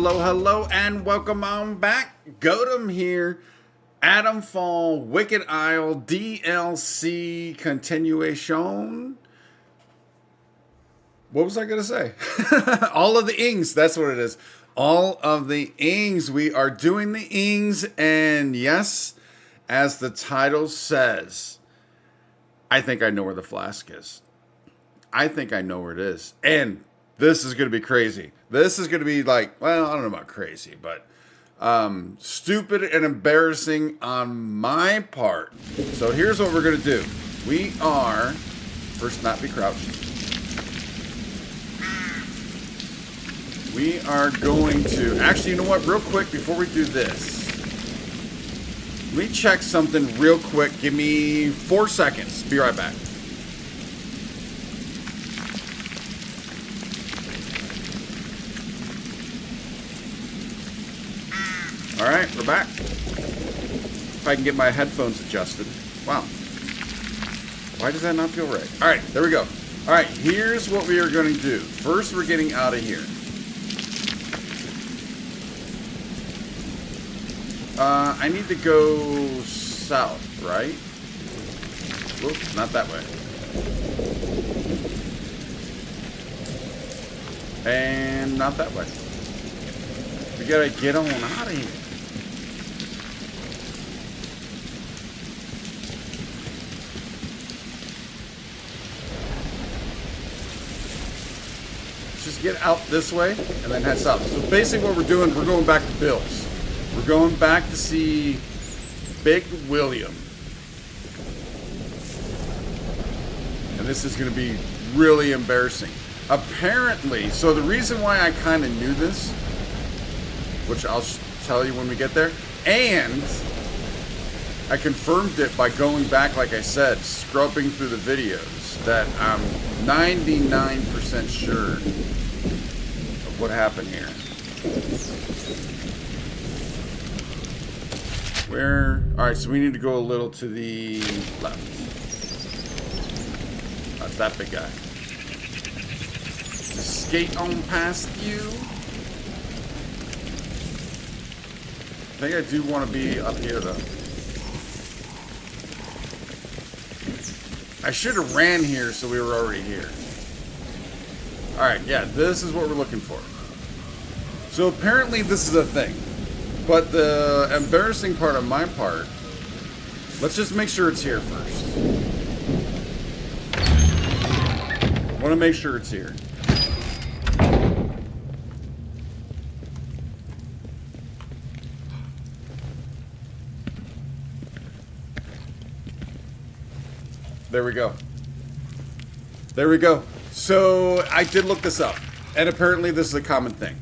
hello, and welcome on back. Godem here. Atomfall, Wicked Isle, DLC continuation. What was I going to say? All of the ings, that's what it is. All of the ings. We are doing the ings, and yes, as the title says, I think I know where the flask is. I think I know where it is. And this is going to be crazy. This is going to be like, well, I don't know about crazy, but stupid and embarrassing on my part. So here's what we're going to do. We are, first not be crouched. We are going to, actually, you know what, real quick, before we do this, let me check something real quick. Give me 4 seconds. Be right back. All right, we're back. If I can get my headphones adjusted. Wow. Why does that not feel right? All right, there we go. All right, here's what we are going to do. First, we're getting out of here. I need to go south, right? Whoop, not that way. And not that way. We gotta get on out of here. Let's just get out this way and then head south. So basically what we're doing, we're going back to Bill's. We're going back to see Big William. And this is going to be really embarrassing. Apparently, so the reason why I kind of knew this, which I'll tell you when we get there, and I confirmed it by going back, like I said, scrubbing through the videos, that I'm 99% sure of what happened here. Where? Alright, so we need to go a little to the left. That's that big guy. Just skate on past you. I think I do want to be up here, though. I should have ran here so we were already here. Alright, yeah, this is what we're looking for. So apparently this is a thing. But the embarrassing part on my part, let's just make sure it's here first. I want to make sure it's here. There we go. There we go. So I did look this up, and apparently this is a common thing.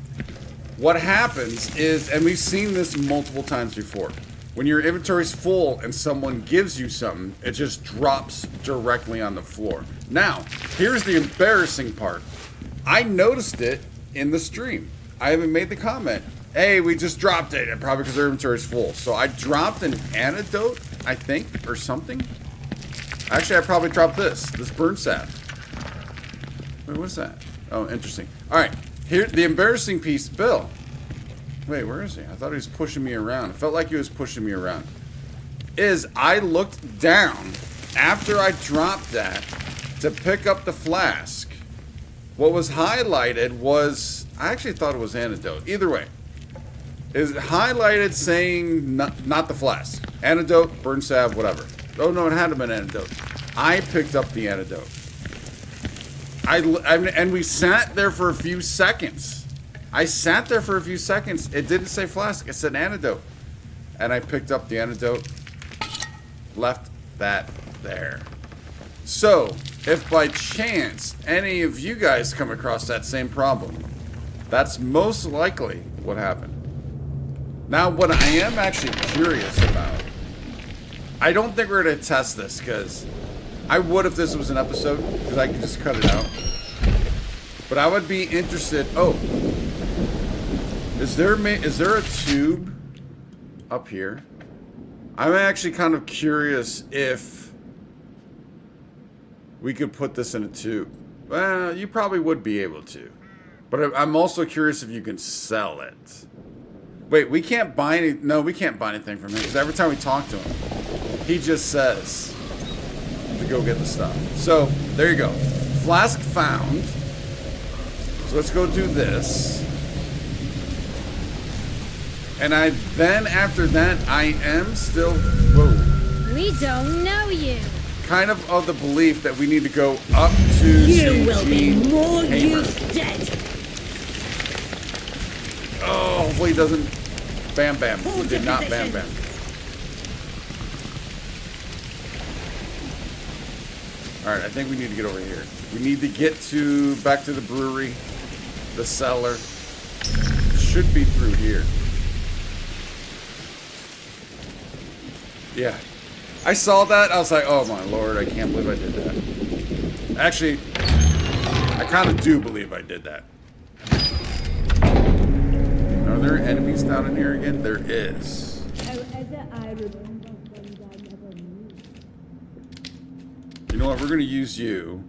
What happens is, and we've seen this multiple times before, when your inventory's full and someone gives you something, it just drops directly on the floor. Now, here's the embarrassing part. I noticed it in the stream. I haven't made the comment, hey, we just dropped it, and probably because their inventory's full. So I dropped an antidote, I think, or something. Actually, I probably dropped this burn sap. Wait, what's that? Oh, interesting. All right. Here, the embarrassing piece, Bill. Wait, where is he? I thought he was pushing me around. It felt like he was pushing me around. Is I looked down after I dropped that to pick up the flask. What was highlighted was, I actually thought it was antidote. Either way, is highlighted saying not the flask. Antidote, burn salve, whatever. Oh no, it had to be an antidote. I picked up the antidote. And we sat there for a few seconds. I sat there for a few seconds. It didn't say flask. It said antidote. And I picked up the antidote. Left that there. So, if by chance any of you guys come across that same problem, that's most likely what happened. Now, what I am actually curious about, I don't think we're going to test this, because I would if this was an episode, because I could just cut it out. But I would be interested. Oh, is there a tube up here? I'm actually kind of curious if we could put this in a tube. Well, you probably would be able to. But I'm also curious if you can sell it. Wait, we can't buy any... No, we can't buy anything from him. Because every time we talk to him, he just says to go get the stuff. So, there you go. Flask found. So let's go do this. And then after that, I am still... Whoa. We don't know you. Kind of the belief that we need to go up to... You will be more use dead. Oh, hopefully he doesn't... Bam bam. He did not bam bam. Alright, I think we need to get over here. We need to get back to the brewery. The cellar. Should be through here. Yeah. I saw that. I was like, oh my lord, I can't believe I did that. Actually, I kind of do believe I did that. Are there enemies down in here again? There is. You know what? We're going to use you.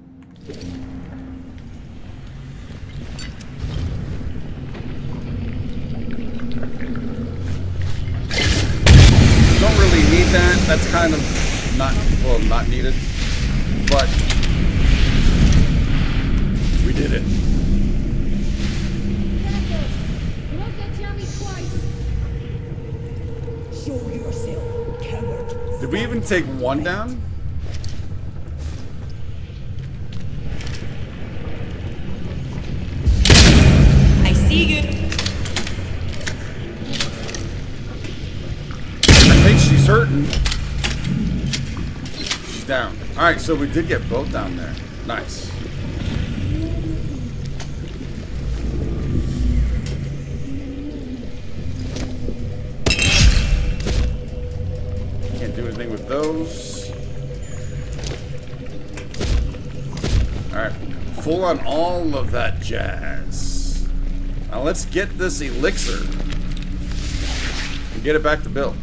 Don't really need that. That's kind of not needed. But we did it. Show yourself, coward. Did we even take one down? I see you. I think she's hurting. She's down. Alright, so we did get both down there. Nice. Can't do anything with those. Alright. Full on all of that jazz. Now let's get this elixir and get it back to Bill.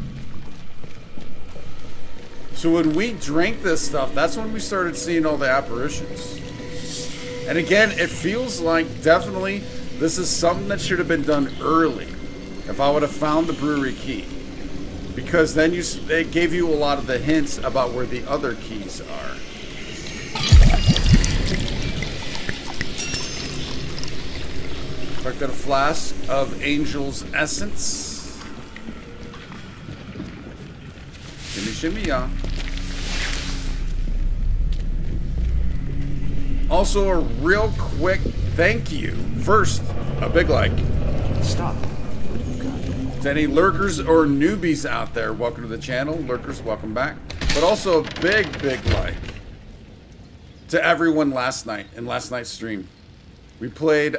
So when we drank this stuff, that's when we started seeing all the apparitions. And again, it feels like definitely this is something that should have been done early. If I would have found the brewery key. Because then it gave you a lot of the hints about where the other keys are. I've got a flask of Angel's Essence. Shimmy, shimmy, y'all. Also, a real quick thank you. First, a big like. Stop. To any lurkers or newbies out there, welcome to the channel. Lurkers, welcome back. But also a big like to everyone last night in last night's stream. We played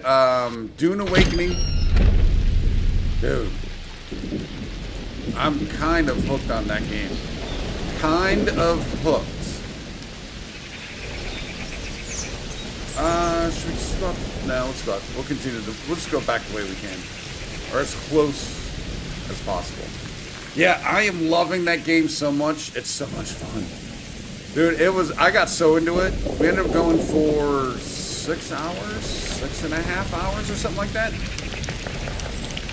Dune Awakening. Dude, I'm kind of hooked on that game. Kind of hooked. Should we just go up? No, let's go up. We'll continue. We'll just go back the way we can. Or as close as possible. Yeah, I am loving that game so much. It's so much fun. Dude, I got so into it. We ended up going for 6 hours, 6.5 hours or something like that.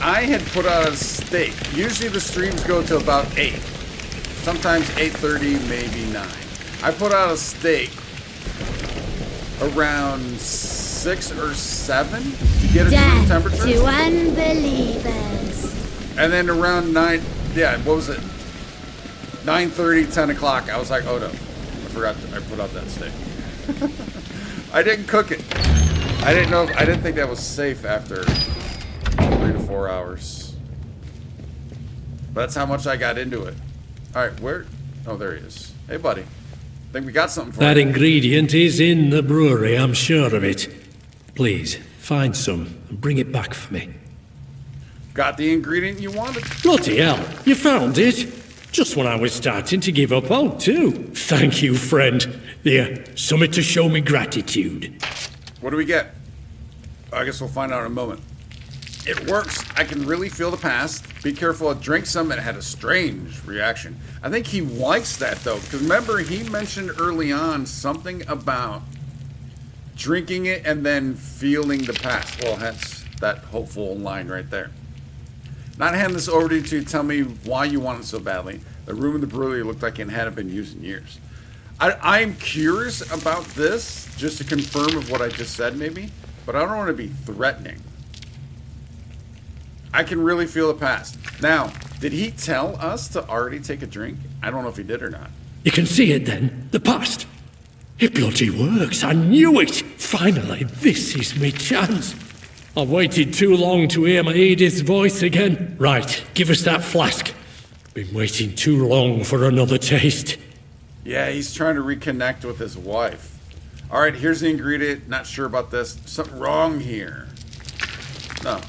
I had put out a stake. Usually the streams go to about 8. Sometimes 8:30, maybe 9. I put out a stake around 6 or 7 to get it to room temperature. To unbelievers. And then around 9, yeah, what was it? 9:30, 10 o'clock, I was like, oh no, I put out that steak. I didn't cook it. I didn't think that was safe after 3 to 4 hours. But that's how much I got into it. Alright, where? Oh, there he is. Hey, buddy. I think we got something for you. That ingredient is in the brewery, I'm sure of it. Please, find some and bring it back for me. Got the ingredient you wanted. Bloody hell, you found it? Just when I was starting to give up hope, too. Thank you, friend. There, something to show me gratitude. What do we get? I guess we'll find out in a moment. It works. I can really feel the past. Be careful. Drink some. It had a strange reaction. I think he likes that, though. Because remember, he mentioned early on something about drinking it and then feeling the past. Well, hence that hopeful line right there. Not hand this over to you to tell me why you want it so badly. The room in the brewery looked like it hadn't been used in years. I'm curious about this, just to confirm of what I just said, maybe. But I don't want to be threatening. I can really feel the past. Now, did he tell us to already take a drink? I don't know if he did or not. You can see it then, the past. It bloody works, I knew it! Finally, this is me chance. I waited too long to hear my Edith's voice again. Right, give us that flask. Been waiting too long for another taste. Yeah, he's trying to reconnect with his wife. All right, here's the ingredient. Not sure about this. Something wrong here. No,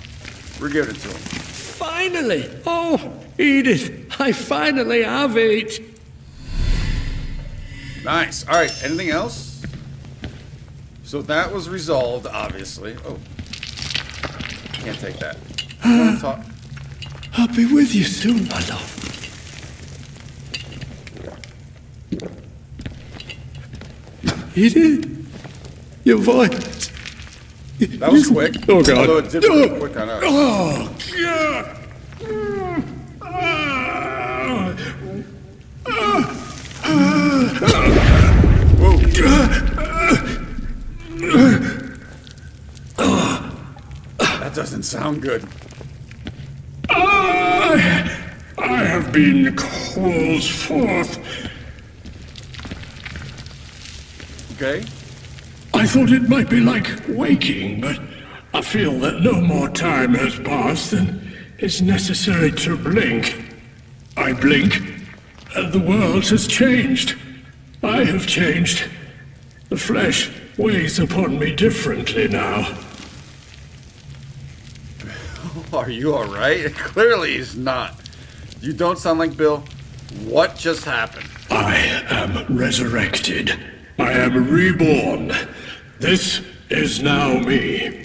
we're giving it to him. Finally! Oh, Edith, I finally have it! Nice. All right, anything else? So that was resolved, obviously. Oh, can't take that. I want to talk. I'll be with you soon, my love. Edith, your voice. That was quick. Oh, God. Although it did really quick on us. Oh, God! Whoa. That doesn't sound good. I have been called forth. Okay. I thought it might be like waking, but I feel that no more time has passed than is necessary to blink. I blink, and the world has changed. I have changed. The flesh weighs upon me differently now. Are you all right? Clearly he's not. You don't sound like Bill. What just happened? I am resurrected. I am reborn. This is now me.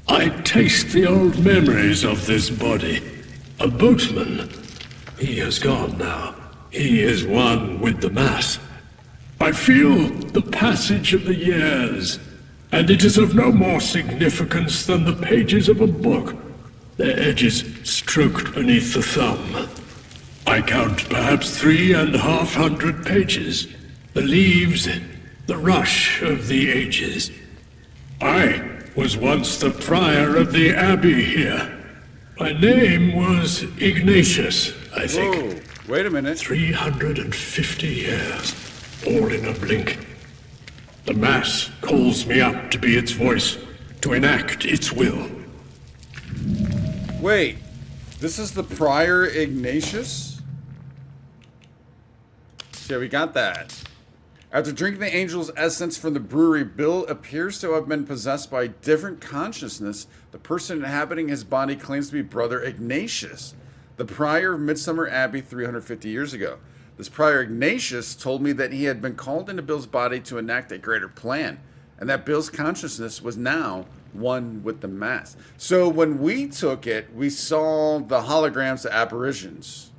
I taste the old memories of this body. A boatman. He has gone now. He is one with the mass. I feel the passage of the years, and it is of no more significance than the pages of a book, their edges stroked beneath the thumb. I count perhaps 350 pages, the leaves, the rush of the ages. I was once the prior of the abbey here. My name was Ignatius, I think. Whoa, wait a minute. 350 years, all in a blink. The Mass calls me up to be its voice, to enact its will. Wait, this is the prior Ignatius? Yeah, we got that. After drinking the angel's essence from the brewery, Bill appears to have been possessed by a different consciousness. The person inhabiting his body claims to be Brother Ignatius, the prior of Midsummer Abbey 350 years ago. This prior Ignatius told me that he had been called into Bill's body to enact a greater plan, and that Bill's consciousness was now one with the Mass. So when we took it, we saw the holograms, the apparitions.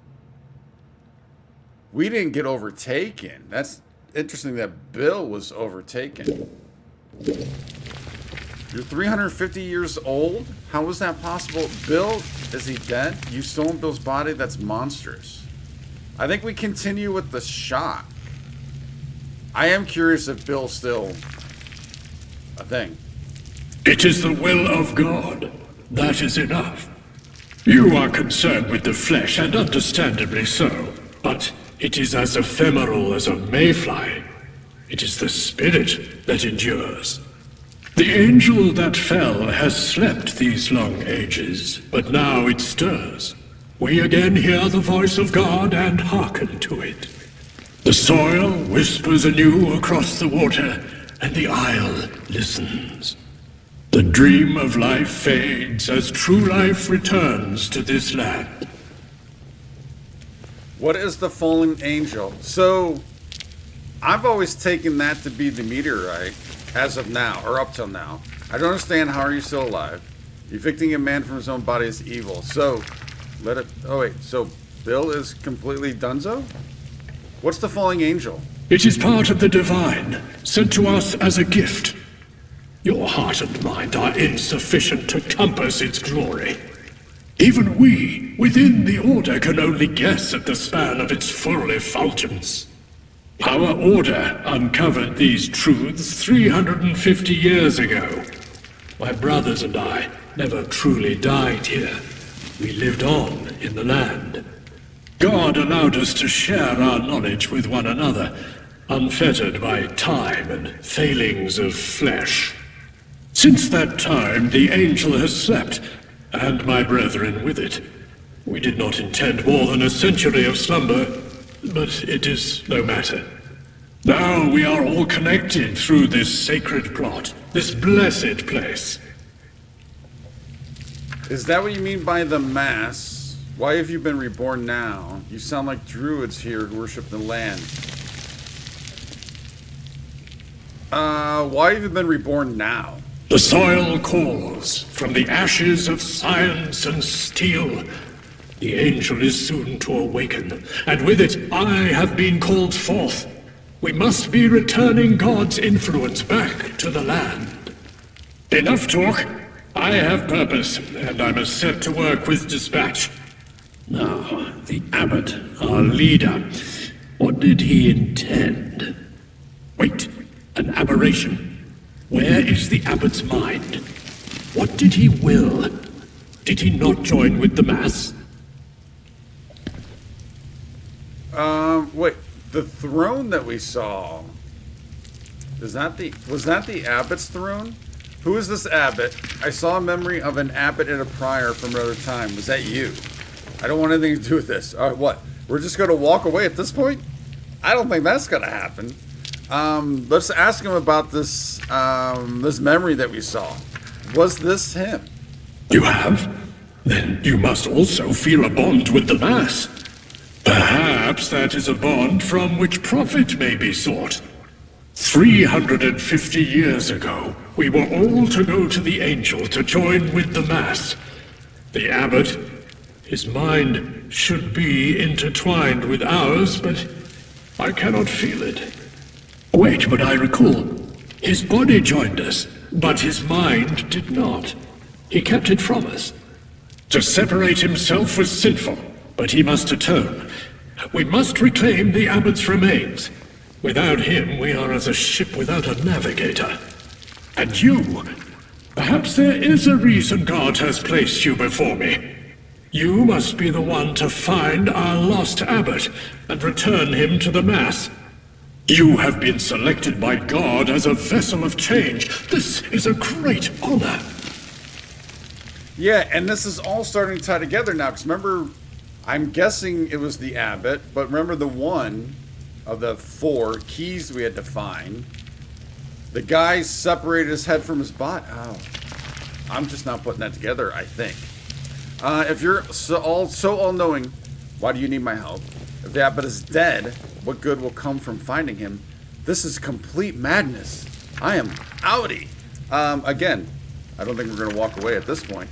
We didn't get overtaken. That's interesting that Bill was overtaken. You're 350 years old? How was that possible? Bill, is he dead? You stole Bill's body? That's monstrous. I think we continue with the shot. I am curious if Bill's still a thing. It is the will of God. That is enough. You are concerned with the flesh, and understandably so. But it is as ephemeral as a mayfly. It is the spirit that endures. The angel that fell has slept these long ages, but now it stirs. We again hear the voice of God and hearken to it. The soil whispers anew across the water, and the isle listens. The dream of life fades as true life returns to this land. What is the fallen angel? So, I've always taken that to be the meteorite, as of now, or up till now. I don't understand, how are you still alive? Evicting a man from his own body is evil. So, let it... Oh wait, so Bill is completely donezo? What's the falling angel? It is part of the divine, sent to us as a gift. Your heart and mind are insufficient to compass its glory. Even we, within the Order, can only guess at the span of its full effulgence. Our Order uncovered these truths 350 years ago. My brothers and I never truly died here. We lived on in the land. God allowed us to share our knowledge with one another, unfettered by time and failings of flesh. Since that time, the angel has slept, and my brethren with it. We did not intend more than a century of slumber, but it is no matter. Now we are all connected through this sacred plot, this blessed place. Is that what you mean by the Mass? Why have you been reborn now? You sound like druids here who worship the land. Why have you been reborn now? The soil calls from the ashes of science and steel. The angel is soon to awaken, and with it I have been called forth. We must be returning God's influence back to the land. Enough talk. I have purpose, and I must set to work with dispatch. Now, the Abbot, our leader, what did he intend? Wait, an aberration. Where is the Abbot's mind? What did he will? Did he not join with the Mass? Wait, the throne that we saw, was that the Abbot's throne? Who is this Abbot? I saw a memory of an Abbot and a prior from another time. Was that you? I don't want anything to do with this. What? We're just going to walk away at this point? I don't think that's going to happen. Let's ask him about this, this memory that we saw. Was this him? You have? Then you must also feel a bond with the Mass. Perhaps that is a bond from which profit may be sought. 350 years ago, we were all to go to the Angel to join with the Mass. The Abbot, his mind should be intertwined with ours, but I cannot feel it. Wait, but I recall. His body joined us, but his mind did not. He kept it from us. To separate himself was sinful, but he must atone. We must reclaim the Abbot's remains. Without him, we are as a ship without a navigator. And you, perhaps there is a reason God has placed you before me. You must be the one to find our lost Abbot and return him to the Mass. You have been selected by God as a vessel of change. This is a great honor. Yeah, and this is all starting to tie together now, because remember, I'm guessing it was the Abbot, but remember the one of the 4 keys we had to find. The guy separated his head from his body. Oh, I'm just not putting that together, I think. If you're so all-knowing, why do you need my help? If the Abbot is dead, what good will come from finding him? This is complete madness. I am outie. Again, I don't think we're going to walk away at this point.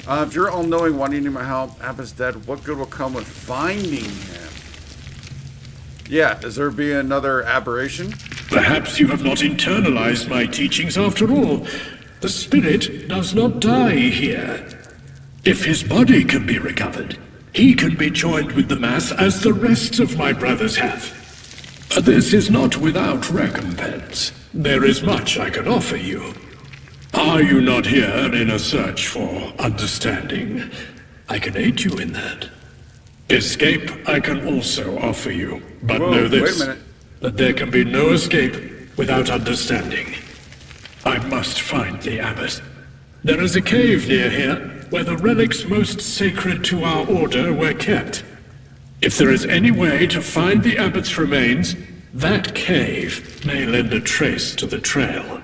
If you're all-knowing, why do you need my help? Abbot's dead. What good will come with finding him? Yeah, is there be another aberration? Perhaps you have not internalized my teachings after all. The spirit does not die here. If his body can be recovered, he can be joined with the Mass as the rest of my brothers have. This is not without recompense. There is much I can offer you. Are you not here in a search for understanding? I can aid you in that. Escape I can also offer you, but Whoa, know this, wait a minute. that there can be no escape without understanding. I must find the Abbot. There is a cave near here where the relics most sacred to our order were kept. If there is any way to find the Abbot's remains, that cave may lend a trace to the trail.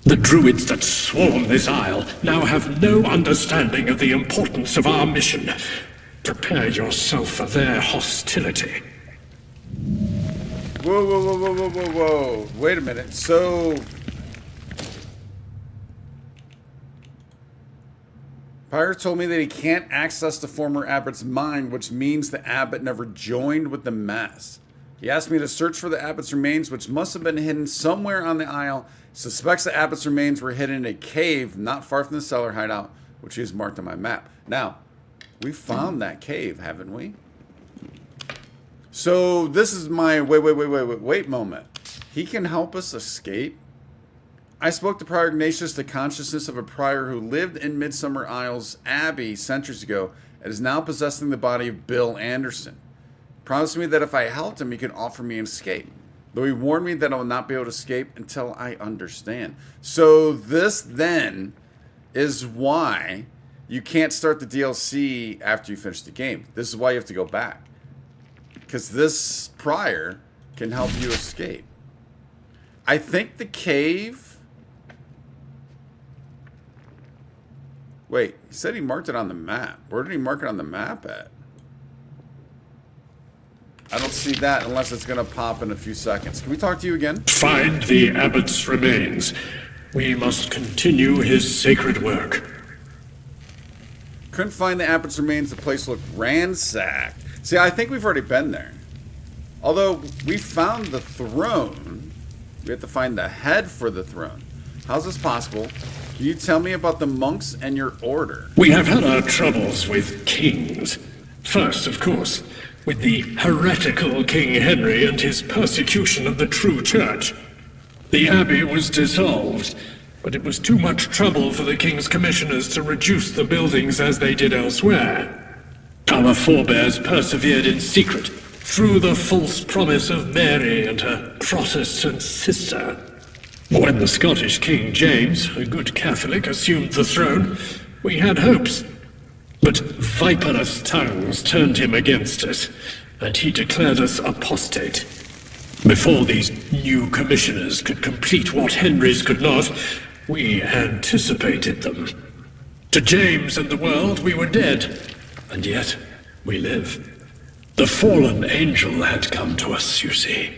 The druids that swarm this isle now have no understanding of the importance of our mission. Prepare yourself for their hostility. Whoa, whoa, whoa, whoa, whoa, whoa, whoa. Wait a minute. So... Pyre told me that he can't access the former Abbot's mind, which means the Abbot never joined with the Mass. He asked me to search for the Abbot's remains, which must have been hidden somewhere on the isle. Suspects the Abbot's remains were hidden in a cave not far from the cellar hideout, which is marked on my map. Now, we found that cave, haven't we? So this is my wait moment. He can help us escape? I spoke to Prior Ignatius, the consciousness of a prior who lived in Midsummer Isles Abbey centuries ago and is now possessing the body of Bill Anderson. He promised me that if I helped him, he could offer me an escape. Though he warned me that I will not be able to escape until I understand. So this then is why you can't start the DLC after you finish the game. This is why you have to go back. Because this prior can help you escape. I think the cave... Wait, he said he marked it on the map. Where did he mark it on the map at? I don't see that unless it's going to pop in a few seconds. Can we talk to you again? Find the Abbot's remains. We must continue his sacred work. Couldn't find the Abbot's remains. The place looked ransacked. See, I think we've already been there. Although we found the throne, we have to find the head for the throne. How's this possible? Can you tell me about the monks and your order? We have had our troubles with kings. First, of course, with the heretical King Henry and his persecution of the true church. The abbey was dissolved, but it was too much trouble for the king's commissioners to reduce the buildings as they did elsewhere. Our forebears persevered in secret through the false promise of Mary and her Protestant sister. When the Scottish King James, a good Catholic, assumed the throne, we had hopes. But viperous tongues turned him against us, and he declared us apostate. Before these new commissioners could complete what Henry's could not, we anticipated them. To James and the world, we were dead, and yet we live. The fallen angel had come to us, you see.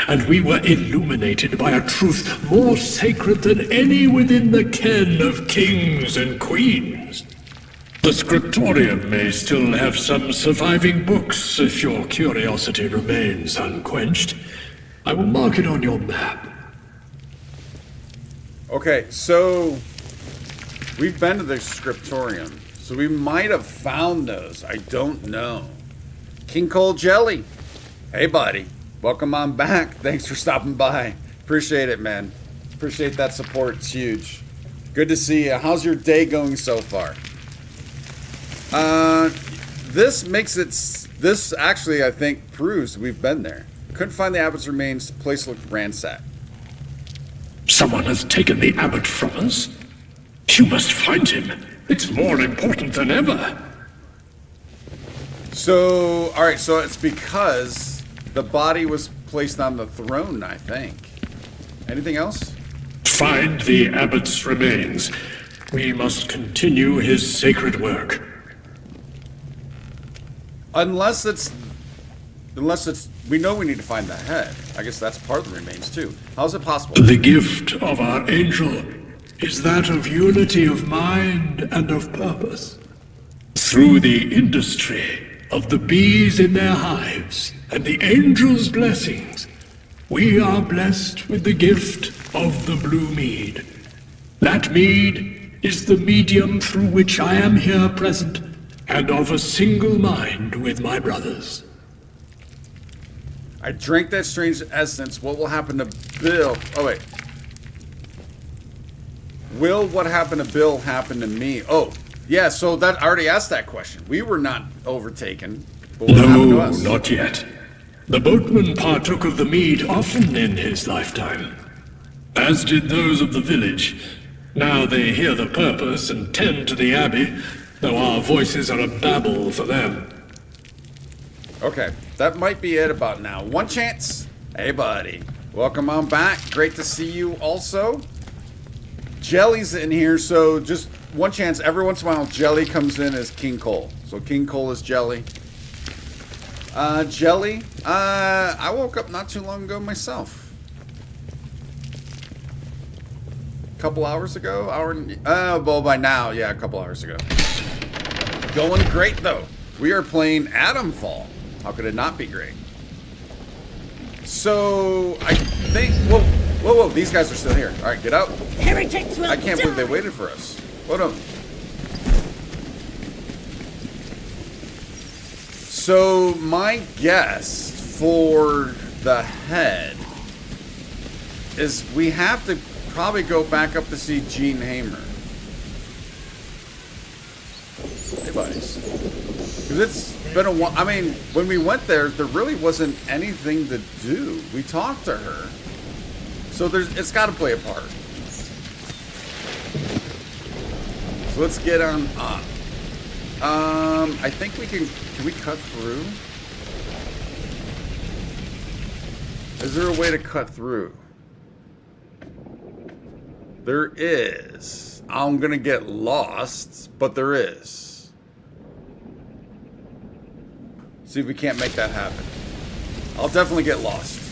And we were illuminated by a truth more sacred than any within the ken of kings and queens. The scriptorium may still have some surviving books if your curiosity remains unquenched. I will mark it on your map. Okay, so we've been to the scriptorium, so we might have found those. I don't know. King Cole Jelly. Hey, buddy. Welcome on back. Thanks for stopping by. Appreciate it, man. Appreciate that support. It's huge. Good to see you. How's your day going so far? This makes it... This actually, I think, proves we've been there. Couldn't find the Abbot's remains. The place looked ransacked. Someone has taken the Abbot from us. You must find him. It's more important than ever. So, alright, so it's because... the body was placed on the throne, I think. Anything else? Find the Abbot's remains. We must continue his sacred work. Unless it's... we know we need to find the head. I guess that's part of the remains, too. How's it possible? The gift of our angel is that of unity of mind and of purpose. Through the industry of the bees in their hives and the angel's blessings, we are blessed with the gift of the blue mead. That mead is the medium through which I am here present and of a single mind with my brothers. I drank that strange essence. What will happen to Bill? Oh, wait. Will what happened to Bill happen to me? Oh, yeah, so that I already asked that question. We were not overtaken. But what happened to us? No, not yet. The boatman partook of the mead often in his lifetime, as did those of the village. Now they hear the purpose and tend to the abbey, though our voices are a babble for them. Okay, that might be it about now. One chance. Hey, buddy. Welcome on back. Great to see you also. Jelly's in here, so just one chance. Every once in a while, Jelly comes in as King Cole. So King Cole is Jelly. Jelly, I woke up not too long ago myself. A couple hours ago? Well, by now, yeah, a couple hours ago. Going great, though. We are playing Atomfall. How could it not be great? So I think. Whoa, whoa, whoa! These guys are still here. All right, get out. Heretics will I can't believe they die. waited for us. Hold on. So my guess for the head is we have to probably go back up to see Gene Hamer. Hey, buddies. Because it's been a while. I mean, when we went there, there really wasn't anything to do. We talked to her. So it's got to play a part. So let's get on up. I think we can we cut through? Is there a way to cut through? There is. I'm gonna get lost, but there is. See if we can't make that happen. I'll definitely get lost.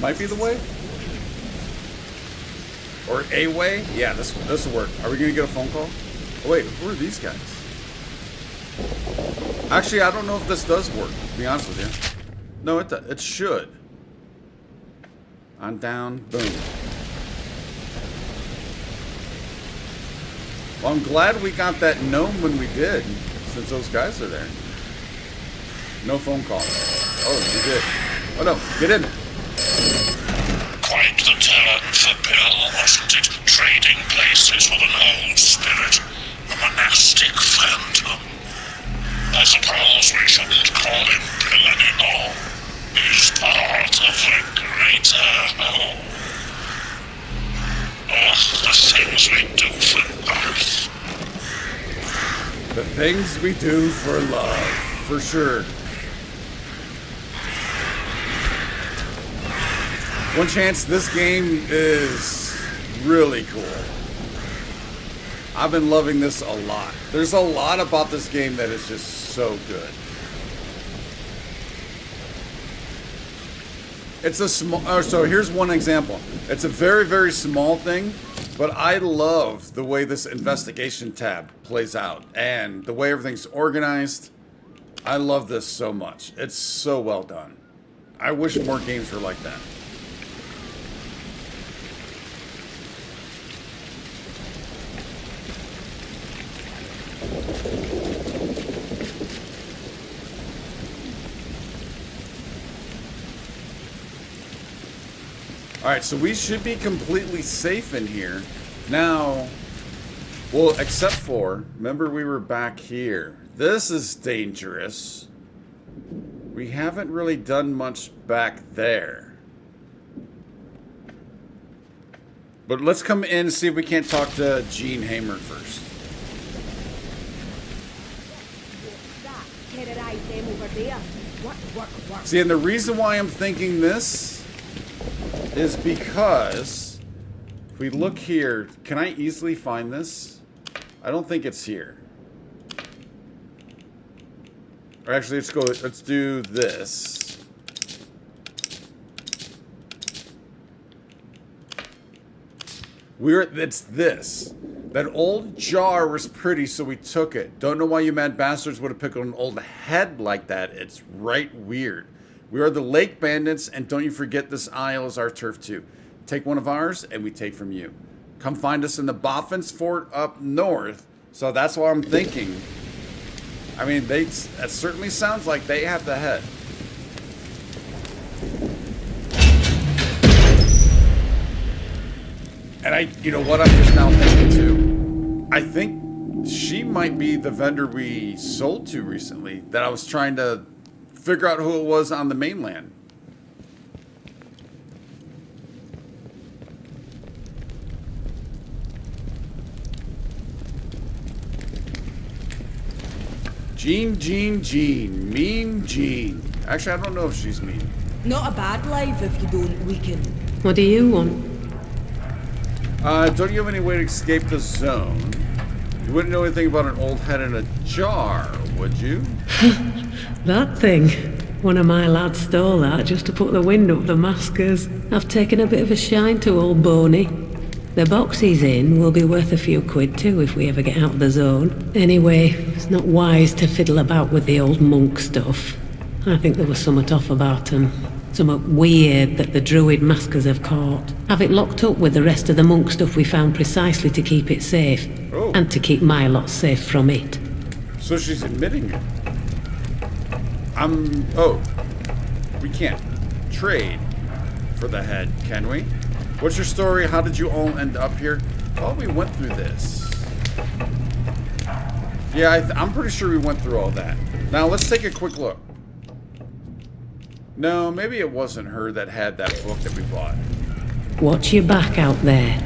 Might be the way, or a way. Yeah, this will work. Are we gonna get a phone call? Oh wait, who are these guys? Actually, I don't know if this does work. To be honest with you, no, it should. On down, boom. Well, I'm glad we got that gnome when we did, since those guys are there. No phone call. Oh, we did. Oh no, get in. Quite the turn for Bill, wasn't it? Trading places with an old spirit, a monastic phantom. I suppose we shouldn't call him Bill anymore. He's part of the greater whole. Oh, the things we do for life. The things we do for love, for sure. One chance, this game is really cool. I've been loving this a lot. There's a lot about this game that is just so good. It's a small, so here's one example. It's a very, very small thing, but I love the way this investigation tab plays out and the way everything's organized. I love this so much. It's so well done. I wish more games were like that. Alright, so we should be completely safe in here. Now, well, except for, remember we were back here. This is dangerous. We haven't really done much back there. But let's come in and see if we can't talk to Gene Hamer first. See, and the reason why I'm thinking this is because if we look here, can I easily find this? I don't think it's here. Or actually, let's do this. It's this. That old jar was pretty, so we took it. Don't know why you mad bastards would have picked an old head like that. It's right weird. We are the Lake Bandits, and don't you forget this isle is our turf too. Take one of ours, and we take from you. Come find us in the Boffin's Fort up north. So that's what I'm thinking. I mean, that certainly sounds like they have the head. And you know what I'm just now thinking too? I think she might be the vendor we sold to recently that I was trying to figure out who it was on the mainland. Jean. Mean Jean. Actually, I don't know if she's mean. Not a bad life if you don't weaken. What do you want? Don't you have any way to escape the zone? You wouldn't know anything about an old head in a jar, would you? That thing. One of my lads stole that just to put the wind up the maskers. I've taken a bit of a shine to old Boney. The box he's in will be worth a few quid too if we ever get out of the zone. Anyway, it's not wise to fiddle about with the old monk stuff. I think there was somewhat off about him. Somewhat weird that the druid maskers have caught. Have it locked up with the rest of the monk stuff we found precisely to keep it safe. Oh. And to keep my lot safe from it. So she's admitting it. Oh. We can't trade for the head, can we? What's your story? How did you all end up here? Oh, we went through this. Yeah, I'm pretty sure we went through all that. Now, let's take a quick look. No, maybe it wasn't her that had that book that we bought. Watch your back out there.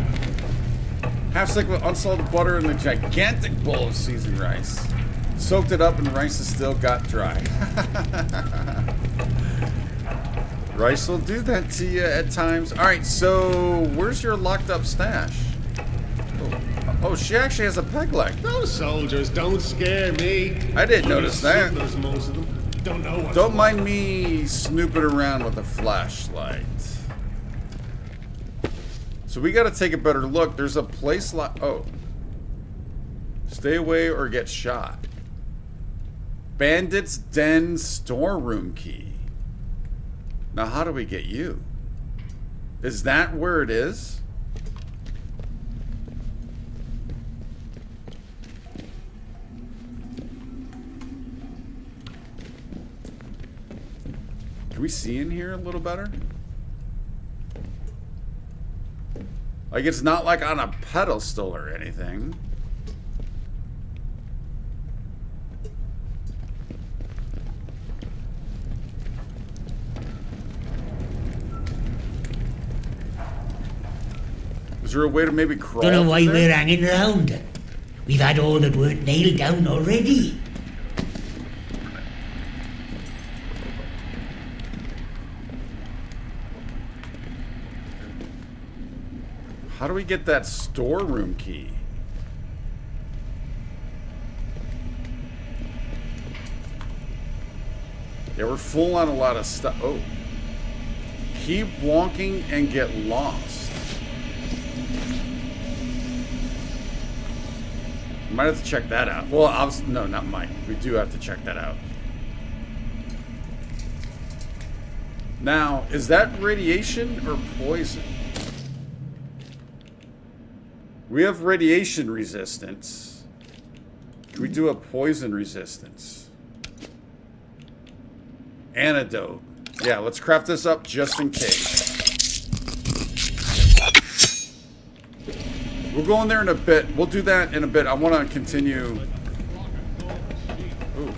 Half stick with unsalted butter and a gigantic bowl of seasoned rice. Soaked it up and rice is still got dry. Rice will do that to you at times. Alright, so where's your locked up stash? Oh, she actually has a peg leg. Those soldiers don't scare me. I didn't notice that. There's most of them. Don't know what's Don't mind me snooping around with a flashlight. So we gotta take a better look. There's a place like... Oh. Stay away or get shot. Bandit's Den storeroom key. Now how do we get you? Is that where it is? Can we see in here a little better? Like it's not like on a pedestal or anything. Is there a way to maybe crawl? Don't know why through we're there? hanging around. We've had all that weren't nailed down already. How do we get that storeroom key? Yeah, we're full on a lot of stuff. Oh. Keep walking and get lost. Might have to check that out. Well, no, not might. We do have to check that out. Now, is that radiation or poison? We have radiation resistance. Can we do a poison resistance? Antidote. Yeah, let's craft this up just in case. We'll go in there in a bit. We'll do that in a bit. I want to continue. Ooh.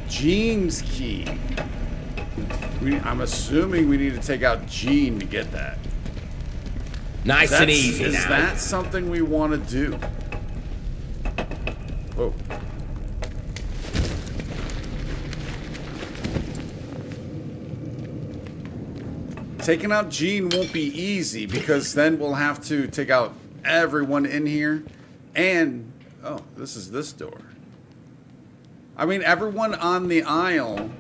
Jean's key. I'm assuming we need to take out Jean to get that. Nice and easy Is now. that something we want to do? Whoa. Taking out Jean won't be easy because then we'll have to take out everyone in here. And, oh, this is this door. I mean, everyone on the aisle,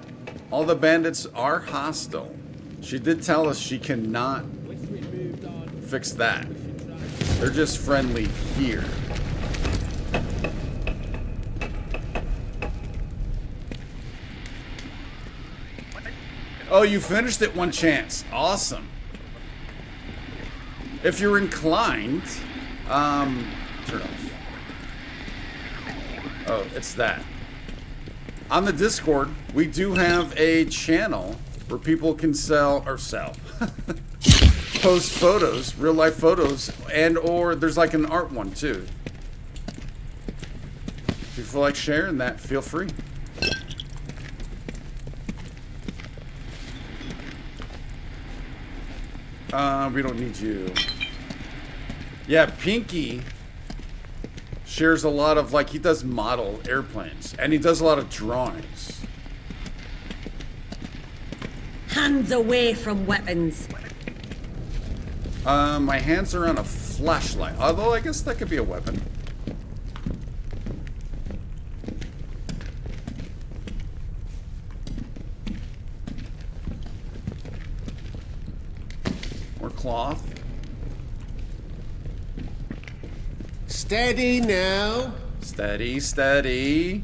all the bandits are hostile. She did tell us she cannot fix that. They're just friendly here. Oh, you finished it one chance. Awesome. If you're inclined, turn off. Oh, it's that. On the Discord, we do have a channel where people can post photos, real life photos, and or there's like an art one too. If you feel like sharing that, feel free. We don't need you. Yeah, Pinky shares a lot of, like, he does model airplanes, and he does a lot of drawings. Hands away from weapons. My hands are on a flashlight, although I guess that could be a weapon. More cloth. Steady now. Steady, steady.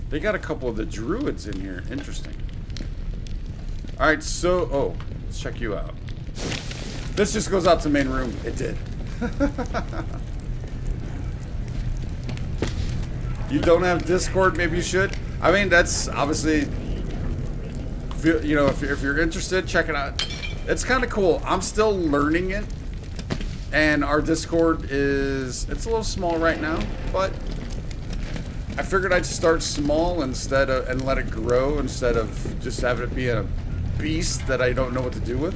They got a couple of the druids in here. Interesting. Alright, so... Oh, let's check you out. This just goes out to the main room. It did. You don't have Discord? Maybe you should. I mean, that's obviously... You know, if you're interested, check it out. It's kind of cool. I'm still learning it. And our Discord is... It's a little small right now, but... I figured I'd start small instead of, and let it grow instead of just having it be a beast that I don't know what to do with.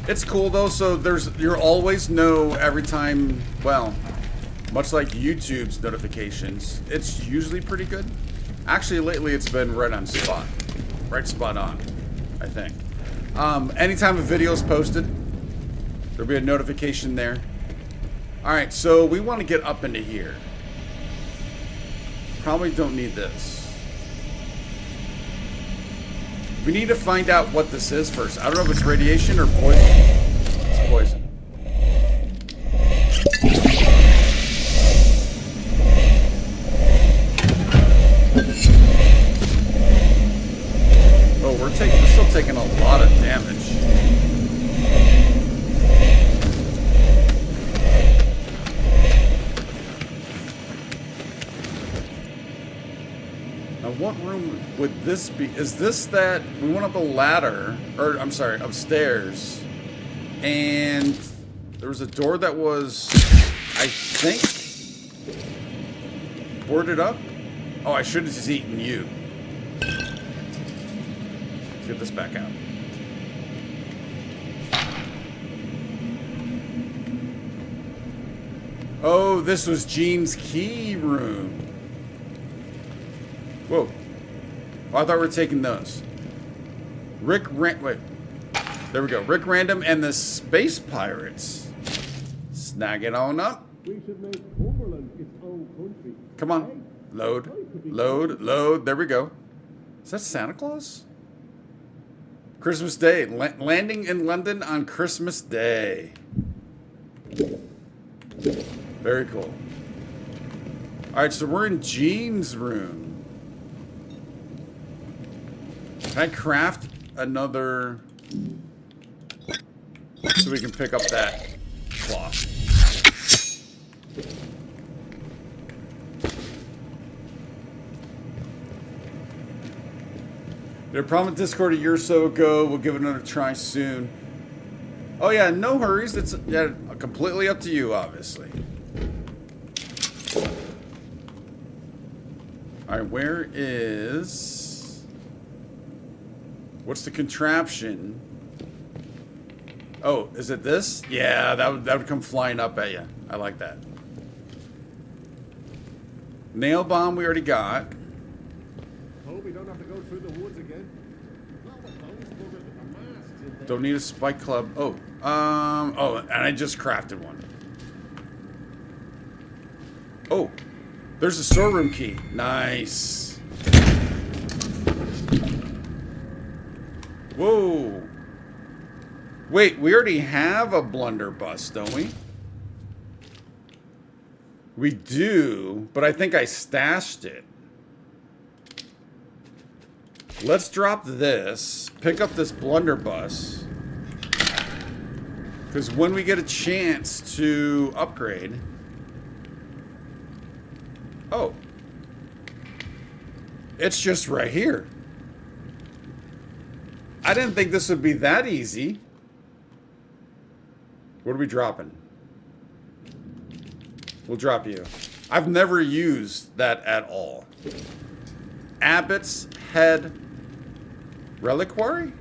It's cool though, so you'll always know every time, well, much like YouTube's notifications, it's usually pretty good. Actually, lately it's been right on spot. Right spot on, I think. Anytime a video is posted, there'll be a notification there. Alright, so we want to get up into here. Probably don't need this. We need to find out what this is first. I don't know if it's radiation or poison. It's poison. Oh, we're still taking a lot of damage. What room would this be? Is this that we went up a ladder, or I'm sorry, upstairs, and there was a door that was, I think, boarded up? Oh, I should have just eaten you. Let's get this back out. Oh, this was Jean's key room. Whoa. Oh, I thought we were taking those. Wait. There we go. Rick Random and the Space Pirates. Snag it on up. We should make Cumberland its own country. Come on. Load. Load. Load. There we go. Is that Santa Claus? Christmas Day. Landing in London on Christmas Day. Very cool. Alright, so we're in Jean's room. Can I craft another so we can pick up that cloth? Did a problem with Discord a year or so ago. We'll give it another try soon. Oh yeah, no hurries. It's completely up to you, obviously. Alright, where is... What's the contraption? Oh, is it this? Yeah, that would come flying up at you. I like that. Nail bomb we already got. Hope we don't have to go through the woods again. Don't need a spike club. Oh, and I just crafted one. Oh, there's a storeroom key. Nice. Whoa. Wait, we already have a blunderbuss, don't we? We do, but I think I stashed it. Let's drop this, pick up this blunderbuss, because when we get a chance to upgrade... Oh. It's just right here. I didn't think this would be that easy. What are we dropping? We'll drop you. I've never used that at all. Abbot's head Reliquary?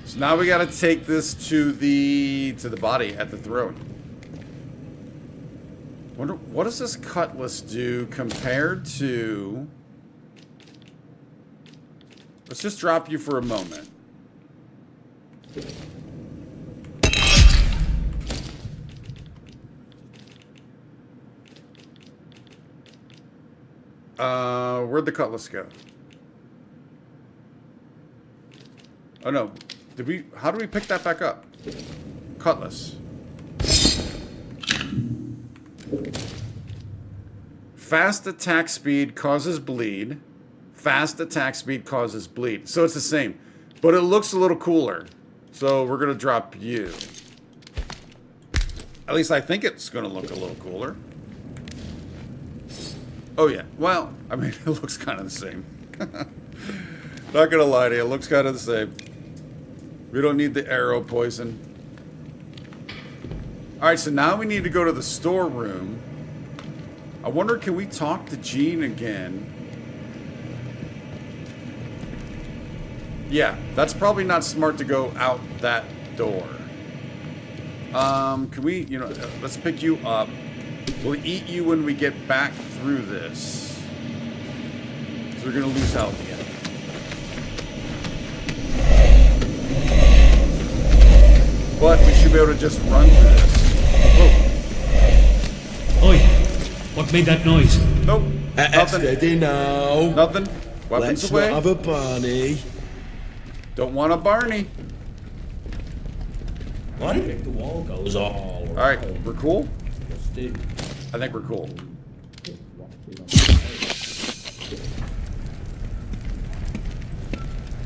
So now we gotta take this to the body at the throne. Wonder what does this cutlass do compared to? Let's just drop you for a moment. Where'd the cutlass go? Oh no. How do we pick that back up? Cutlass. Fast attack speed causes bleed. Fast attack speed causes bleed. So it's the same. But it looks a little cooler. So we're going to drop you. At least I think it's going to look a little cooler. Oh yeah. Well, I mean, it looks kind of the same. Not going to lie to you. It looks kind of the same. We don't need the arrow poison. Alright, so now we need to go to the storeroom. I wonder, can we talk to Jean again? Yeah, that's probably not smart to go out that door. Can we, let's pick you up. We'll eat you when we get back through this. So we're gonna lose health again. But we should be able to just run through this. Whoa. Oi, what made that noise? Nope. Nothing. Steady now. Nothing. Weapons Let's away. not have a Barney. Don't want a Barney. What? If the wall goes all Alright, we're cool? Let's do. I think we're cool.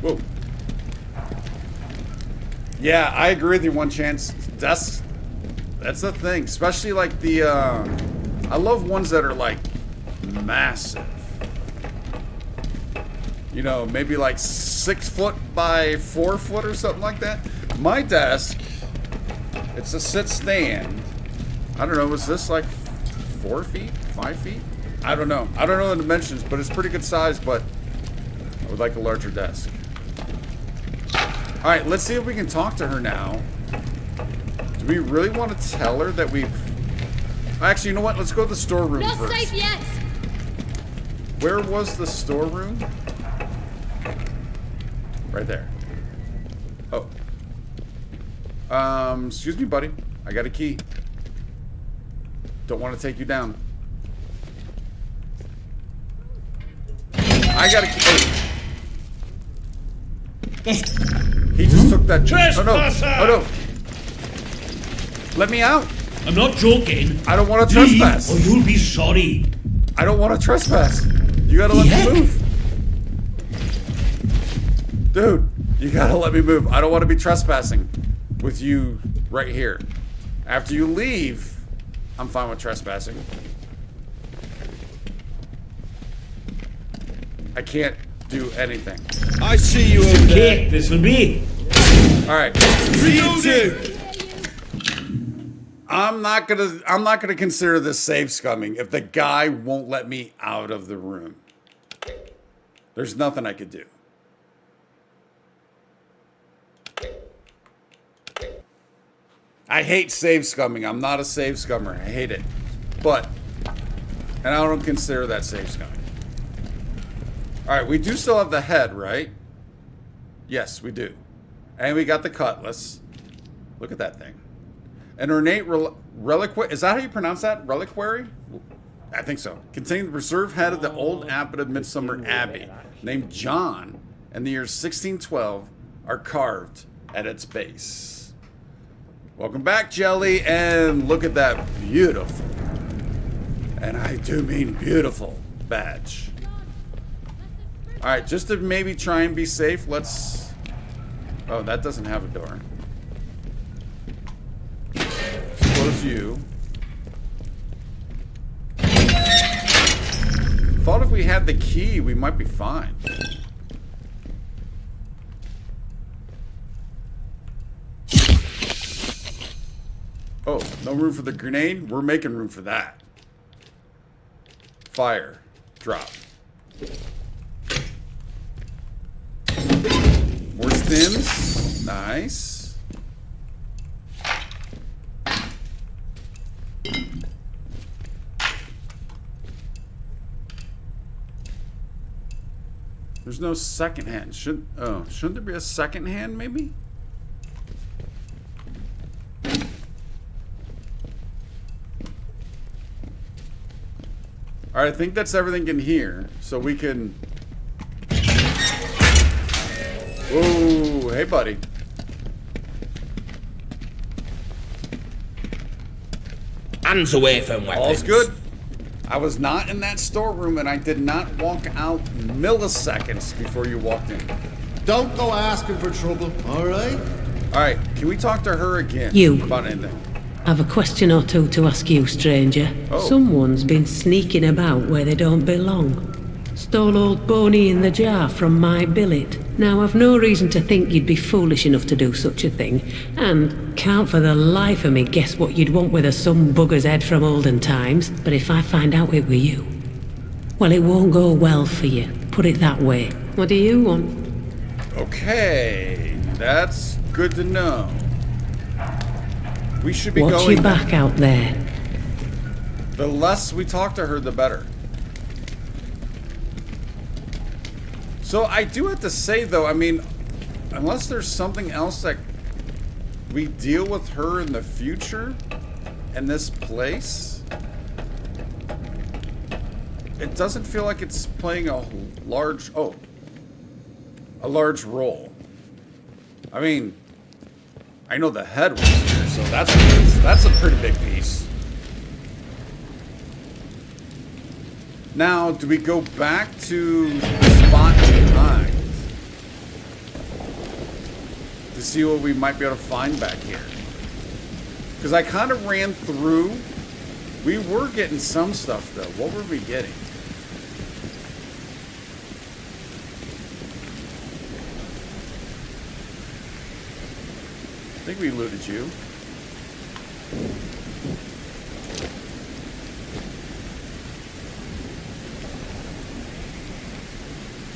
Whoa. Yeah, I agree with you, One Chance. That's the thing. Especially like the, I love ones that are like massive. You know, maybe like 6 foot by 4 foot or something like that. My desk, it's a sit stand. I don't know, is this like 4 feet, 5 feet? I don't know. I don't know the dimensions, but it's pretty good size, but I would like a larger desk. All right, let's see if we can talk to her now. Do we really want to tell her that we've... Actually, you know what? Let's go to the storeroom Not first. safe yet. Where was the storeroom? Right there. Oh. Excuse me, buddy. I got a key. Don't want to take you down. I got a key. Oh. He just took that. Trespasser! Oh no. Oh no. Let me out. I'm not joking. I don't want to Leave, trespass. or you'll be sorry. I don't want to trespass. You gotta let me move. Dude, you gotta let me move. I don't want to be trespassing with you right here. After you leave, I'm fine with trespassing. I can't do anything. I see you over there. Cake, this'll be. Alright. Reloading. I'm not gonna consider this safe scumming if the guy won't let me out of the room. There's nothing I could do. I hate save scumming. I'm not a save scummer. I hate it. But, and I don't consider that save scumming. Alright, we do still have the head, right? Yes, we do. And we got the cutlass. Look at that thing. An ornate reliquary. Is that how you pronounce that? Reliquary? I think so. Containing the preserved head of the old abbot of Midsummer Abbey, named John, in the year 1612, are carved at its base. Welcome back, Jelly, and look at that beautiful, and I do mean beautiful, badge. Alright, just to maybe try and be safe, let's... Oh, that doesn't have a door. Close you. Thought if we had the key, we might be fine. Oh, no room for the grenade? We're making room for that. Fire. Drop. More stims. Nice. There's no second hand. Shouldn't there be a second hand maybe? Alright, I think that's everything in here. So we can... Whoa, hey buddy. Hands away from weapons. All's good. I was not in that storeroom and I did not walk out milliseconds before you walked in. Don't go asking for trouble, alright? Alright, can we talk to her again? You. About anything? I've a question or two to ask you, stranger. Oh. Someone's been sneaking about where they don't belong. Stole old Boney in the jar from my billet. Now, I've no reason to think you'd be foolish enough to do such a thing, and can't for the life of me guess what you'd want with a some bugger's head from olden times, but if I find out it were you, well, it won't go well for you, put it that way. What do you want? Okay, that's good to know. We should be Watch going... your back out there. The less we talk to her, the better. So I do have to say, though, I mean, unless there's something else that we deal with her in the future, in this place, it doesn't feel like it's playing a large, a large role. I mean, I know the head was here, so that's a pretty big piece. Now, do we go back to the spot behind to see what we might be able to find back here? Because I kind of ran through. We were getting some stuff, though. What were we getting? I think we looted you.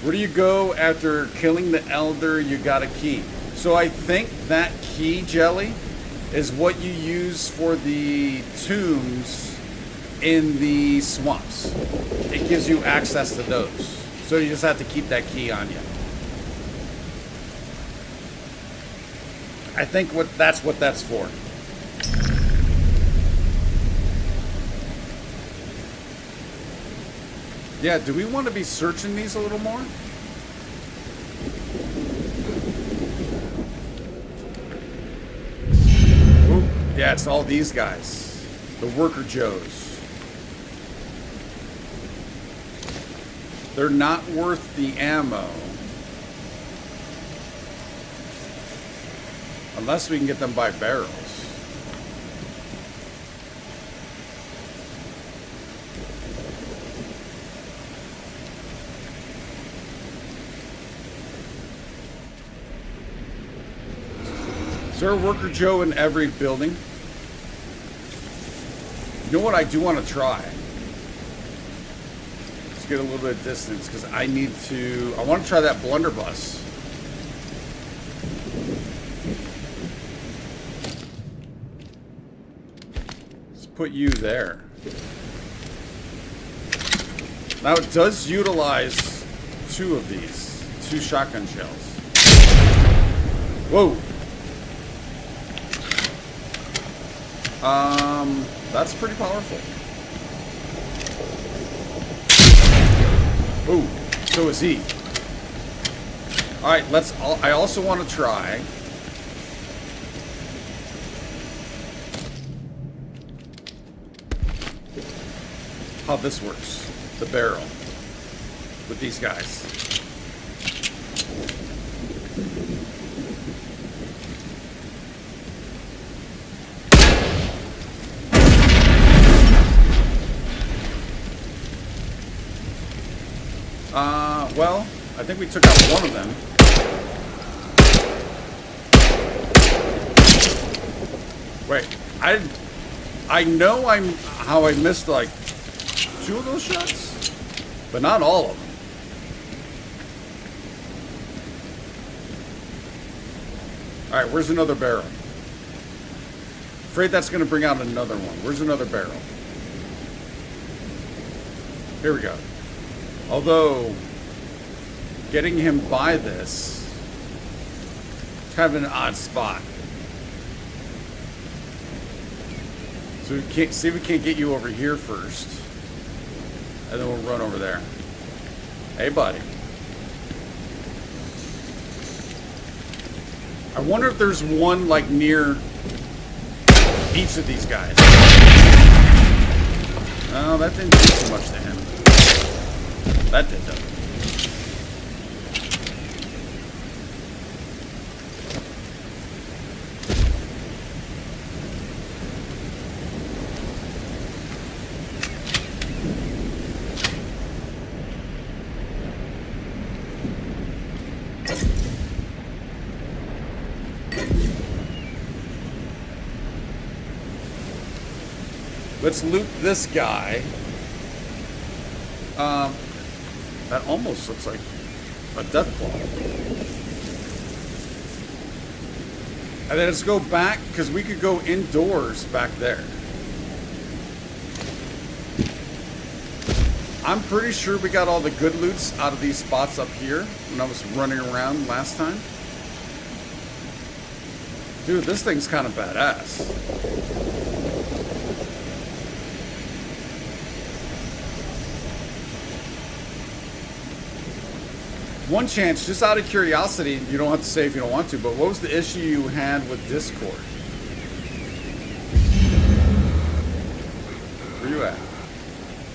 Where do you go after killing the elder? You got a key. So I think that key, Jelly, is what you use for the tombs in the swamps. It gives you access to those. So you just have to keep that key on you. I think that's what that's for. Yeah, do we want to be searching these a little more? Ooh, yeah, it's all these guys. The worker Joes. They're not worth the ammo. Unless we can get them by barrels. Is there a worker Joe in every building? You know what I do want to try? Let's get a little bit of distance because I want to try that blunderbuss. Let's put you there. Now it does utilize two of these, 2 shotgun shells. Whoa. That's pretty powerful. Ooh, so is he. Alright, I also want to try. How this works. The barrel. With these guys. Well, I think we took out one of them. Wait, I know how I missed like 2 of those shots, but not all of them. All right, where's another barrel? Afraid that's going to bring out another one. Where's another barrel? Here we go. Although, getting him by this, it's kind of an odd spot. So we can't see if we can't get you over here first, and then we'll run over there. Hey, buddy. I wonder if there's one like near each of these guys. Oh, that didn't do too much to him. That did though. Let's loot this guy. That almost looks like a death claw. And then let's go back, because we could go indoors back there. I'm pretty sure we got all the good loots out of these spots up here when I was running around last time. Dude, this thing's kind of badass. One chance, just out of curiosity, you don't have to say if you don't want to, but what was the issue you had with Discord? Where you at?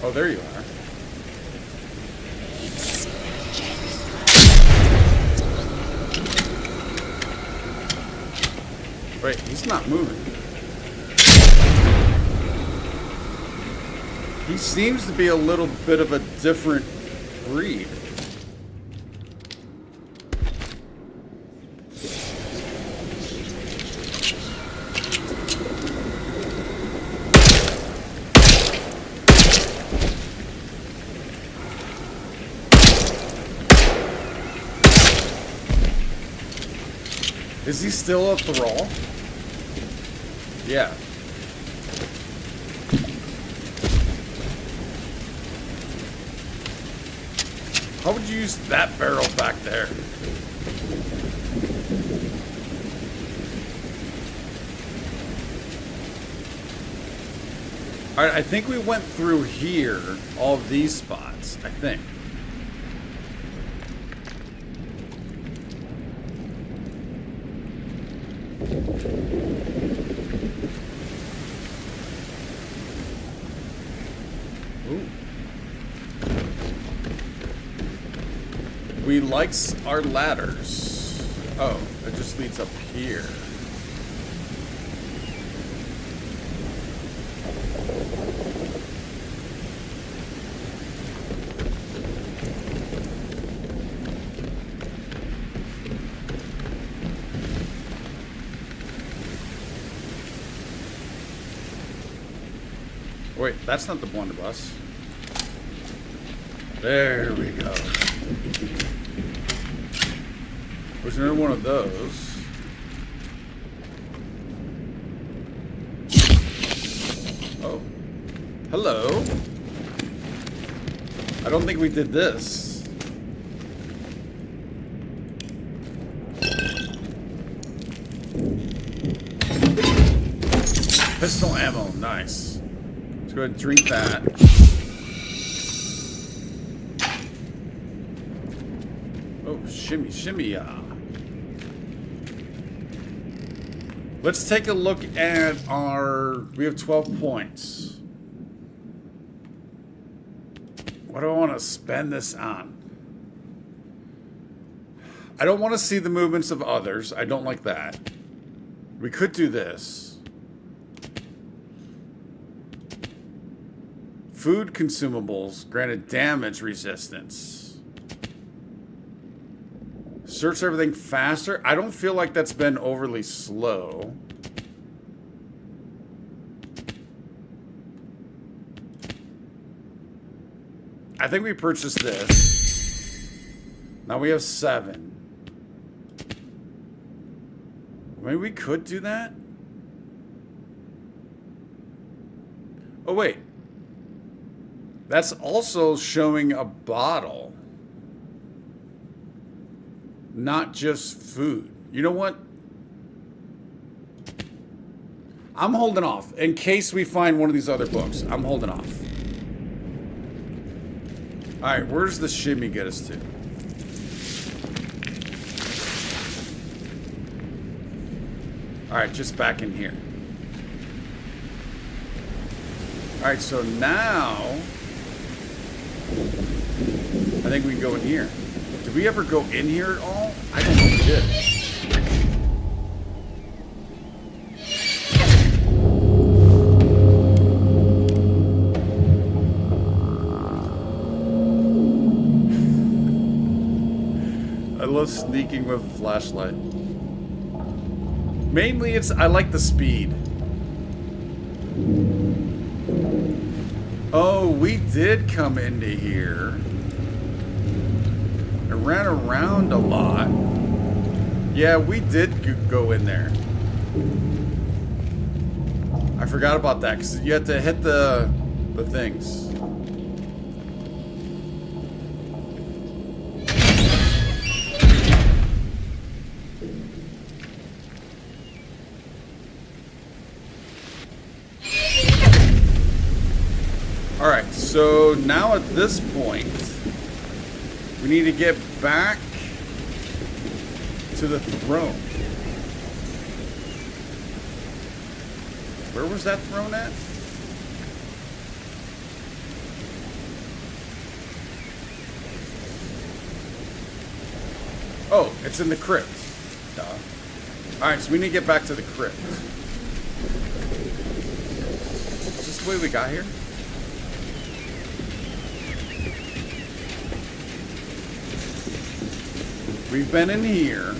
Oh, there you are. Wait, he's not moving. He seems to be a little bit of a different breed. Is he still a thrall? Yeah. How would you use that barrel back there? Alright, I think we went through here, all of these spots, I think. We like our ladders. Oh, it just leads up here. Wait, that's not the blunderbuss. There we go. There's another one of those. Oh. Hello. I don't think we did this. Pistol ammo, nice. Let's go ahead and drink that. Oh, shimmy, shimmy, yeah. Let's take a look at our... We have 12 points. What do I want to spend this on? I don't want to see the movements of others. I don't like that. We could do this. Food consumables granted damage resistance. Search everything faster. I don't feel like that's been overly slow. I think we purchased this. Now we have 7. Maybe we could do that? Oh, wait. That's also showing a bottle. Not just food. You know what? I'm holding off. In case we find one of these other books. I'm holding off. Alright, where's the shimmy get us to? Alright, just back in here. Alright, so now I think we can go in here. Did we ever go in here at all? I don't know if we did. I love sneaking with a flashlight. Mainly I like the speed. Oh, we did come into here. I ran around a lot. Yeah, we did go in there. I forgot about that because you had to hit the things. Alright, so now at this point, we need to get back to the throne. Where was that throne at? Oh, it's in the crypt. Alright, so we need to get back to the crypt. Is this the way we got here? We've been in here.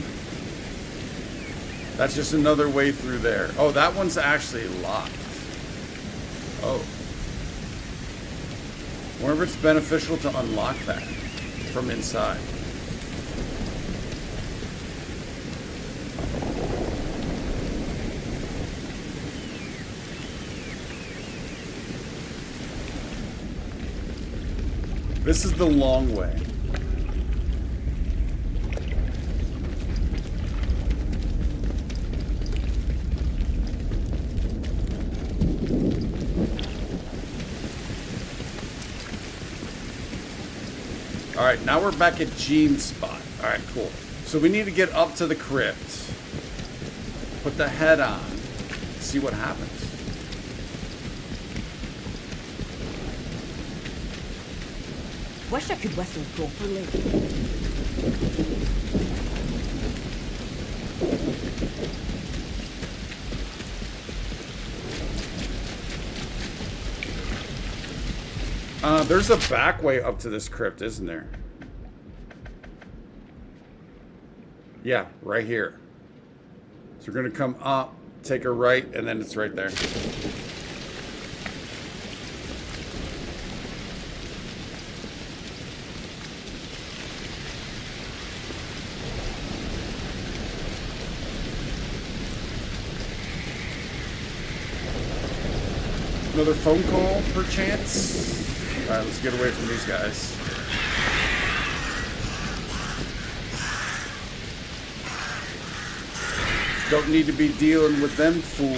That's just another way through there. Oh, that one's actually locked. Oh. I wonder if it's beneficial to unlock that from inside. This is the long way. Alright, now we're back at Jean's spot. Alright, cool. So we need to get up to the crypt. Put the head on. See what happens. Wish I could whistle properly. There's a back way up to this crypt, isn't there? Yeah, right here. So we're gonna come up, take a right, and then it's right there. Another phone call, perchance? Alright, let's get away from these guys. Don't need to be dealing with them fools.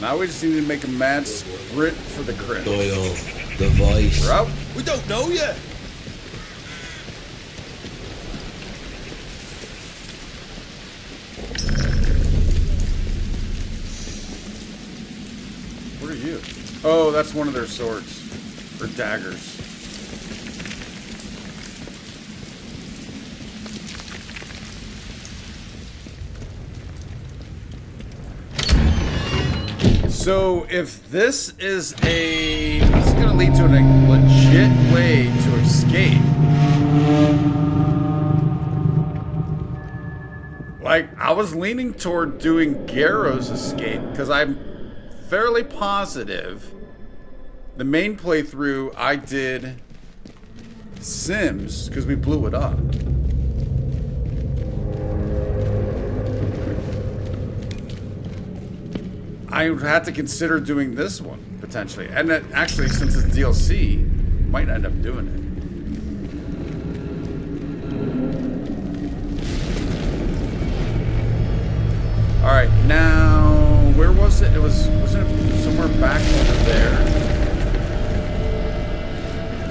Now we just need to make a mad sprint for the crypt. Doyle, the voice. We're out. We don't know yet. Where are you? Oh, that's one of their swords. Or daggers. So if this is going to lead to a legit way to escape. Like, I was leaning toward doing Garrow's escape because I'm fairly positive the main playthrough I did Sims because we blew it up. I would have to consider doing this one potentially, and that actually, since it's DLC, might end up doing it. All right, now where was it? Wasn't it somewhere back over there?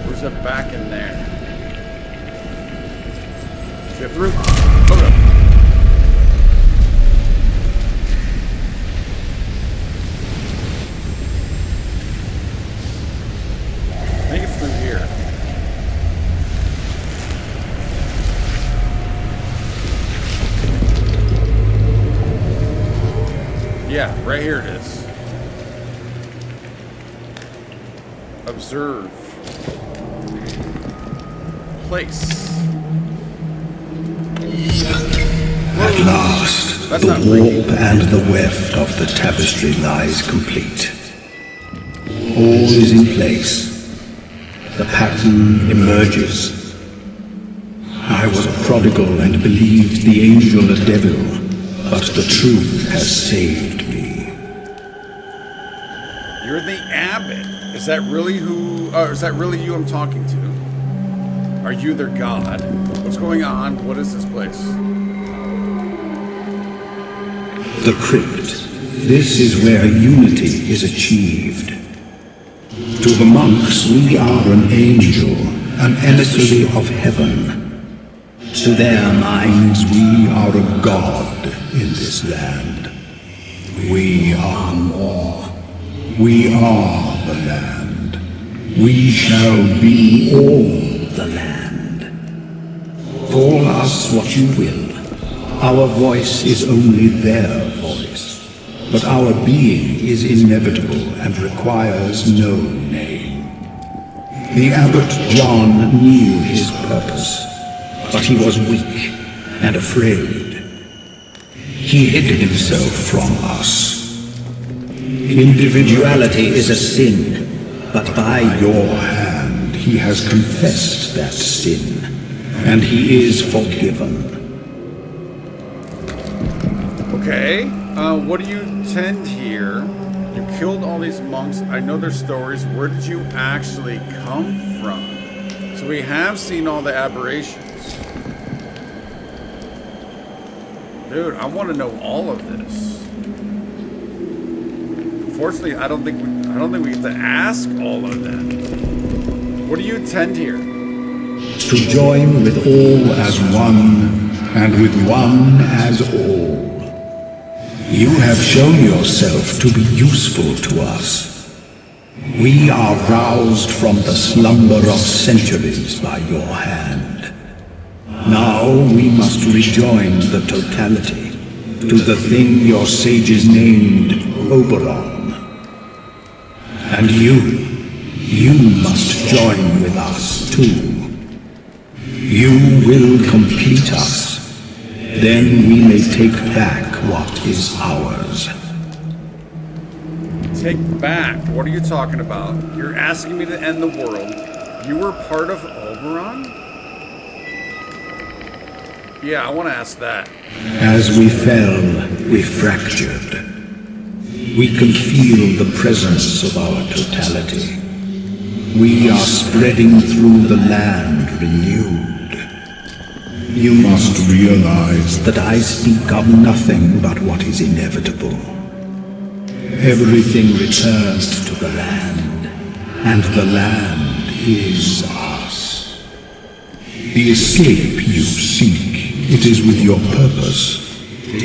Or was it back in there? Get through. Hold up. I think it's through here. Yeah, right here it is. Observe. Place. At last, That's the not warp and the weft of the tapestry lies complete. All is in place. The pattern emerges. I was a prodigal and believed the angel a devil, but the truth has saved me. You're the Abbot. Is that really is that really you I'm talking to? Are you their god? What's going on? What is this place? The crypt. This is where unity is achieved. To the monks, we are an angel, an emissary of heaven. To their minds, we are a god in this land. We are more. We are the land. We shall be all the land. Call us what you will. Our voice is only their voice. But our being is inevitable and requires no name. The Abbot John knew his purpose, but he was weak and afraid. He hid himself from us. Individuality is a sin, but by your hand he has confessed that sin, and he is forgiven. Okay. What do you tend here? You killed all these monks. I know their stories. Where did you actually come from? So we have seen all the aberrations. Dude, I want to know all of this. Unfortunately, I don't think we get to ask all of that. What do you intend here? To join with all as one, and with one as all. You have shown yourself to be useful to us. We are roused from the slumber of centuries by your hand. Now we must rejoin the totality, to the thing your sages named Oberon. And you must join with us too. You will complete us. Then we may take back what is ours. Take back? What are you talking about? You're asking me to end the world. You were part of Oberon? Yeah, I want to ask that. As we fell, we fractured. We can feel the presence of our totality. We are spreading through the land renewed. You must realize that I speak of nothing but what is inevitable. Everything returns to the land, and the land is us. The escape you seek, it is with your purpose.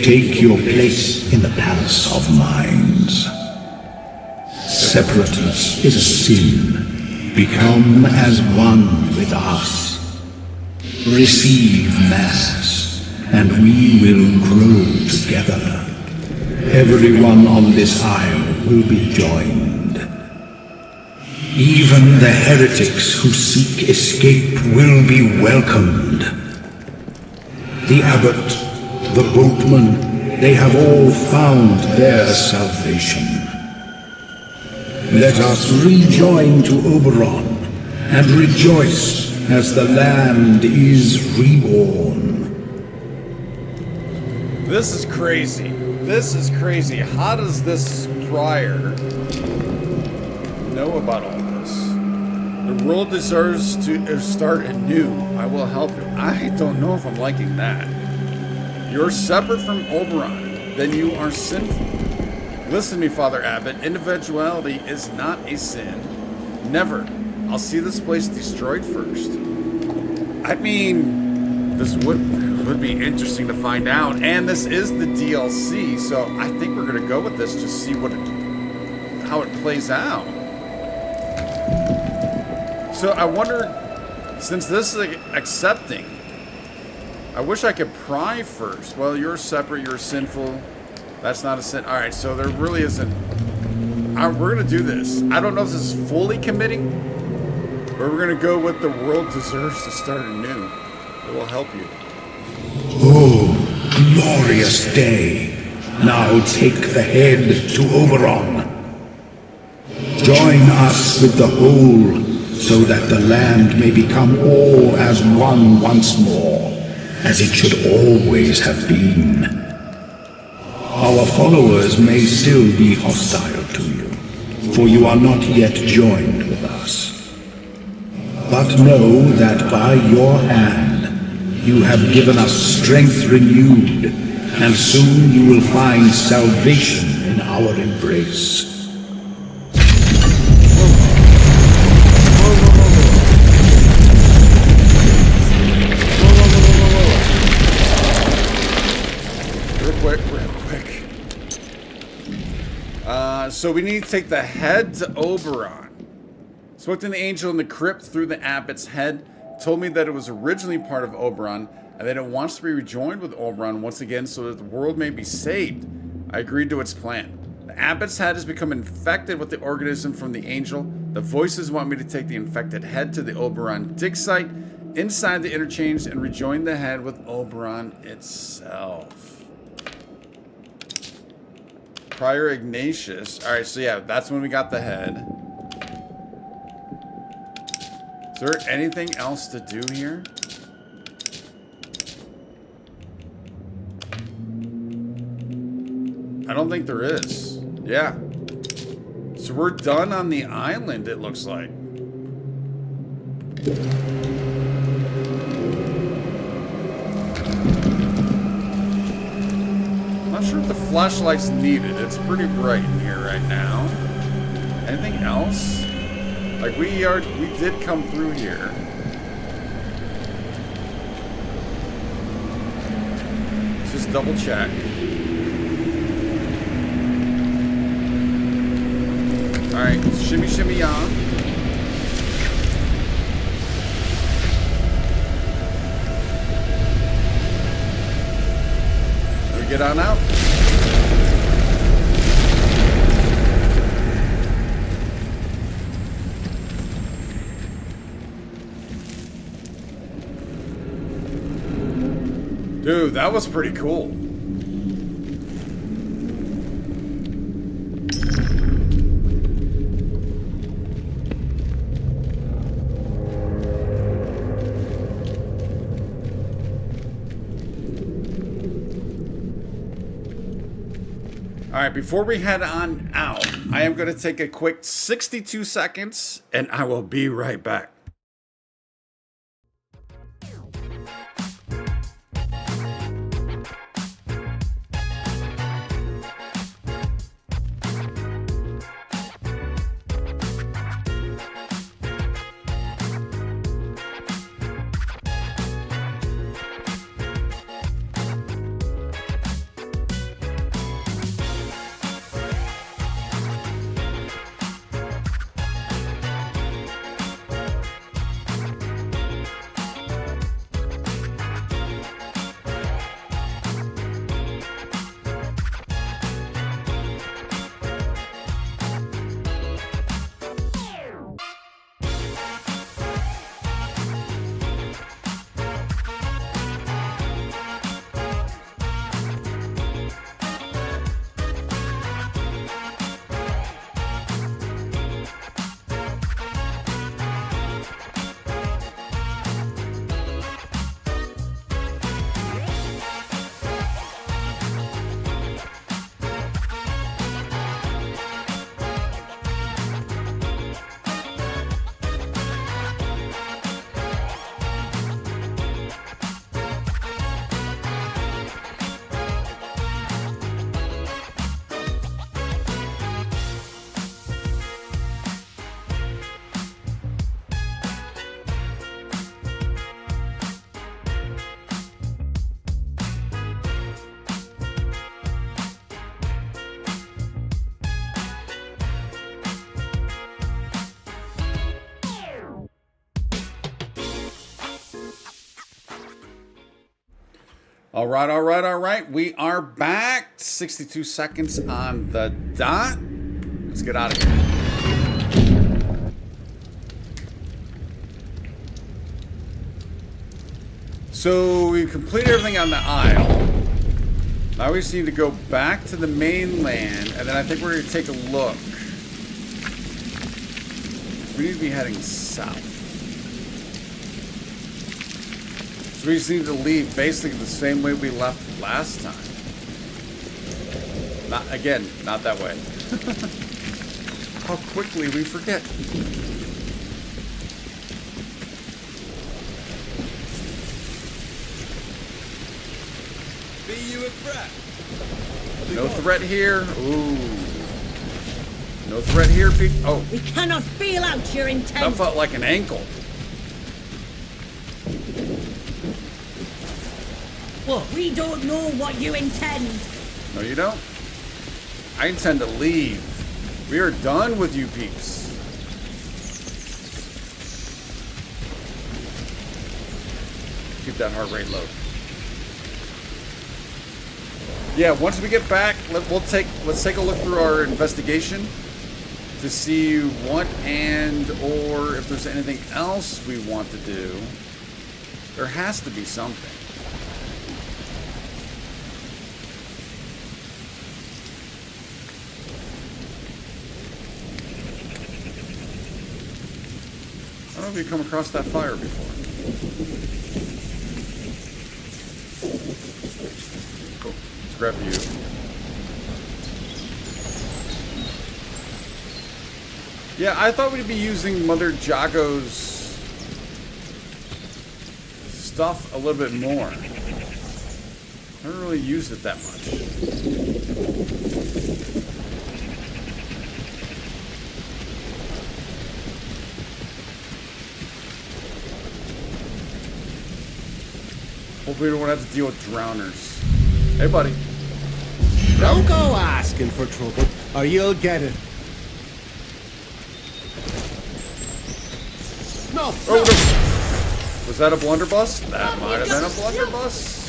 Take your place in the palace of minds. Separateness is a sin. Become as one with us. Receive Mass, and we will grow together. Everyone on this isle will be joined. Even the heretics who seek escape will be welcomed. The Abbot the boatmen, they have all found their salvation. Let us rejoin to Oberon and rejoice as the land is reborn. This is crazy. This is crazy. How does this prior know about all this? The world deserves to start anew. I will help you. I don't know if I'm liking that. You're separate from Oberon, then you are sinful. Listen to me, Father Abbot. Individuality is not a sin. Never. I'll see this place destroyed first. I mean, this would be interesting to find out. And this is the DLC, so I think we're gonna go with this, just see how it plays out. So I wonder, since this is accepting, I wish I could pry first. Well, you're separate, you're sinful. That's not a sin. All right, so there really isn't. We're gonna do this. I don't know if this is fully committing, but we're gonna go with the world deserves to start anew. It will help you. Oh, glorious day. Now take the head to Oberon. Join us with the whole, so that the land may become all as one once more, as it should always have been. Our followers may still be hostile to you, for you are not yet joined with us. But know that by your hand, you have given us strength renewed, and soon you will find salvation in our embrace. So we need to take the head to Oberon. Spoke to the angel in the crypt through the abbot's head. Told me that it was originally part of Oberon and that it wants to be rejoined with Oberon once again so that the world may be saved. I agreed to its plan. The abbot's head has become infected with the organism from the angel. The voices want me to take the infected head to the Oberon dig site inside the interchange and rejoin the head with Oberon itself. Prior Ignatius. Alright, so yeah, that's when we got the head. Is there anything else to do here? I don't think there is. Yeah. So we're done on the island, it looks like. I'm not sure if the flashlight's needed. It's pretty bright in here right now. Anything else? Like we did come through here. Let's just double check. Alright, shimmy shimmy on. Get on out. Dude, that was pretty cool. Alright, before we head on out, I am going to take a quick 62 seconds, and I will be right back. All right, all right, all right. We are back. 62 seconds on the dot. Let's get out of here. So we completed everything on the Isle. Now we just need to go back to the mainland, and then I think we're going to take a look. We need to be heading south. So we just need to leave basically the same way we left last time. Not that way. How quickly we forget. Be you a threat? No threat here. Ooh. No threat here, Pete. Oh, We cannot feel out your that intent. felt like an ankle. What? We don't know what you intend. No, you don't. I intend to leave. We are done with you peeps. Keep that heart rate low. Yeah, once we get back, let's take a look through our investigation to see what or if there's anything else we want to do. There has to be something. I don't know if you've come across that fire before. Cool. Let's grab you. Yeah, I thought we'd be using Mother Jago's stuff a little bit more. I haven't really used it that much. Hope we don't have to deal with drowners. Hey, buddy. Don't go asking for trouble, or you'll get it. No, Oh, no. Was that a blunderbuss? That might have been a blunderbuss.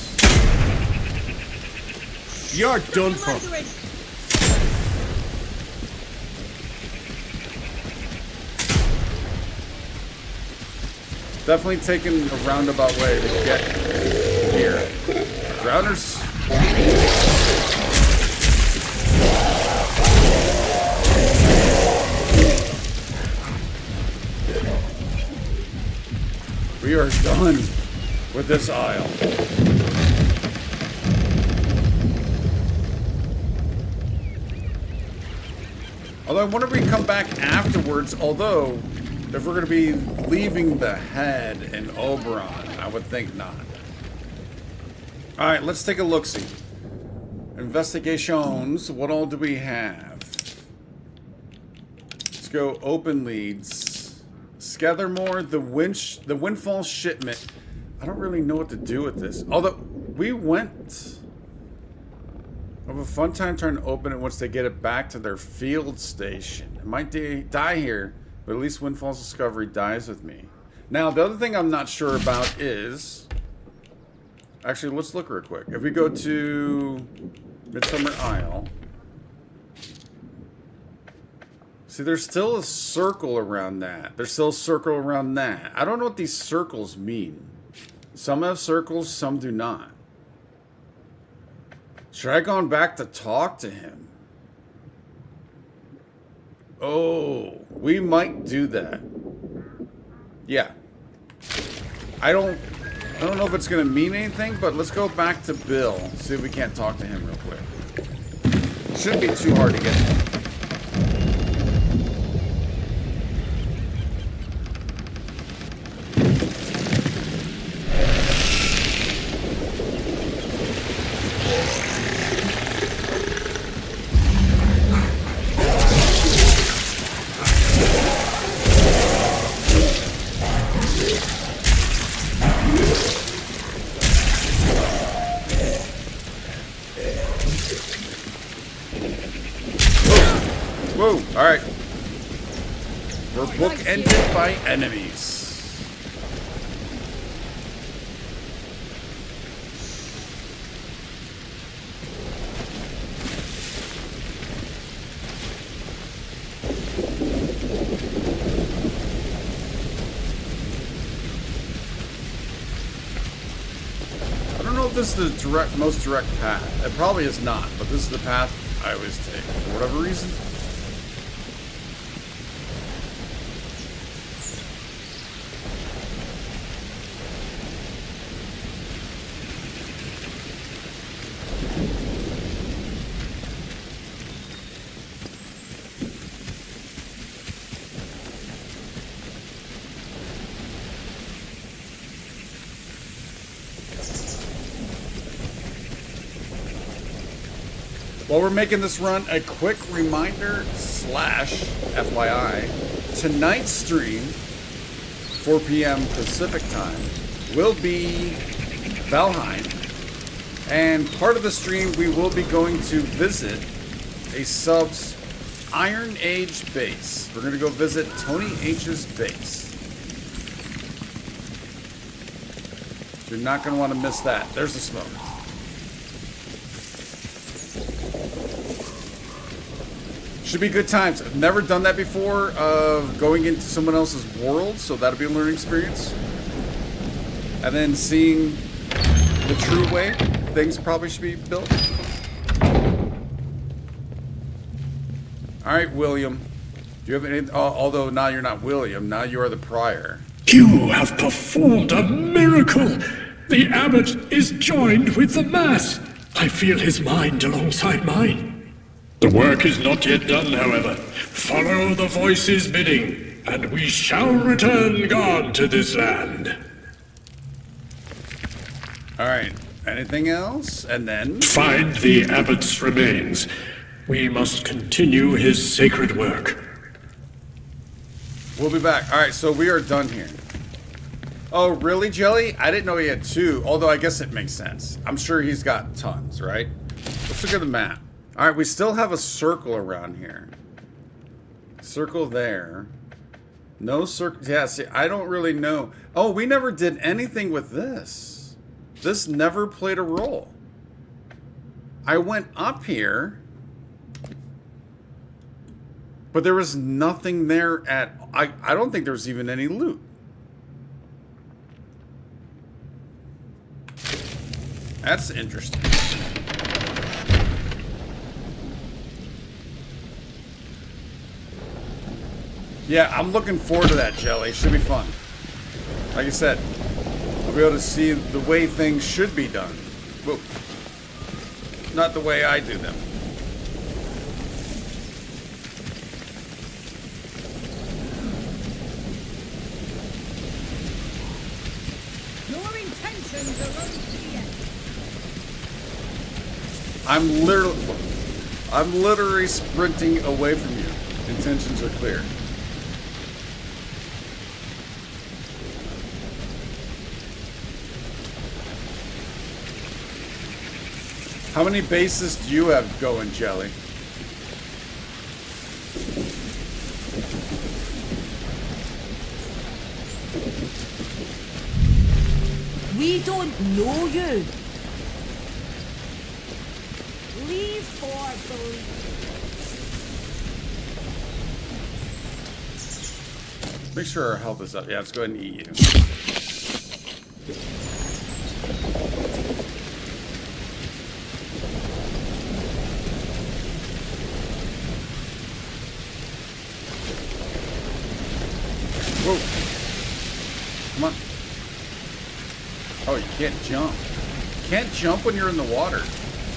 you're done for. Definitely taking a roundabout way to get here. Drowners. We are done with this isle. Although I wonder if we can come back afterwards, although if we're going to be leaving the head in Oberon, I would think not. Alright, let's take a look-see. Investigations. What all do we have? Let's go open leads. Scathermore, the Windfall shipment. I don't really know what to do with this. Although, we went... have a fun time trying to open it once they get it back to their field station. It might die here, but at least Windfall's discovery dies with me. Now, the other thing I'm not sure about is... Actually, let's look real quick. If we go to Midsummer Isle... See, there's still a circle around that. There's still a circle around that. I don't know what these circles mean. Some have circles, some do not. Should I have gone back to talk to him? Oh, we might do that. Yeah. I don't know if it's going to mean anything, but let's go back to Bill. See if we can't talk to him real quick. Shouldn't be too hard to get to. Whoa, alright. We're bookended by enemies. this is the most direct path. It probably is not, but this is the path I always take for whatever reason. While we're making this run, a quick reminder / FYI, tonight's stream, 4 p.m. Pacific time, will be Valheim. And part of the stream, we will be going to visit a sub's Iron Age base. We're going to go visit Tony H's base. You're not going to want to miss that. There's the smoke. Should be good times. I've never done that before, of going into someone else's world, so that'll be a learning experience. And then seeing the true way things probably should be built. Alright, William. Do you have any... although now you're not William, now you are the prior. You have performed a miracle! The Abbot is joined with the Mass. I feel his mind alongside mine. The work is not yet done, however. Follow the voice's bidding, and we shall return God to this land. Alright, anything else? And then... Find the Abbot's remains. We must continue his sacred work. We'll be back. Alright, so we are done here. Oh, really, Jelly? I didn't know he had 2, although I guess it makes sense. I'm sure he's got tons, right? Let's look at the map. Alright, we still have a circle around here. Circle there. No circle. Yeah, see, I don't really know. Oh, we never did anything with this. This never played a role. I went up here, but there was nothing there at... I don't think there was even any loot. That's interesting. Yeah, I'm looking forward to that, Jelly. Should be fun. Like I said, I'll be able to see the way things should be done. Well, not the way I do them. Your intentions are unclear. I'm literally sprinting away from you. Intentions are clear. How many bases do you have going, Jelly? We don't know you. Leave for the... Make sure our health is up. Yeah, let's go ahead and eat you. Whoa. Come on. Oh, you can't jump. You can't jump when you're in the water.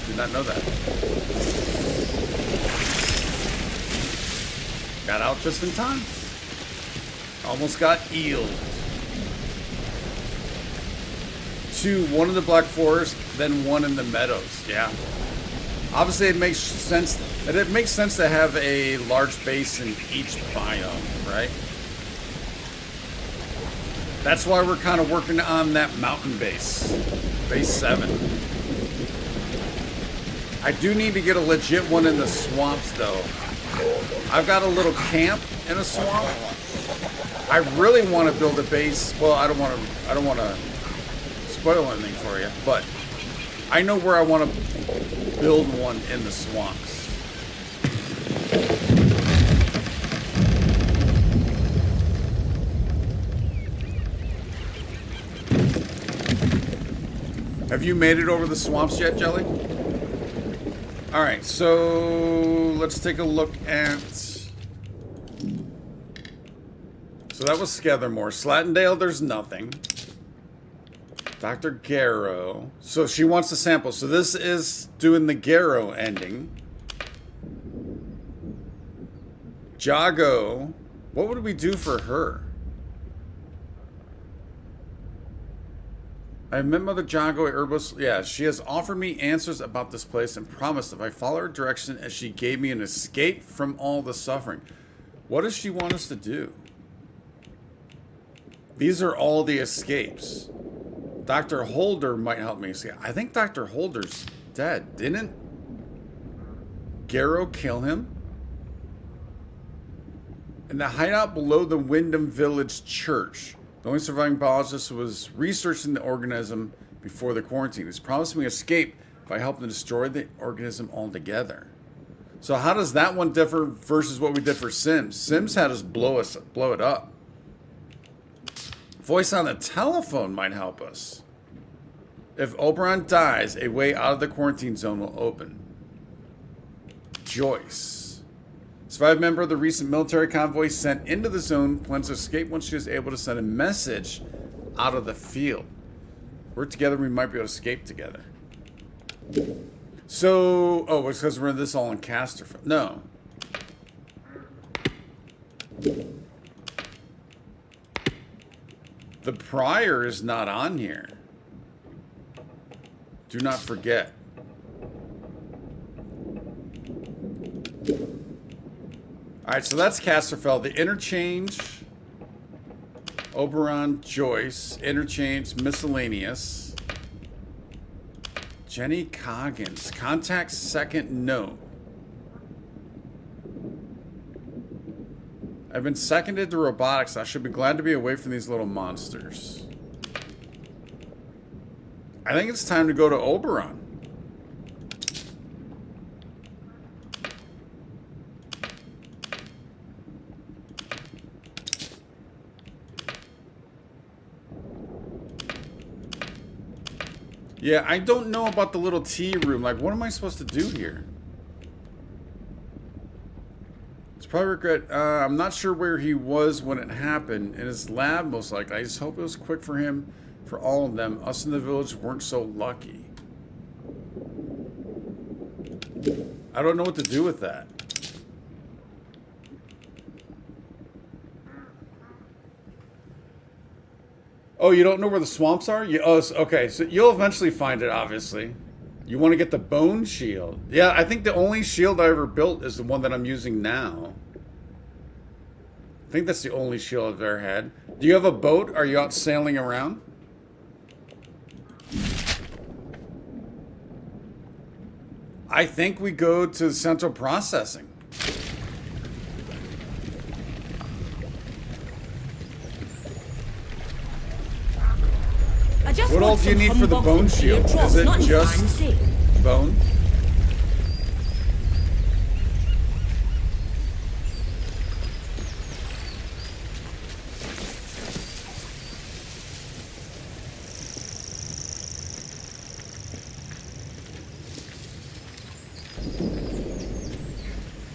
Did not know that. Got out just in time. Almost got eeled. To one in the Black Forest, then one in the meadows. Yeah. Obviously, it makes sense. It makes sense to have a large base in each biome, right? That's why we're kind of working on that mountain base. Base 7. I do need to get a legit one in the swamps, though. I've got a little camp in a swamp. I really want to build a base. Well, I don't want to spoil anything for you, but I know where I want to build one in the swamps. Have you made it over the swamps yet, Jelly? Alright, so let's take a look at... So that was Skethermore. Slatendale, there's nothing. Dr. Garrow. So she wants to sample. So this is doing the Garrow ending. Jago. What would we do for her? I met Mother Jago at Herbos. Yeah, she has offered me answers about this place and promised if I follow her direction as she gave me an escape from all the suffering. What does she want us to do? These are all the escapes. Dr. Holder might help me escape. I think Dr. Holder's dead. Didn't Garrow kill him? In the hideout below the Wyndham Village church, the only surviving biologist was researching the organism before the quarantine. He's promised me escape if I help them destroy the organism altogether. So how does that one differ versus what we did for Sims? Sims had us blow it up. Voice on the telephone might help us. If Oberon dies, a way out of the quarantine zone will open. Joyce. Survived member of the recent military convoy sent into the zone plans to escape once she is able to send a message out of the field. Work together, we might be able to escape together. So, oh, it's because we're in this all in Casterfield. No. The Prior is not on here. Do not forget. Alright, so that's Casterfell. The Interchange, Oberon, Joyce, Interchange, Miscellaneous, Jenny Coggins, Contact Second Note. I've been seconded to robotics. I should be glad to be away from these little monsters. I think it's time to go to Oberon. Yeah, I don't know about the little tea room. Like, what am I supposed to do here? It's probably regret. I'm not sure where he was when it happened. In his lab, most likely. I just hope it was quick for him, for all of them. Us in the village weren't so lucky. I don't know what to do with that. Oh, you don't know where the swamps are? Okay, so you'll eventually find it, obviously. You want to get the bone shield. Yeah, I think the only shield I ever built is the one that I'm using now. I think that's the only shield I've ever had. Do you have a boat? Are you out sailing around? I think we go to central processing. What all do you need for the bone shield? Is it just bone?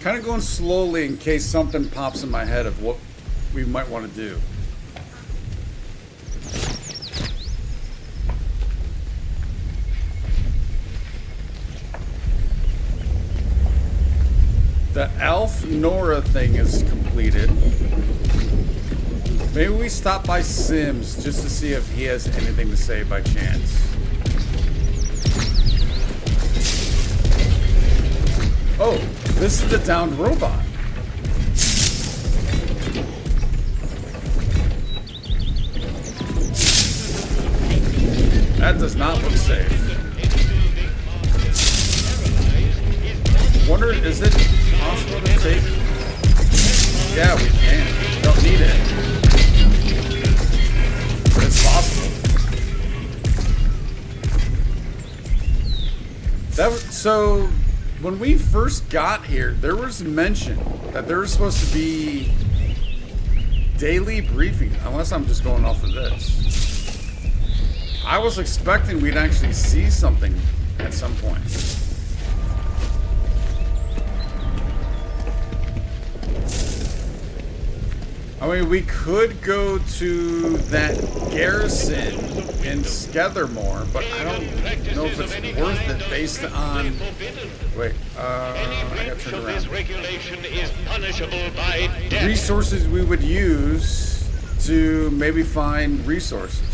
Kind of going slowly in case something pops in my head of what we might want to do. The Elf Nora thing is completed. Maybe we stop by Sims just to see if he has anything to say by chance. Oh, this is the downed robot. That does not look safe. Wonder, is it possible to take? Yeah, we can. Don't need it. But it's possible. So, when we first got here, there was mention that there was supposed to be daily briefing, unless I'm just going off of this. I was expecting we'd actually see something at some point. I mean, we could go to that garrison in Skethermore, but I don't know if it's worth it based on... Wait, I got turned around. Resources we would use to maybe find resources.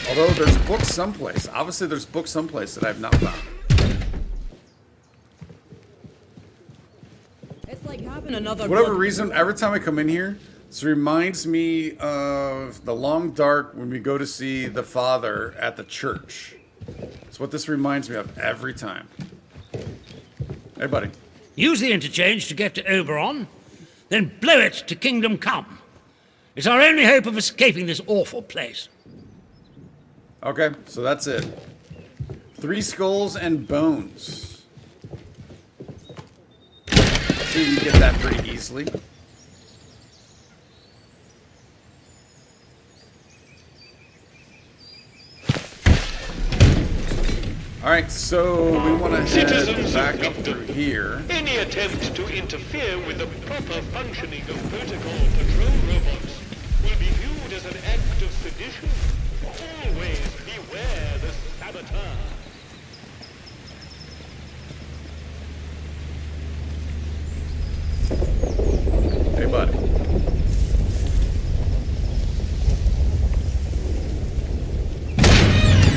Although there's books someplace. Obviously there's books someplace that I've not found. It's like having another. For whatever reason, every time I come in here, this reminds me of the long dark when we go to see the Father at the church. It's what this reminds me of every time. Hey, buddy. Use the interchange to get to Oberon, then blow it to Kingdom Come. It's our only hope of escaping this awful place. Okay, so that's it. 3 skulls and bones. So you can get that pretty easily. Alright, so we want to head back up through here. Any attempt to interfere with the proper functioning of protocol patrol robots will be viewed as an act of sedition. Always beware the saboteur. Hey, buddy.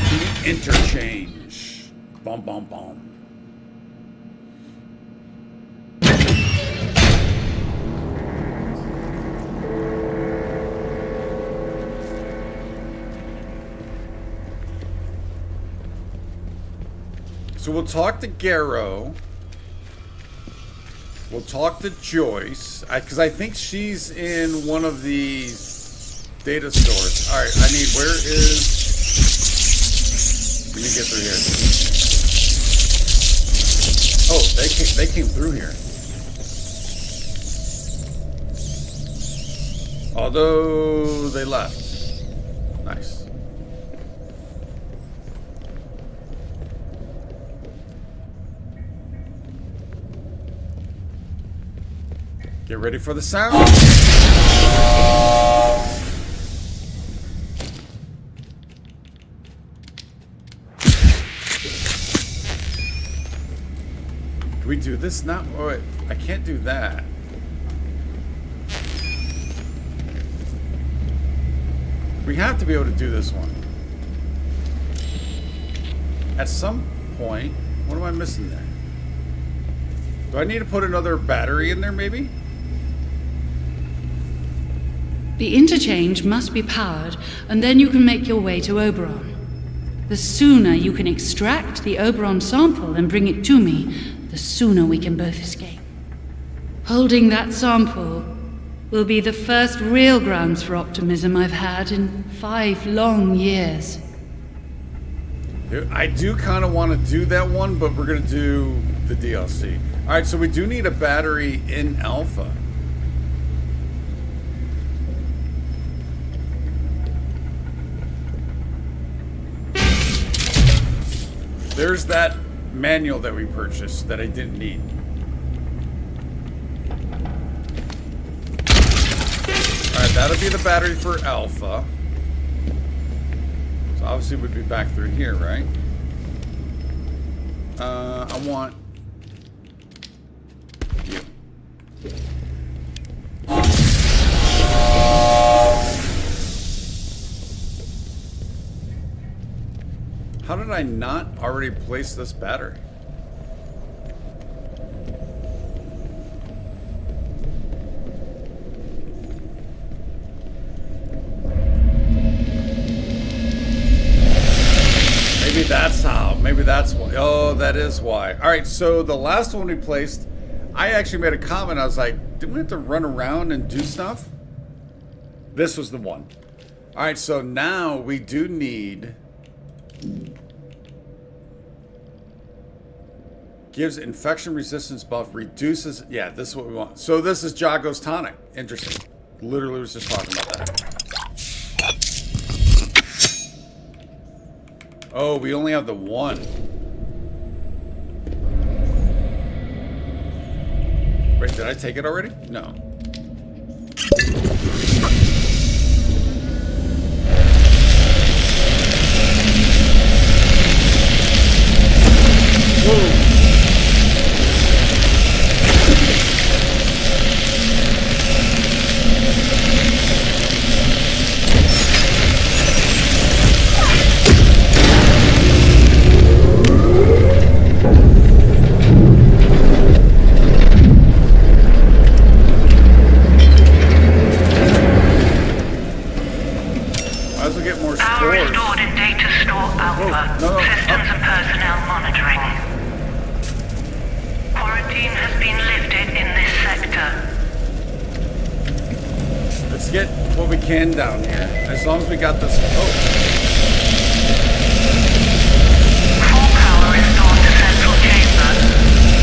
The interchange. Bum, bum, bum. So we'll talk to Garrow. We'll talk to Joyce, because I think she's in one of these data stores. All right, I need, where is... Let me get through here. Oh, they came through here. Although they left. Nice. Get ready for the sound. Can we do this now? Oh, wait, I can't do that. We have to be able to do this one. At some point, what am I missing there? Do I need to put another battery in there, maybe? The interchange must be powered, and then you can make your way to Oberon. The sooner you can extract the Oberon sample and bring it to me, the sooner we can both escape. Holding that sample will be the first real grounds for optimism I've had in 5 long years. I do kind of want to do that one, but we're going to do the DLC. Alright, so we do need a battery in Alpha. There's that manual that we purchased that I didn't need. Alright, that'll be the battery for Alpha. So obviously we'd be back through here, right? I want you. How did I not already place this battery? Maybe that's how. Maybe that's why. Oh, that is why. All right, so the last one we placed, I actually made a comment. I was like, didn't we have to run around and do stuff? This was the one. All right, so now we do need... Gives infection resistance buff, reduces... Yeah, this is what we want. So this is Jago's tonic. Interesting. Literally was just talking about that. Oh, we only have the one. Wait, did I take it already? No. Whoa. Down here, as long as we got this. Oh. Full power restored to central chamber.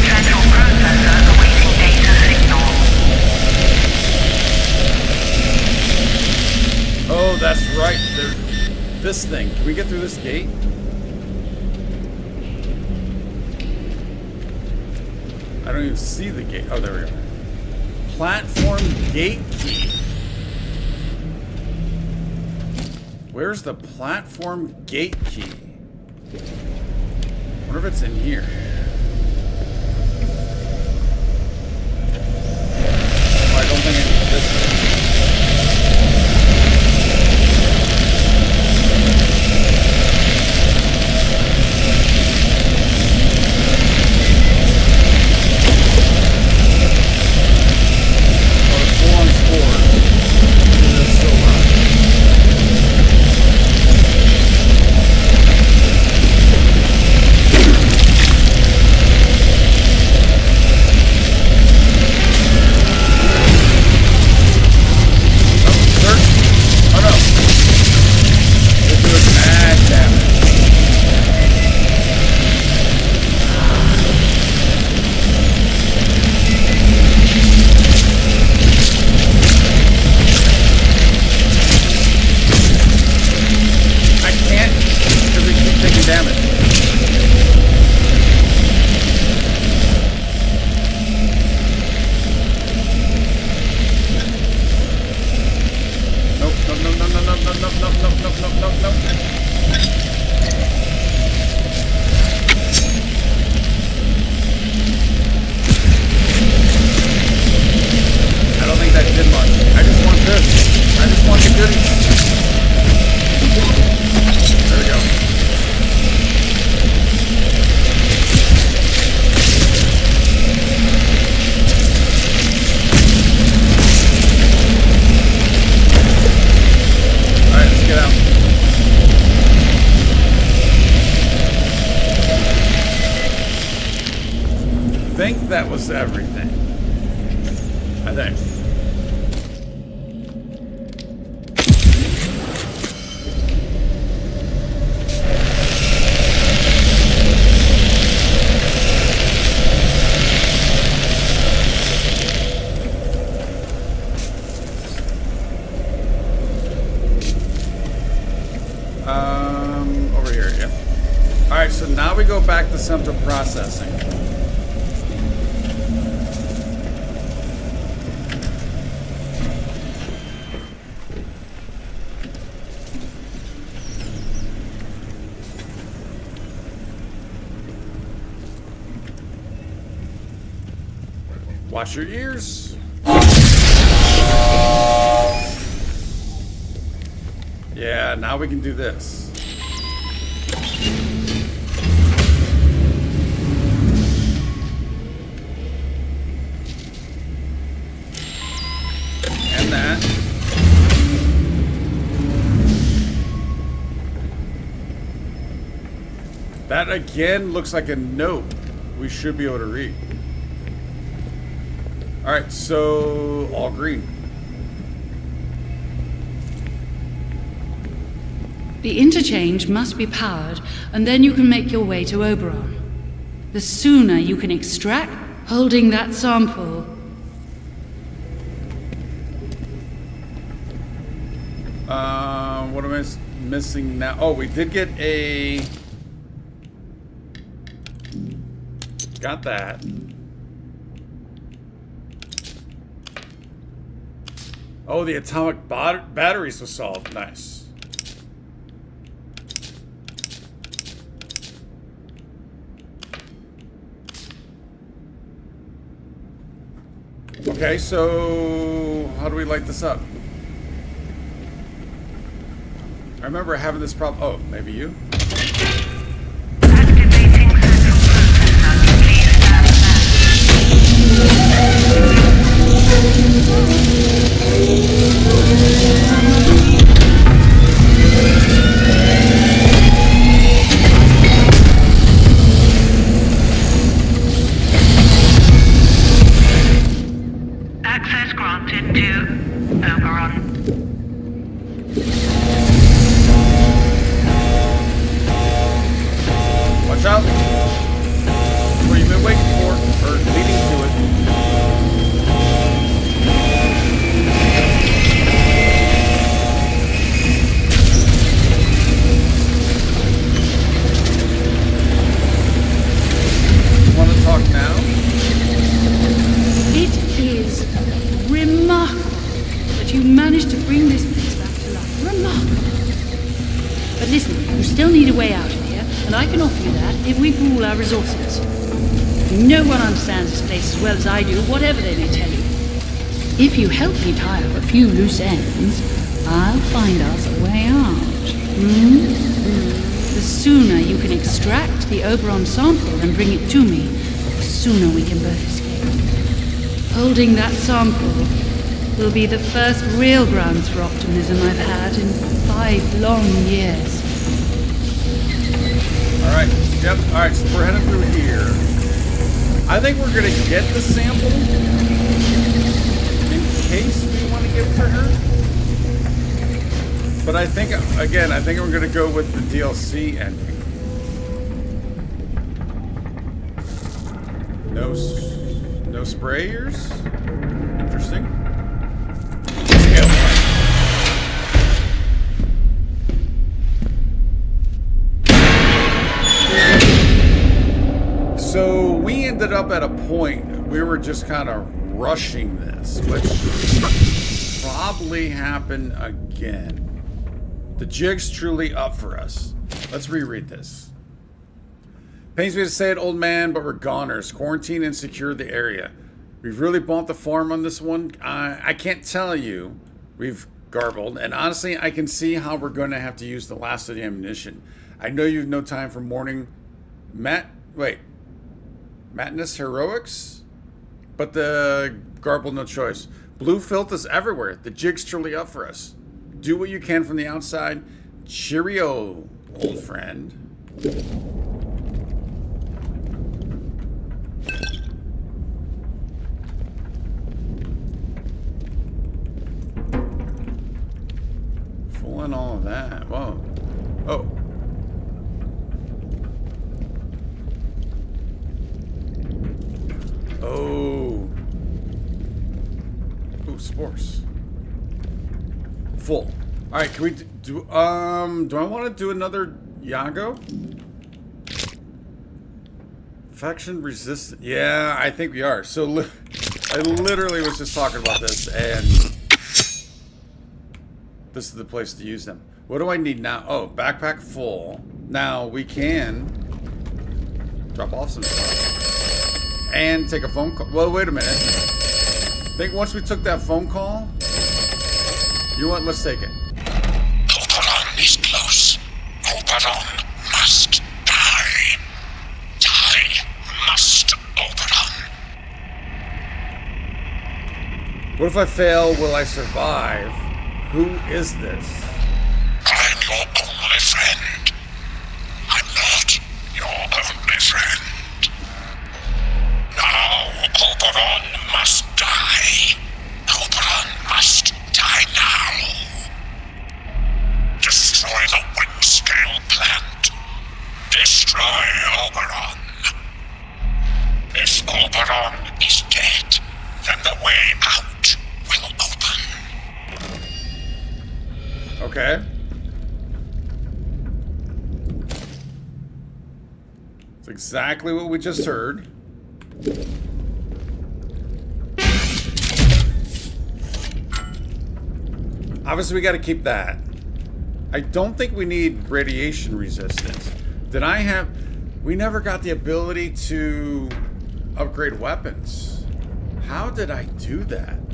Central processor awaiting data signal. Oh, that's right. This thing. Can we get through this gate? I don't even see the gate. Oh, there we go. Platform gate key. Where's the platform gate key? I wonder if it's in here. Oh, I don't think I need this one. Oh, it's full on spores. That's so loud. That was everything. I think. Over here, yeah. All right, so now we go back to central processing. Watch your ears. Yeah, now we can do this. And that. That again looks like a note we should be able to read. All right, so all green. The interchange must be powered, and then you can make your way to Oberon. The sooner you can extract, holding that sample. What am I missing now? Oh, we did get a Got that. Oh, the atomic batteries was solved. Nice. Okay, so how do we light this up? I remember having this problem. Oh, maybe you? Activating central processor. Please stand Access granted to Oberon. Watch out. What you've been waiting for, or leading to it. You want to talk now? It is remarkable that you managed to bring this place back to life. Remarkable. But listen, you still need a way out of here, and I can offer you that if we pool our resources. No one understands this place as well as I do, whatever they may tell you. If you help me tie up a few loose ends, I'll find us a way out. The sooner you can extract the Oberon sample and bring it to me, the sooner we can both escape. Holding that sample will be the first real grounds for optimism I've had in 5 long years. Alright, yep, alright, so we're heading through here. I think we're gonna get the sample in case we want to give it to her. But I think, again, I think we're gonna go with the DLC ending. No sprayers? Interesting. So we ended up at a point, we were just kind of rushing this, which probably happen again. The jig's truly up for us. Let's reread this. Pains me to say it, old man, but we're goners. Quarantine and secure the area. We've really bumped the farm on this one. I can't tell you. We've garbled, and honestly, I can see how we're going to have to use the last of the ammunition. I know you've no time for morning madness heroics, but the garbled no choice. Blue filth is everywhere. The jig's truly up for us. Do what you can from the outside. Cheerio, old friend. Full in all of that. Whoa. Oh. Oh. Ooh, spores. Full. All right, can we do I want to do another Yago? Faction resistant. Yeah, I think we are. So I literally was just talking about this, and this is the place to use them. What do I need now? Oh, backpack full. Now we can drop off some stuff and take a phone call. Well, wait a minute. I think once we took that phone call, you know what? Let's take it. Oberon is close. Oberon must die. Die must, Oberon. What if I fail? Will I survive? Who is this? I'm your only friend. I'm not your only friend. Now Oberon must die. Oberon must die now. Destroy the wind-scale plant. Destroy Oberon. If Oberon is dead, then the way out will open. Okay. It's exactly what we just heard. Obviously, we got to keep that. I don't think we need radiation resistance. Did I have... We never got the ability to upgrade weapons. How did I do that?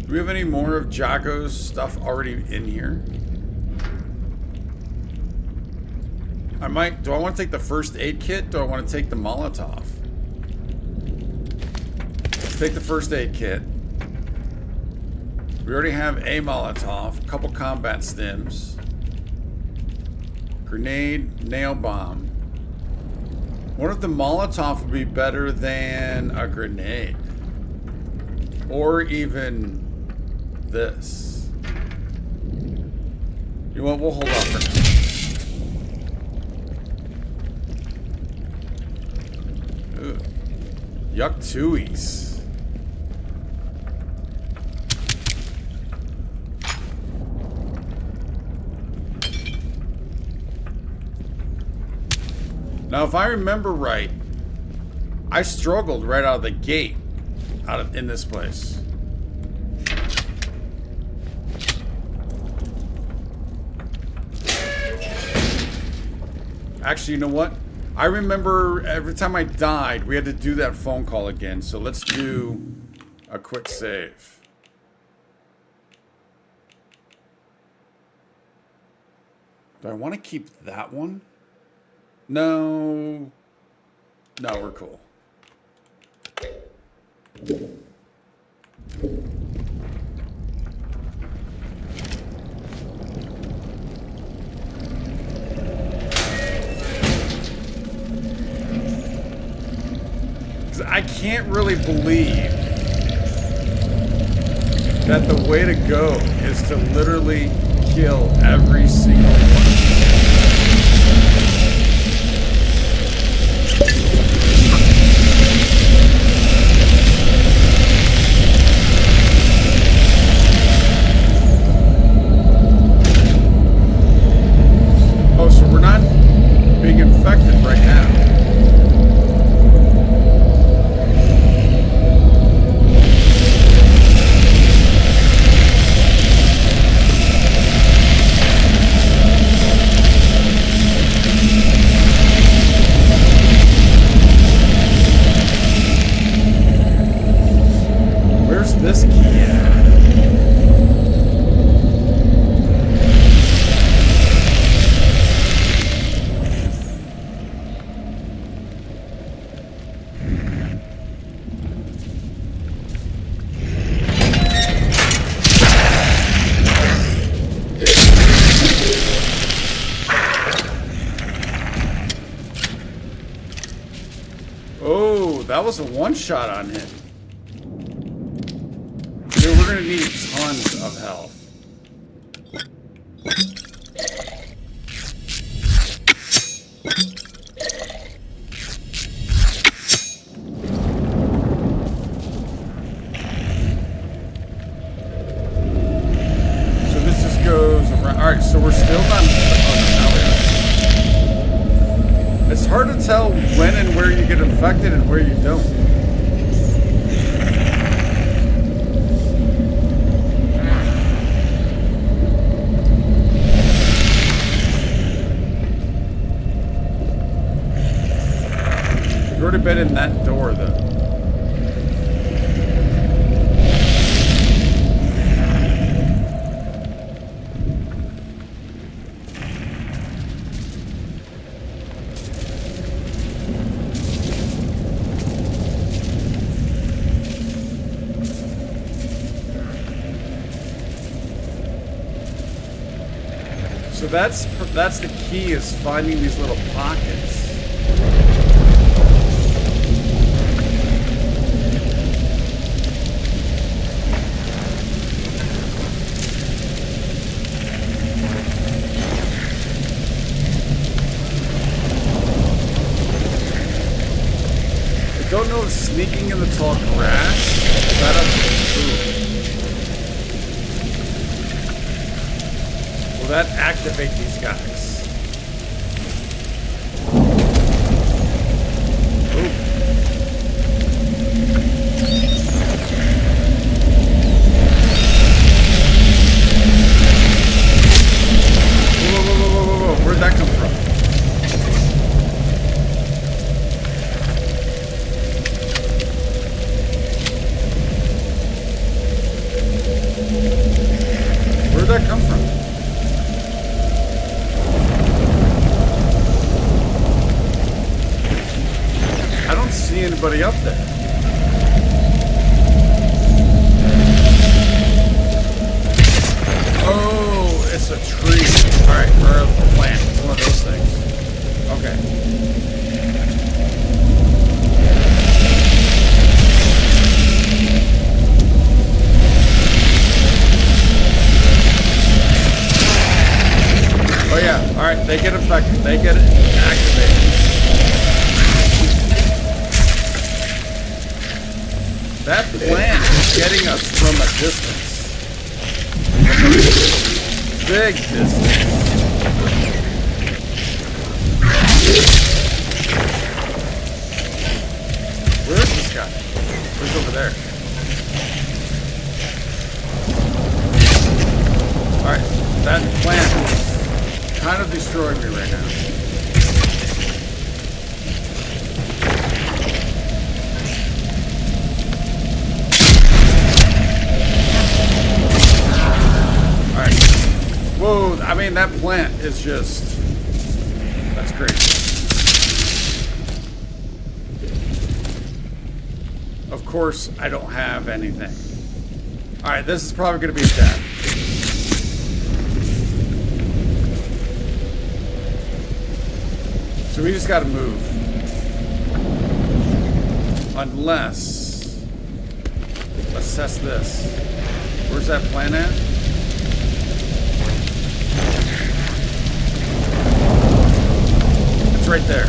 Do we have any more of Jago's stuff already in here? I might... Do I want to take the first aid kit? Do I want to take the Molotov? Let's take the first aid kit. We already have a Molotov, a couple combat stims, grenade, nail bomb. What if the Molotov would be better than a grenade? Or even this? You know what? We'll hold off for now. Ooh. Yuck Tuies. Now, if I remember right, I struggled right out of the gate in this place. Actually, you know what? I remember every time I died, we had to do that phone call again. So let's do a quick save. Do I want to keep that one? No. No, we're cool. I can't really believe that the way to go is to literally kill every single one. Oh, so we're not being infected right now. This key at? Oh, that was a one-shot on him. Dude, we're gonna need tons of health. So this just goes around. Alright, so we're still not... Oh, no, it's hard to tell when and where you get infected and where you don't. We've already been in that door, though. So that's the key, is finding these little pockets. I don't know if sneaking in the tall grass is that a... Will that activate these guys? Ooh. anybody up there. Oh, it's a tree. Alright, or a plant. It's one of those things. Okay. Oh yeah, alright, they get infected. They get activated. That plant is getting us from a distance. Big distance. Where is this guy? Where's over there? Alright, that plant is kind of destroying me right now. Whoa, I mean, that plant is just... That's crazy. Of course, I don't have anything. Alright, this is probably going to be a death. So we just got to move. Unless... Assess this. Where's that plant at? Right there.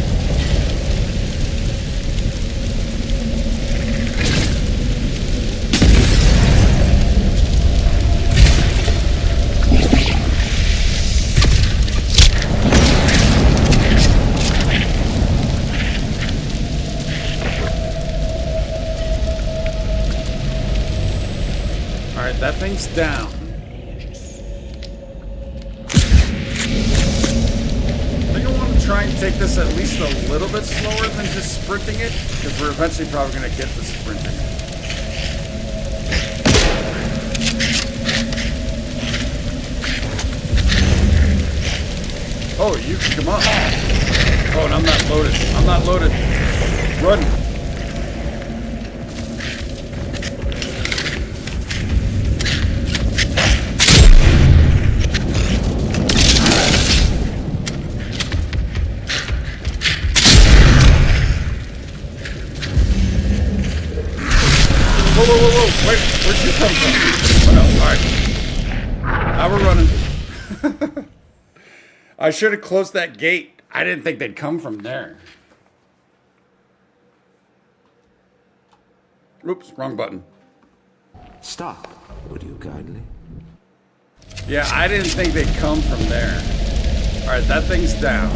All right, that thing's down. Try and take this at least a little bit slower than just sprinting it, because we're eventually probably going to get to sprinting it. Oh, you can come on. Oh, and I'm not loaded. I'm not loaded. Run. Whoa, whoa, whoa, whoa. Wait, where'd you come from? Oh, no, alright. Now we're running. I should have closed that gate. I didn't think they'd come from there. Oops, wrong button. Stop, would you kindly? Yeah, I didn't think they'd come from there. Alright, that thing's down.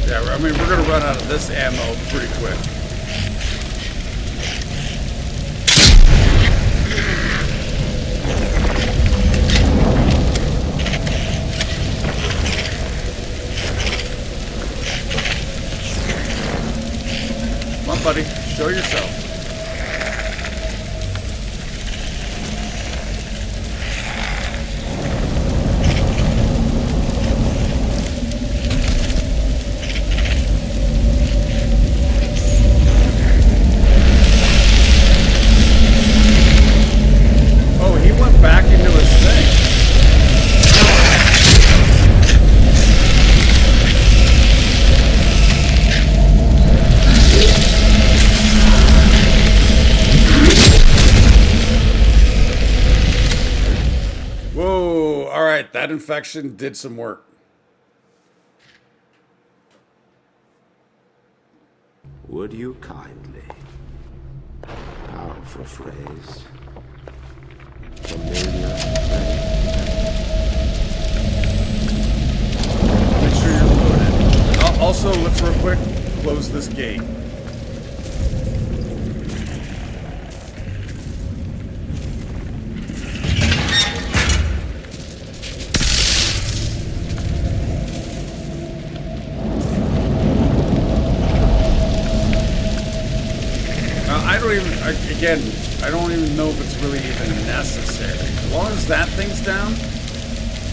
Yeah, I mean, we're going to run out of this ammo pretty quick. Come on, buddy. Show yourself. That infection did some work. Would you kindly? Powerful phrase. Familiar phrase. Make sure you're loaded. Also, let's real quick close this gate. Again, I don't even know if it's really even necessary. As long as that thing's down,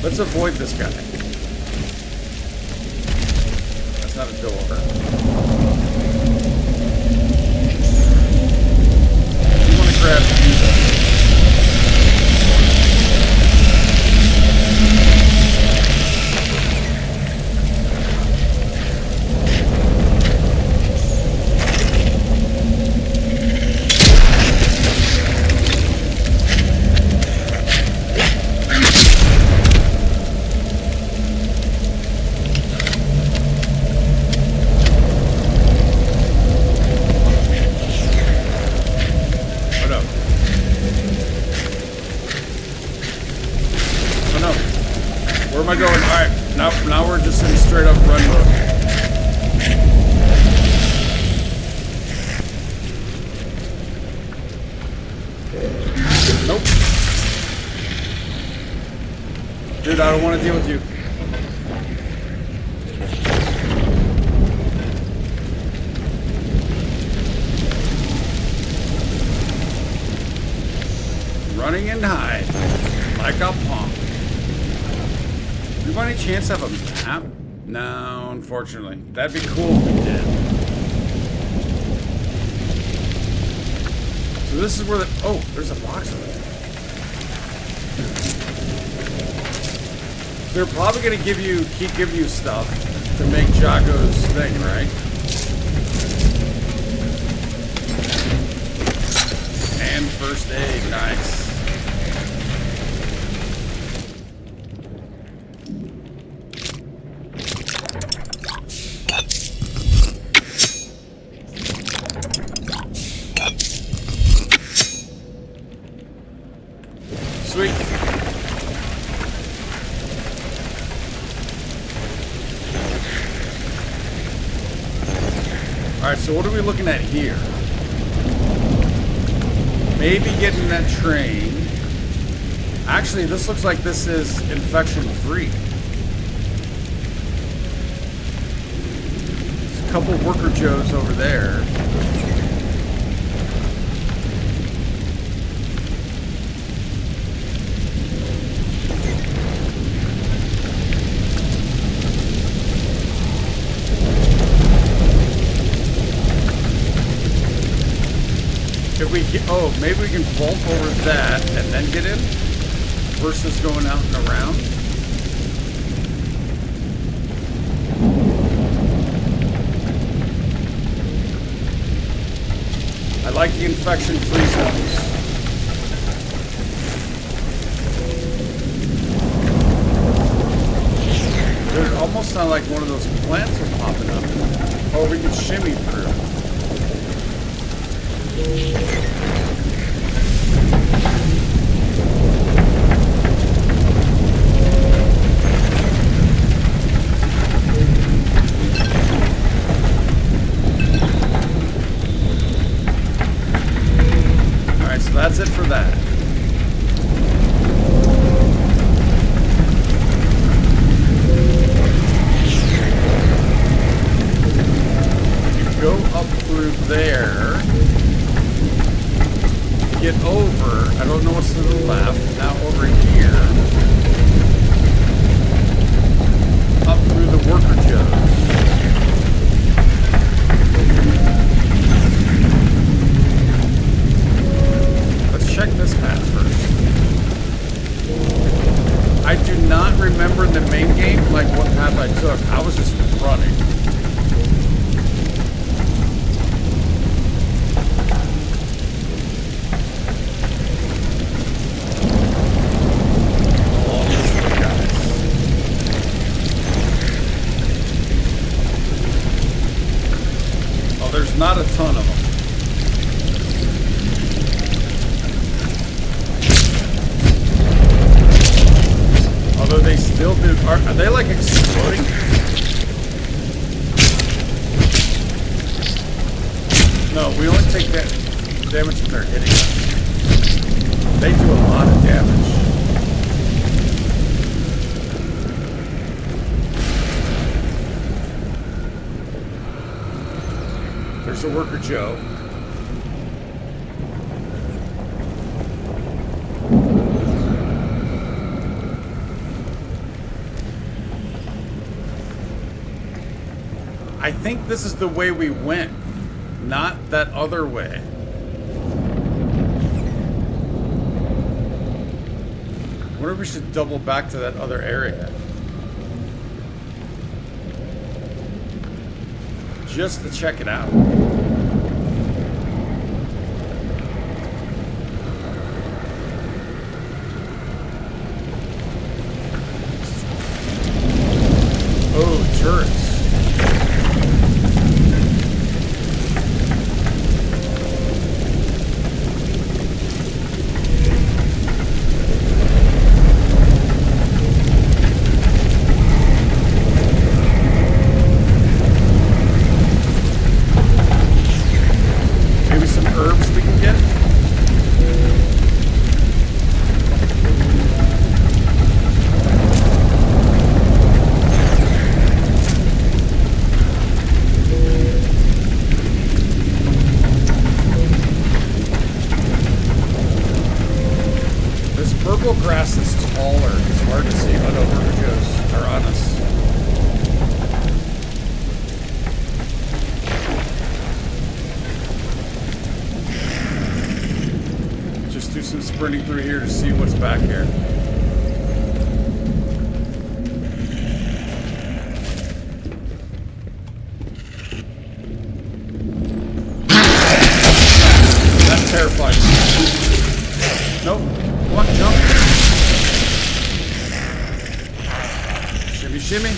let's avoid this guy. not a door. You want to grab you though. Now we're just in straight up run mode. Nope. Dude, I don't want to deal with you. Running and hide like a punk. Do you by any chance have a map? No, unfortunately. That'd be cool if we did. So this is where the... Oh, there's a box over there. They're probably going to keep giving you stuff to make Jago's thing, right? And first aid, nice. Sweet. Alright, so what are we looking at here? Maybe getting that train. Actually, this looks like this is infection-free. There's a couple worker Joes over there. Oh, maybe we can vault over that and then get in versus going out and around. I like the infection-free zones. It almost sounded like one of those plants was popping up. Oh, we can shimmy through. Alright, so that's it for that. You go up through there. Get over, I don't know what's to the left, now over here, up through the worker Joes. Let's check this path first. I do not remember in the main game, like what path I took. I was just running. There's not a ton of them. Although they still do. Are they like exploding? No, we only take that damage when they're hitting us. They do a lot of damage. There's a worker Joe. I think this is the way we went, not that other way. I wonder if we should double back to that other area. Just to check it out. Oh, turrets. Maybe some herbs we can get. This purple grass is taller. It's hard to see. Oh no, Vertigo's are on us. Just do some sprinting through here to see what's back here. That's terrifying. Nope. Come on, jump. Shimmy, shimmy.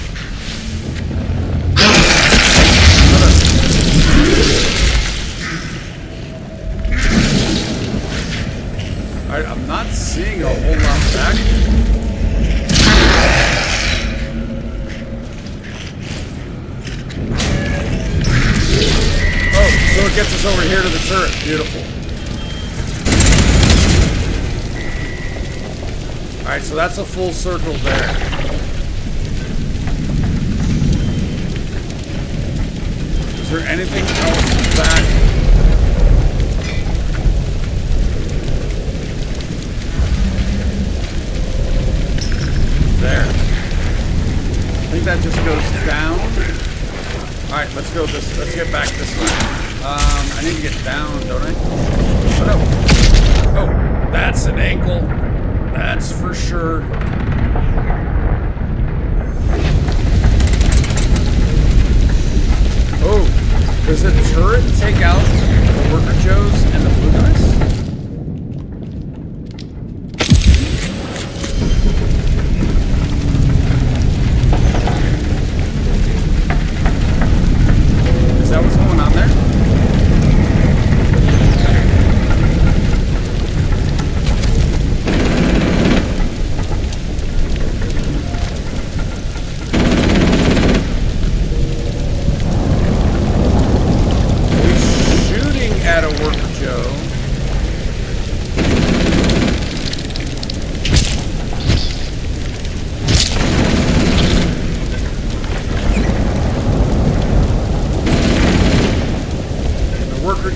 Alright, I'm not seeing a whole lot back. Oh, so it gets us over here to the turret. Beautiful. Alright, so that's a full circle there. Is there anything else back? There. I think that just goes down. Alright, let's go this. Let's get back this way. I need to get down, don't I? Oh no. Oh, that's an ankle. That's for sure. Oh, does the turret take out the Worker Joes and the blue guys? Is that what's going on there?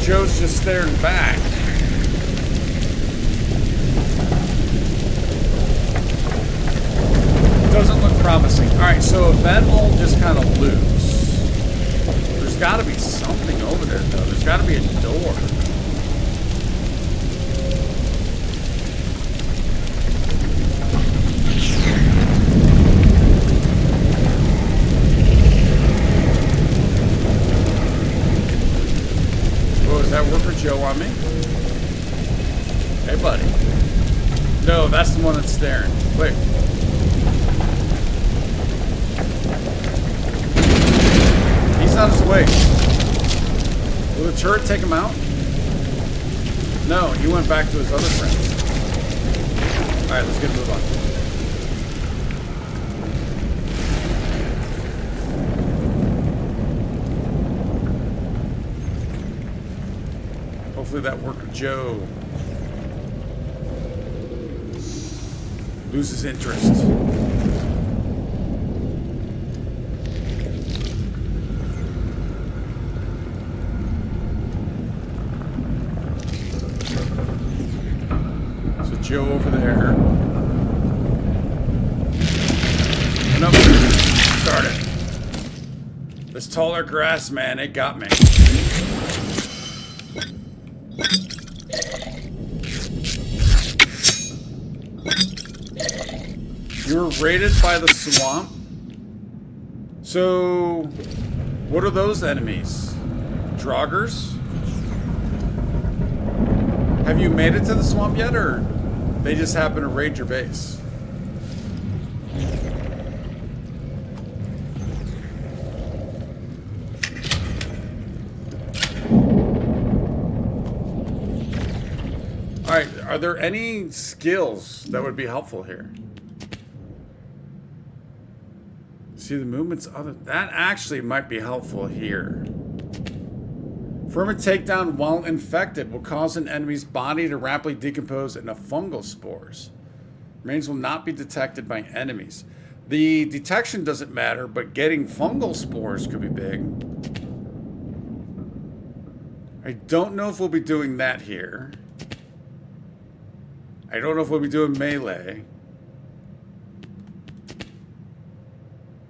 Joe's just staring back. Doesn't look promising. Alright, so if that all just kind of loose, there's got to be something over there, though. There's got to be a door. Is that Worker Joe on me? Hey, buddy. No, that's the one that's staring. Wait. He's on his way. Will the turret take him out? No, he went back to his other friends. Alright, let's get a move on. Hopefully that Worker Joe loses interest. So Joe over there. Nope. Start it. This taller grass, man, it got me. You were raided by the swamp? So, what are those enemies? Draugrs? Have you made it to the swamp yet, or they just happen to raid your base? Alright, are there any skills that would be helpful here? See the movements other that actually might be helpful here. Firm takedown while infected will cause an enemy's body to rapidly decompose into fungal spores. Remains will not be detected by enemies. The detection doesn't matter, but getting fungal spores could be big. I don't know if we'll be doing that here. I don't know if we'll be doing melee.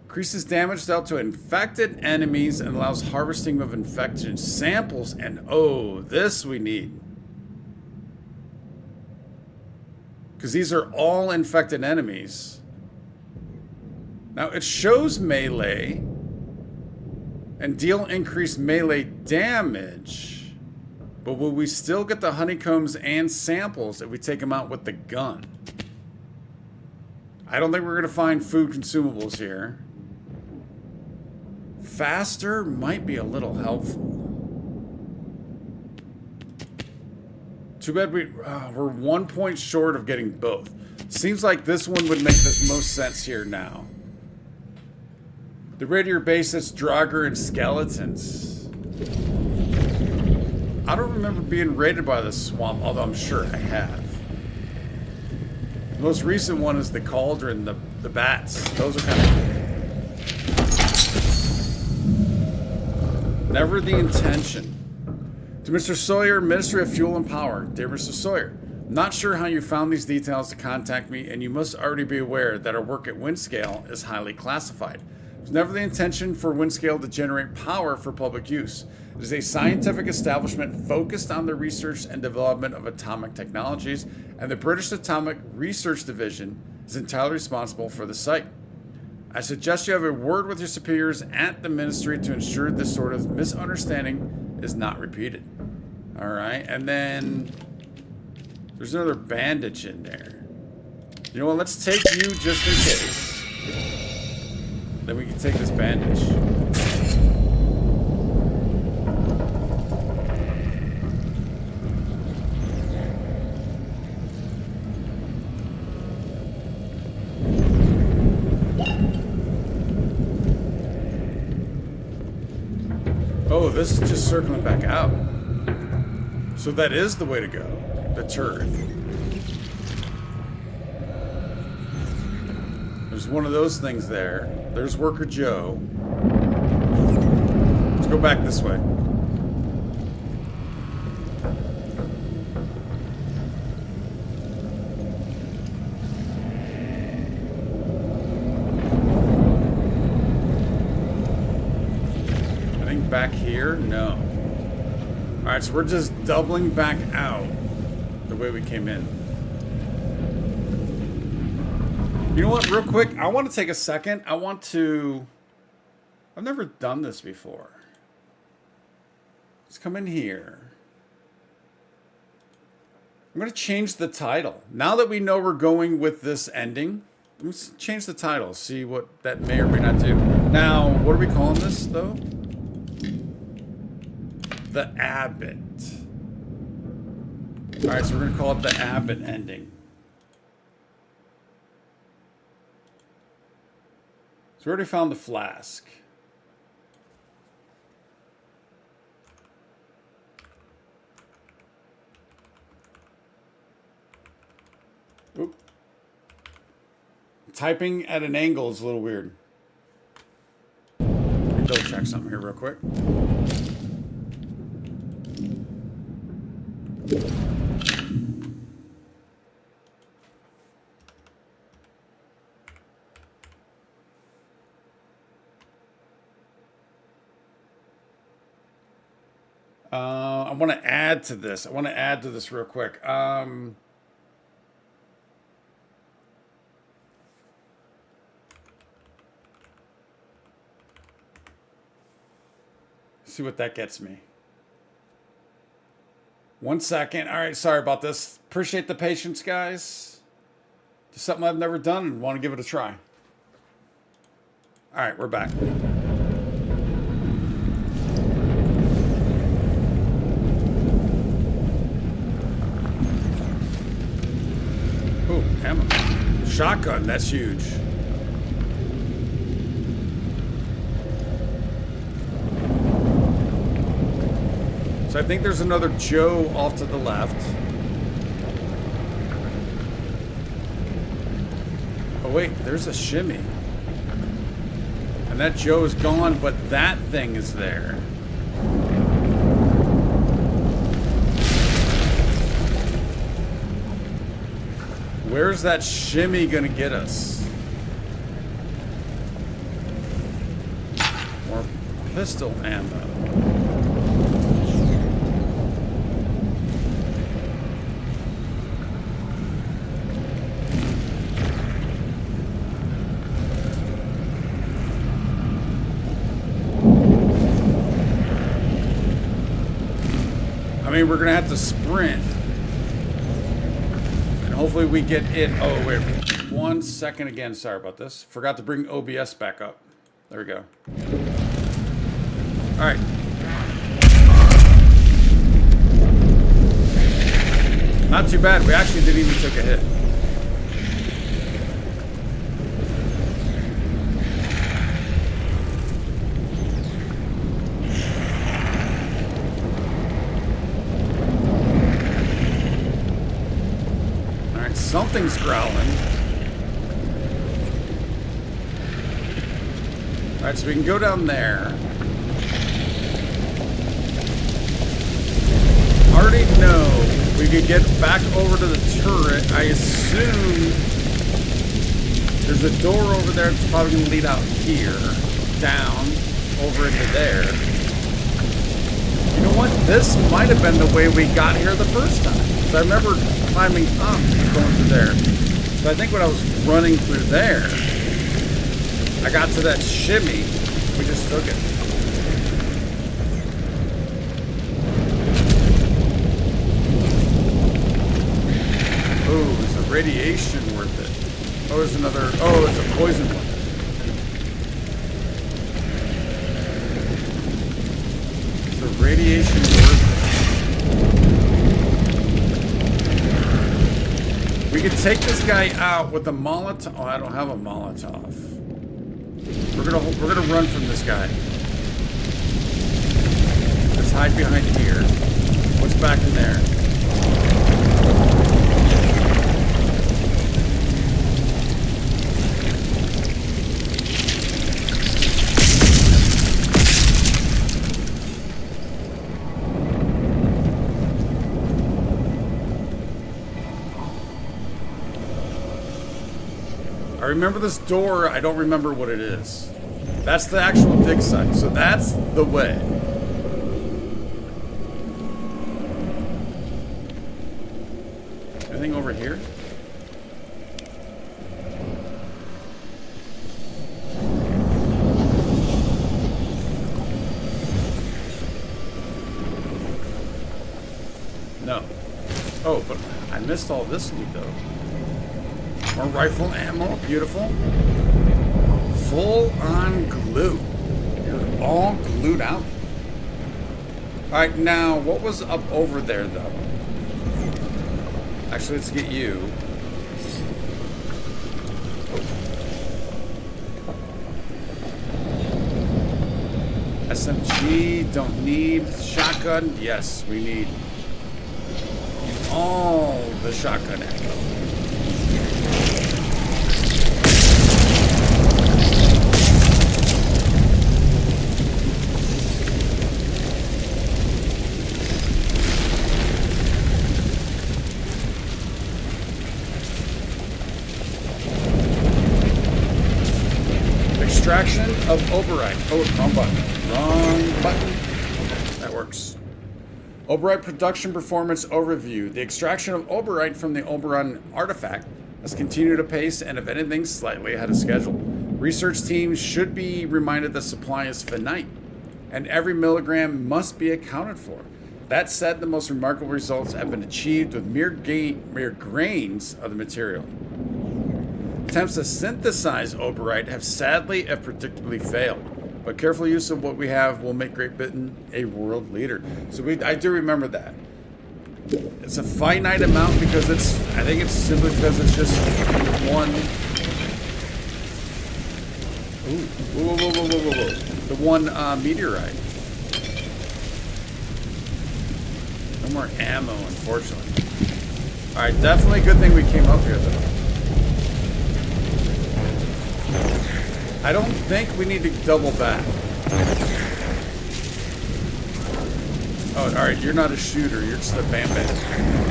Increases damage dealt to infected enemies and allows harvesting of infection samples. And oh, this we need. Because these are all infected enemies. Now it shows melee and deal increased melee damage. But will we still get the honeycombs and samples if we take them out with the gun? I don't think we're going to find food consumables here. Faster might be a little helpful. Too bad we're 1 point short of getting both. Seems like this one would make the most sense here now. The raid of your base that's Draugr and skeletons. I don't remember being raided by the swamp, although I'm sure I have. The most recent one is the cauldron, the bats. Those are kind of cool. Never the intention. To Mr. Sawyer, Ministry of Fuel and Power. Dear Mr. Sawyer, not sure how you found these details to contact me, and you must already be aware that our work at Windscale is highly classified. It's never the intention for Windscale to generate power for public use. It is a scientific establishment focused on the research and development of atomic technologies, and the British Atomic Research Division is entirely responsible for the site. I suggest you have a word with your superiors at the ministry to ensure this sort of misunderstanding is not repeated. All right, and then there's another bandage in there. You know what? Let's take you just in case. Then we can take this bandage. Oh, this is just circling back out. So that is the way to go. The turret. There's one of those things there. There's Worker Joe. Let's go back this way. Back here? No. Alright, so we're just doubling back out the way we came in. You know what, real quick, I want to take a second. I've never done this before. Let's come in here. I'm going to change the title. Now that we know we're going with this ending, let's change the title, see what that may or may not do. Now, what are we calling this, though? The Abbot. Alright, so we're going to call it the Abbot ending. So we already found the flask. Oop. Typing at an angle is a little weird. Let me double check something here real quick. I want to add to this. I want to add to this real quick. See what that gets me. 1 second. All right, sorry about this. Appreciate the patience, guys. Just something I've never done and want to give it a try. All right, we're back. Oh, ammo. Shotgun, that's huge. So I think there's another Joe off to the left. Oh wait, there's a shimmy. And that Joe is gone, but that thing is there. Where's that shimmy gonna get us? More pistol ammo. I mean, we're gonna have to sprint. And hopefully we get it. Oh, wait. 1 second again. Sorry about this. Forgot to bring OBS back up. There we go. Alright. Not too bad. We actually didn't even take a hit. Something's growling. Alright, so we can go down there. Already know we could get back over to the turret. I assume there's a door over there that's probably going to lead out here. Down. Over into there. You know what? This might have been the way we got here the first time. So I remember climbing up and going through there. So I think when I was running through there, I got to that shimmy. We just took it. Oh, is the radiation worth it? Oh, there's another. Oh, it's a poison one. Is the radiation worth it? We could take this guy out with a Molotov. Oh, I don't have a Molotov. We're gonna run from this guy. Let's hide behind here. What's back in there? I remember this door, I don't remember what it is. That's the actual dig site, so that's the way. Anything over here? No. Oh, but I missed all this loot though. More rifle ammo, beautiful. Full on glue. You're all glued out. Alright, now, what was up over there, though? Actually, let's get you. SMG, don't need. Shotgun, yes, we need all the shotgun ammo. Extraction of override. Oh, wrong button. Wrong button. That works. Oberite production performance overview. The extraction of Oberite from the Oberon artifact has continued apace and, if anything, slightly ahead of schedule. Research teams should be reminded the supply is finite, and every milligram must be accounted for. That said, the most remarkable results have been achieved with mere grains of the material. Attempts to synthesize Oberite have sadly and predictably failed, but careful use of what we have will make Great Britain a world leader. So I do remember that. It's a finite amount because I think it's simply because it's just one. Ooh, whoa. The one meteorite. No more ammo, unfortunately. Alright, definitely a good thing we came up here, though. I don't think we need to double back. Oh, alright, you're not a shooter, you're just a bam-bam.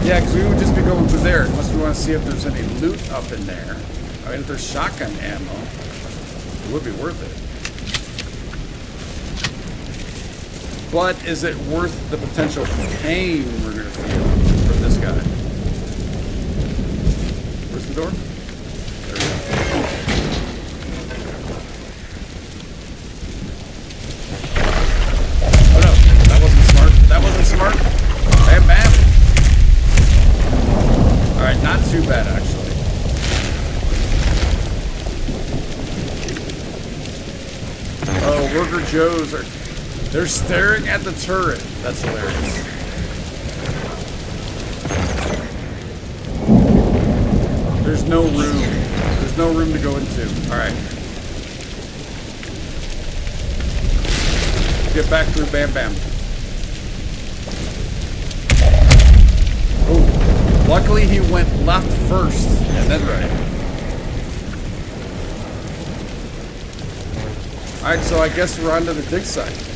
Yeah, because we would just be going through there, unless we want to see if there's any loot up in there. I mean, if there's shotgun ammo, it would be worth it. But is it worth the potential pain we're going to feel from this guy? Where's the door? There we go. Oh no, that wasn't smart. That wasn't smart. Bam, bam. Alright, not too bad, actually. Oh, Worker Joes are... They're staring at the turret. That's hilarious. There's no room. There's no room to go into. Alright. Get back through Bam Bam. Oh. Luckily he went left first and then right. Alright, so I guess we're on to the dig site.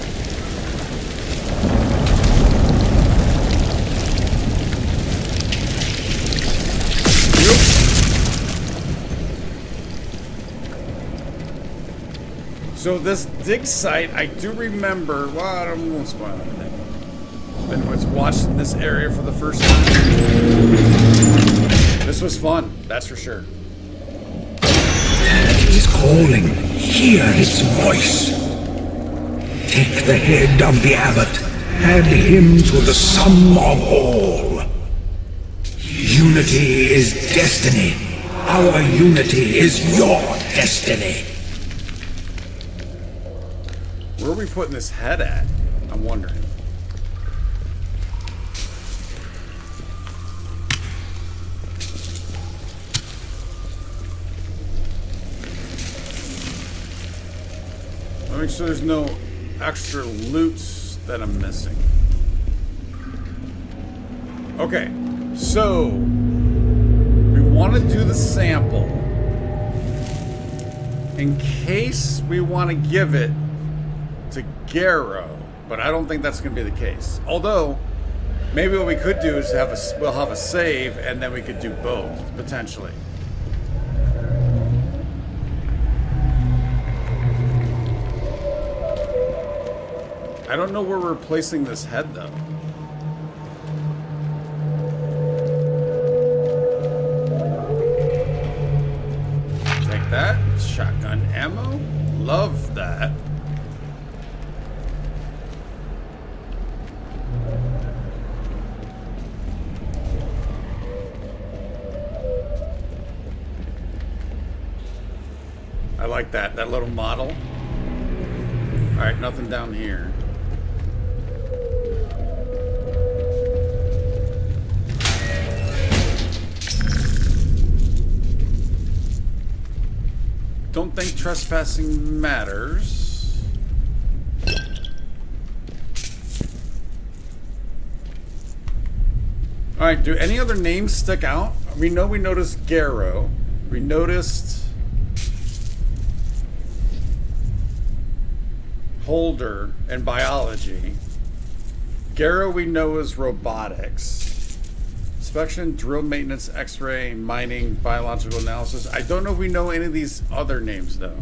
So this dig site, I do remember, well, I won't spoil anything. Been watching this area for the first time. This was fun, that's for sure. It is calling. Hear its voice. Take the head of the Abbot. Add him to the sum of all. Unity is destiny. Our unity is your destiny. Where are we putting this head at? I'm wondering. Let me make sure there's no extra loot that I'm missing. Okay, so we want to do the sample in case we want to give it to Garrow, but I don't think that's going to be the case. Although, maybe what we could do is we'll have a save, and then we could do both potentially. I don't know where we're placing this head though. Take that. Shotgun ammo. Love that. I like that little model. Alright, nothing down here. Don't think trespassing matters. Alright, do any other names stick out? We know we noticed Garrow. We noticed Holder and biology. Garrow we know is robotics. Inspection, drill maintenance, x-ray, mining, biological analysis. I don't know if we know any of these other names though.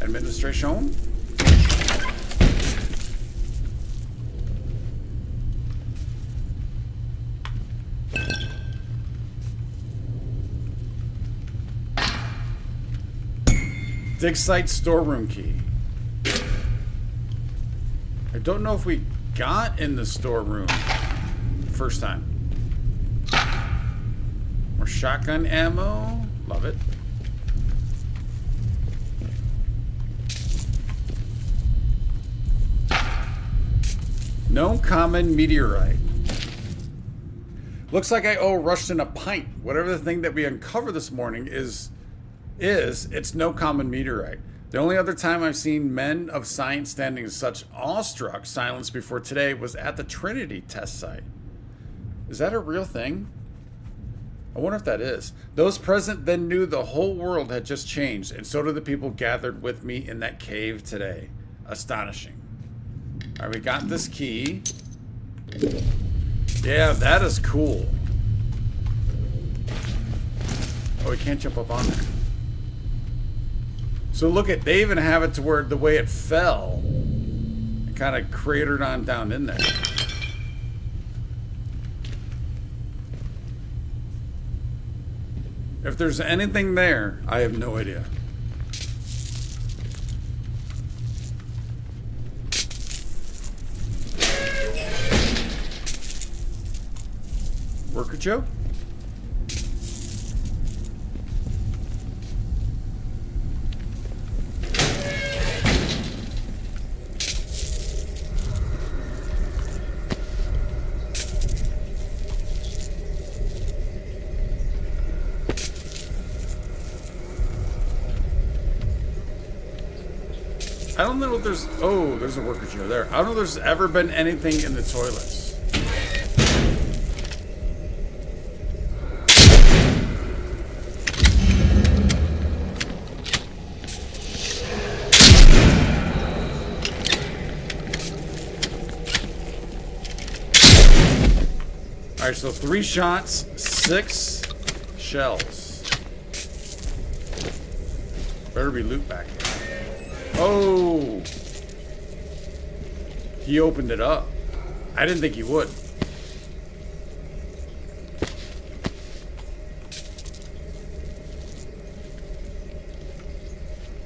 Administration. Dig site storeroom key. I don't know if we got in the storeroom first time. More shotgun ammo. Love it. No common meteorite. Looks like I owe Rushton a pint. Whatever the thing that we uncovered this morning is it's no common meteorite. The only other time I've seen men of science standing in such awestruck silence before today was at the Trinity test site. Is that a real thing? I wonder if that is. Those present then knew the whole world had just changed, and so did the people gathered with me in that cave today. Astonishing. All right, we got this key. Yeah, that is cool. Oh, we can't jump up on there. So look at, they even have it to where the way it fell, it kind of cratered on down in there. If there's anything there, I have no idea. Worker Joe? I don't know if there's... Oh, there's a worker Joe there. I don't know if there's ever been anything in the toilets. Alright, so 3 shots, 6 shells. Better be loot back here. Oh! He opened it up. I didn't think he would.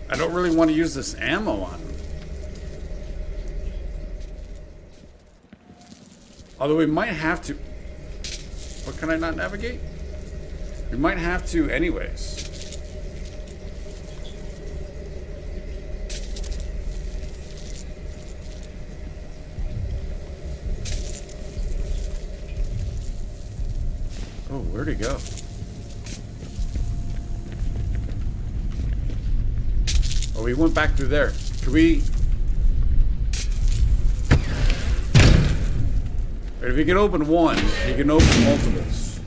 I don't really want to use this ammo on him. Although we might have to... What, can I not navigate? We might have to anyways. Oh, where'd he go? Oh, he went back through there. Can we... If you can open one, you can open multiples.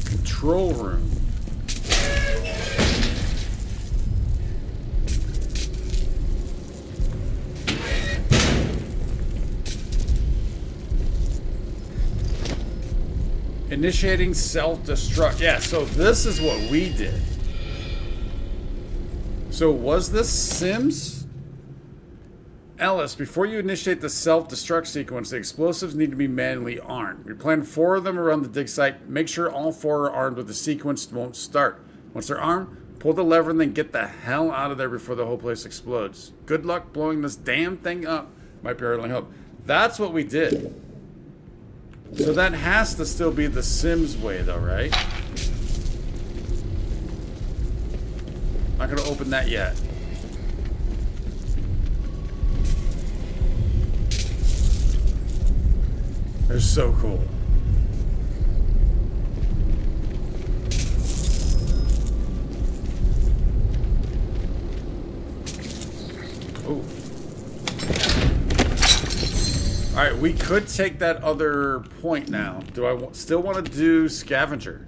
Control room. Initiating self-destruct. Yeah, so this is what we did. So was this Sims? Ellis, before you initiate the self-destruct sequence, the explosives need to be manually armed. We plan 4 of them around the dig site. Make sure all 4 are armed, with the sequence won't start. Once they're armed, pull the lever and then get the hell out of there before the whole place explodes. Good luck blowing this damn thing up. Might be our only hope. That's what we did. So that has to still be the Sims way, though, right? Not gonna open that yet. They're so cool. Oh. Alright, we could take that other point now. Do I still want to do scavenger?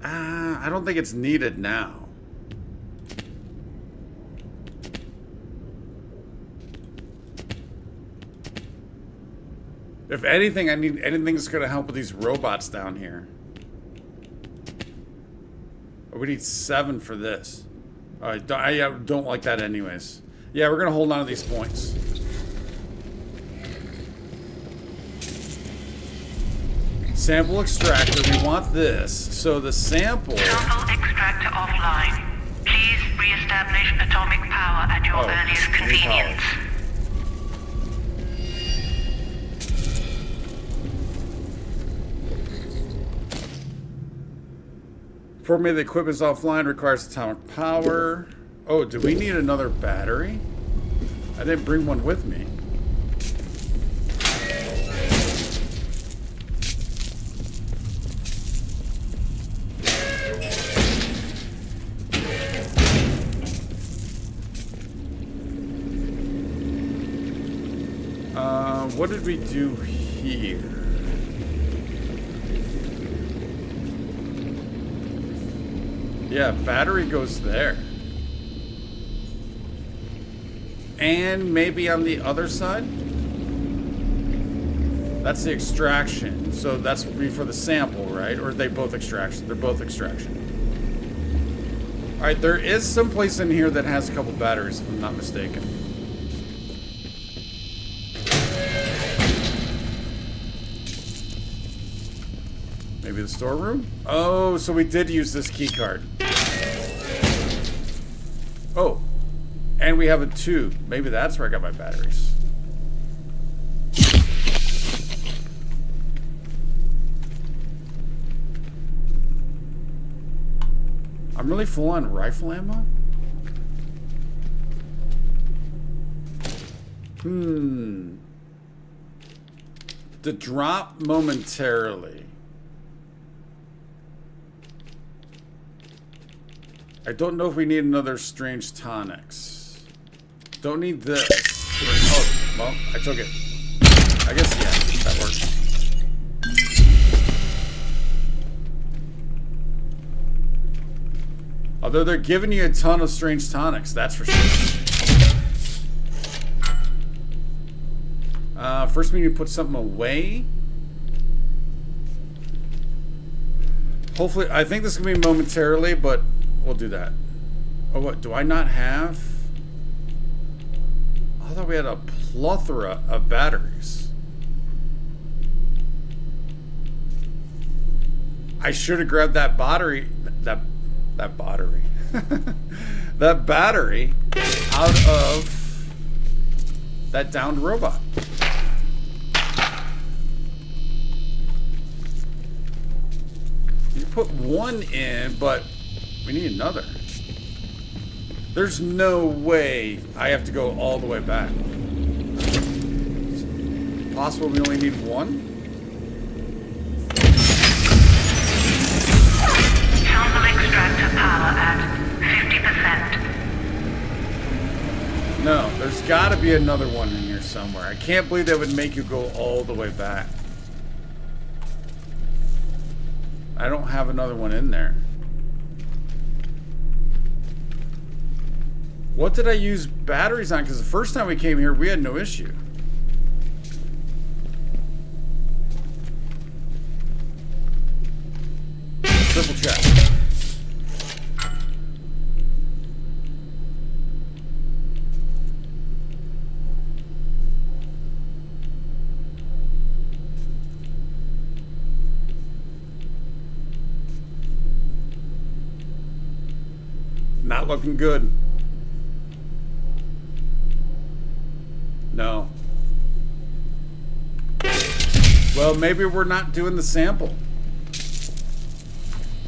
I don't think it's needed now. If anything, I need anything that's going to help with these robots down here. Oh, we need 7 for this. I don't like that anyways. Yeah, we're gonna hold on to these points. Sample extractor, we want this. So the sample... Sample extractor offline. Please re-establish atomic power at your earliest convenience. Inform me the equipment's offline, requires atomic power. Oh, do we need another battery? I didn't bring one with me. What did we do here? Yeah, battery goes there. And maybe on the other side? That's the extraction. So that's for the sample, right? Or are they both extraction? They're both extraction. Alright, there is some place in here that has a couple batteries, if I'm not mistaken. Maybe the storeroom? Oh, so we did use this key card. Oh, and we have a tube. Maybe that's where I got my batteries. I'm really full on rifle ammo? To drop momentarily. I don't know if we need another strange tonics. Don't need this. Oh, well, I took it. I guess, yeah, that works. Although they're giving you a ton of strange tonics, that's for sure. First we need to put something away. Hopefully, I think this is going to be momentarily, but we'll do that. Oh, what? Do I not have? I thought we had a plethora of batteries. I should have grabbed that battery. That battery. That battery out of that downed robot. You put one in, but we need another. There's no way I have to go all the way back. It's possible we only need one? Sample extractor power at 50%. No, there's got to be another one in here somewhere. I can't believe that would make you go all the way back. I don't have another one in there. What did I use batteries on? Because the first time we came here, we had no issue. Triple check. Not looking good. No. Well, maybe we're not doing the sample.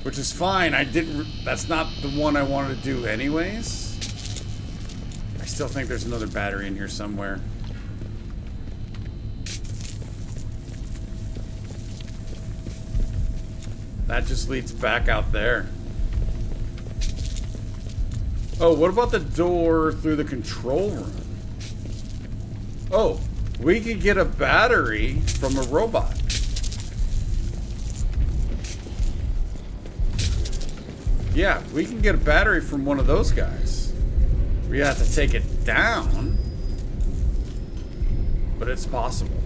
Which is fine. That's not the one I wanted to do anyways. I still think there's another battery in here somewhere. That just leads back out there. Oh, what about the door through the control room? Oh, we could get a battery from a robot. Yeah, we can get a battery from one of those guys. We have to take it down, but it's possible.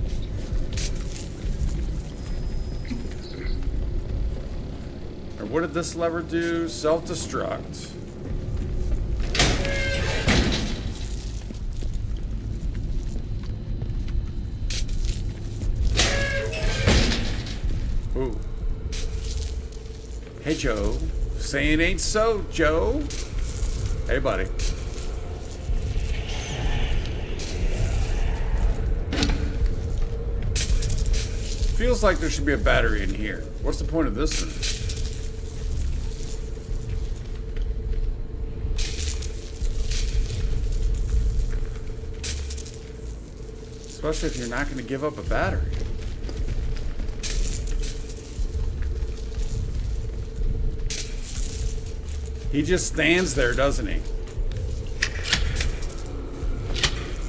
Or what did this lever do? Self-destruct. Hey, Joe. Saying ain't so, Joe. Hey, buddy. Feels like there should be a battery in here. What's the point of this thing? Especially if you're not going to give up a battery. He just stands there, doesn't he?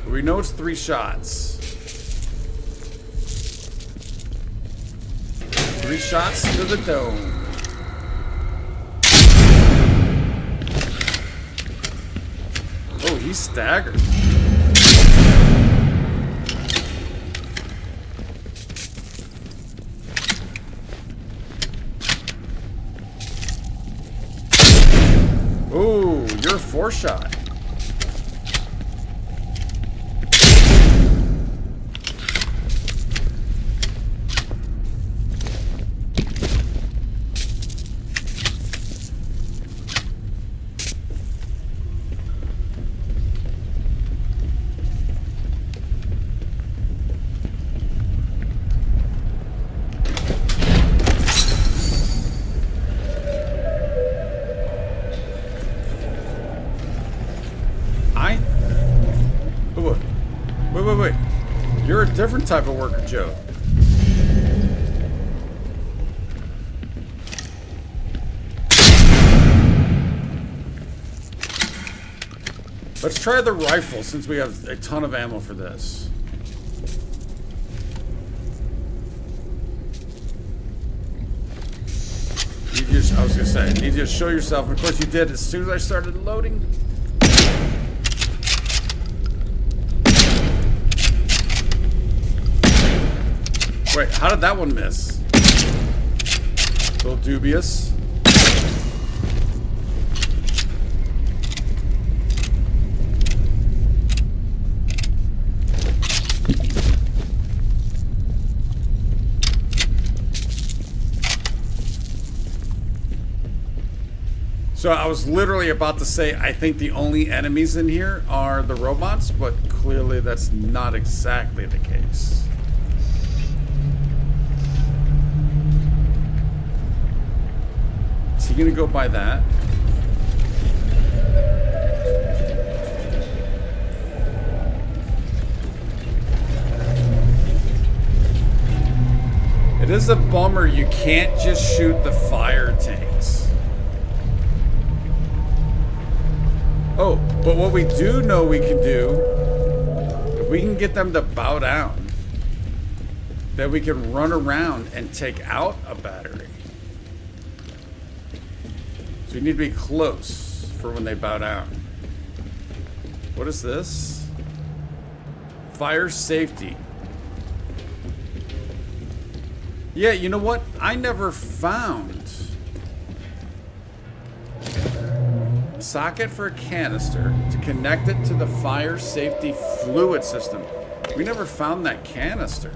We know it's 3 shots. 3 shots to the dome. Oh, he's staggered. Ooh, you're a 4-shot. Wait. You're a different type of worker, Joe. Let's try the rifle since we have a ton of ammo for this. I was gonna say, you need to just show yourself. Of course you did as soon as I started loading. Wait, how did that one miss? A little dubious. So I was literally about to say, I think the only enemies in here are the robots, but clearly that's not exactly the case. Is he gonna go by that? It is a bummer you can't just shoot the fire tanks. Oh, but what we do know we can do, if we can get them to bow down, then we can run around and take out a battery. So we need to be close for when they bow down. What is this? Fire safety. Yeah, you know what? I never found a socket for a canister to connect it to the fire safety fluid system. We never found that canister.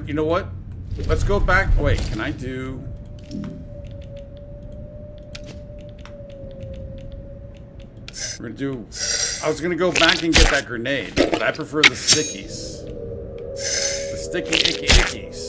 You know what? Let's go back. Wait, can I do... We're gonna do... I was gonna go back and get that grenade, but I prefer the stickies. The sticky icky ickies.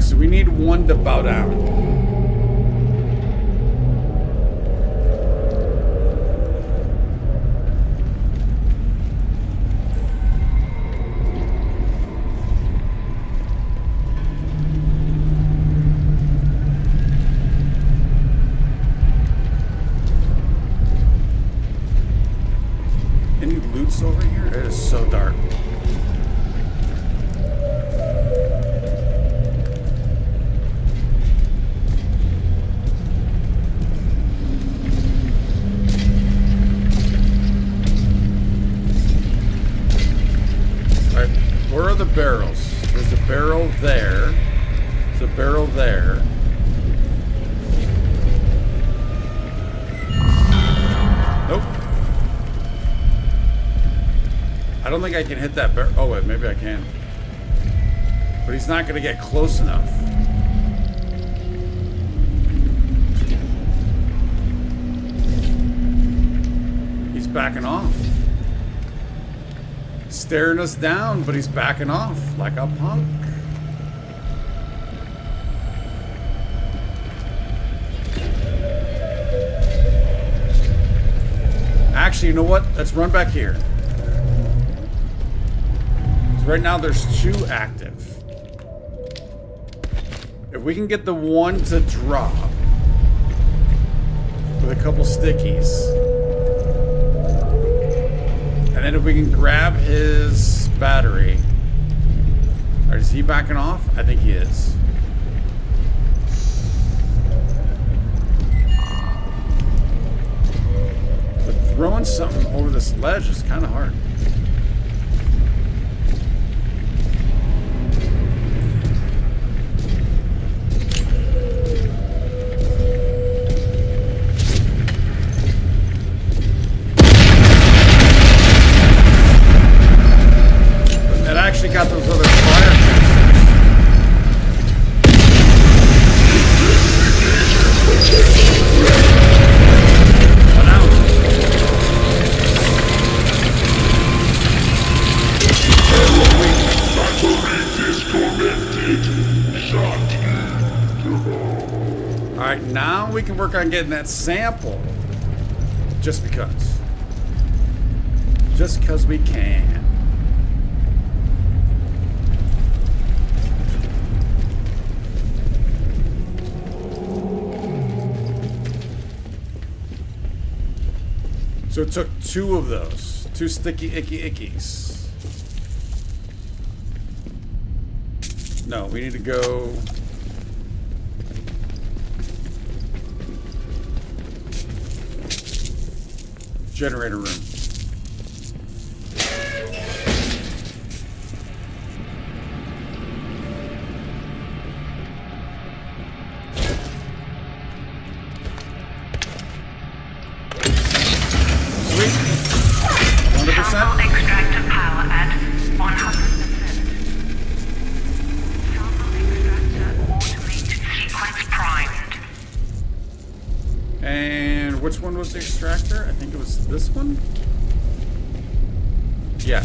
So we need one to bow down. barrels. There's a barrel there. There's a barrel there. Nope. I don't think I can hit that barrel. Oh, wait, maybe I can. But he's not going to get close enough. He's backing off. Staring us down, but he's backing off like a punk. Actually, you know what? Let's run back here. So right now there's 2 active. If we can get the one to drop with a couple stickies, and then if we can grab his battery. Or is he backing off? I think he is. But throwing something over this ledge is kind of hard. Got those other fire Alright, now we can work on getting that sample. Just because. Just because we can. So it took 2 of those. 2 sticky icky ickies. No, we need to go... generator room. Sample extractor power at 100%. Sample extractor automated sequence primed. And which one was the extractor? I think it was this one? Yeah.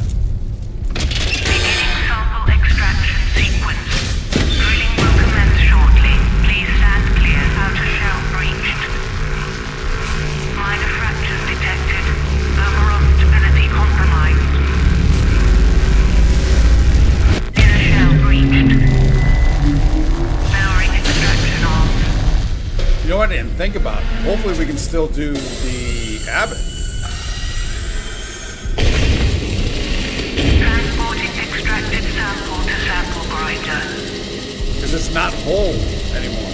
Beginning sample extraction sequence. Drilling will commence shortly. Please stand clear. Outer shell breached. Minor fractures detected. Overall stability compromised. Inner shell breached. Lowering extraction arms. You know what I didn't think about? Hopefully we can still do the Abbot. Transporting extracted sample to sample grinder. Because it's not whole anymore.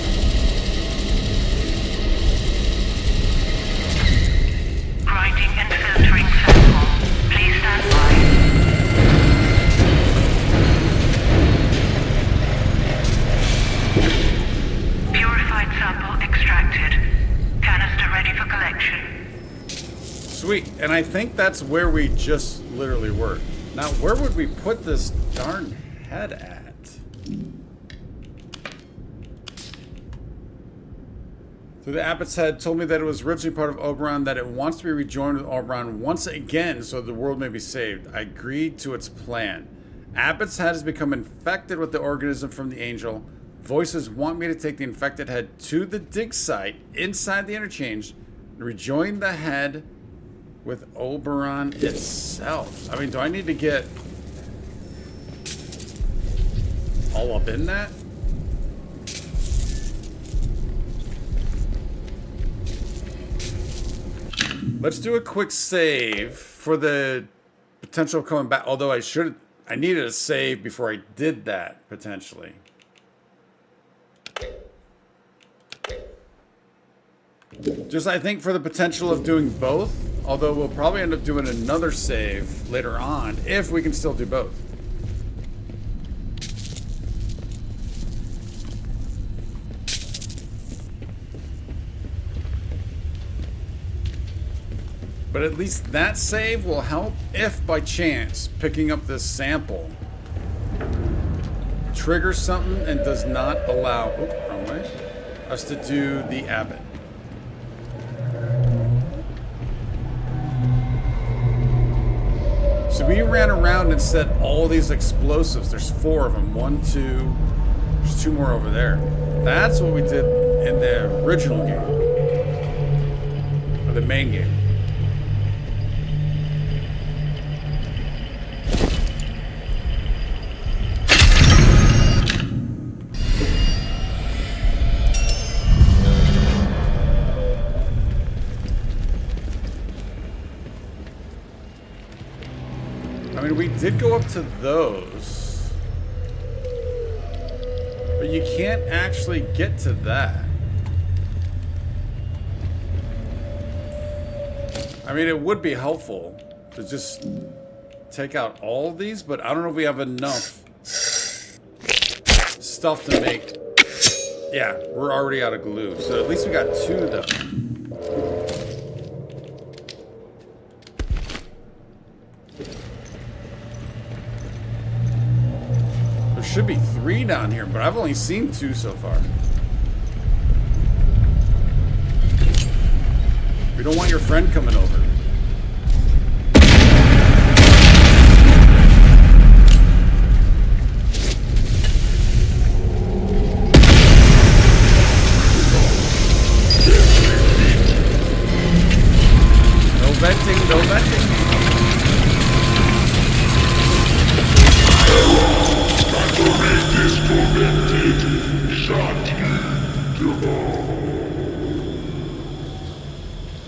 Grinding and filtering sample. Please stand by. Purified sample extracted. Canister ready for collection. Sweet. And I think that's where we just literally were. Now, where would we put this darn head at? So the Abbot's head told me that it was originally part of Oberon, that it wants to be rejoined with Oberon once again so the world may be saved. I agreed to its plan. Abbot's head has become infected with the organism from the angel. Voices want me to take the infected head to the dig site inside the interchange and rejoin the head with Oberon itself. I mean, do I need to get all up in that? Let's do a quick save for the potential coming back. Although I needed a save before I did that, potentially. Just, I think, for the potential of doing both. Although we'll probably end up doing another save later on, if we can still do both. But at least that save will help if by chance picking up this sample triggers something and does not allow wrong way, us to do the Abbot. So we ran around and set all these explosives. There's 4 of them. 1, 2. There's 2 more over there. That's what we did in the original game. Or the main game. I mean, we did go up to those, but you can't actually get to that. I mean, it would be helpful to just take out all of these, but I don't know if we have enough stuff to make. Yeah, we're already out of glue, so at least we got 2 though. Should be 3 down here, but I've only seen 2 so far. We don't want your friend coming over. No venting, no venting.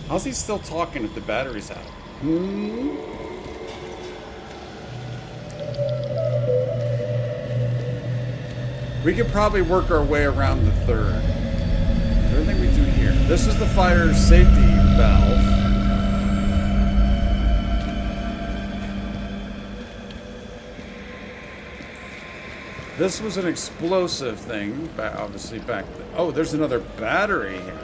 How's he still talking if the battery's out? We could probably work our way around the 3rd. Is there anything we do here? This is the fire safety valve. This was an explosive thing, obviously back then. Oh, there's another battery here.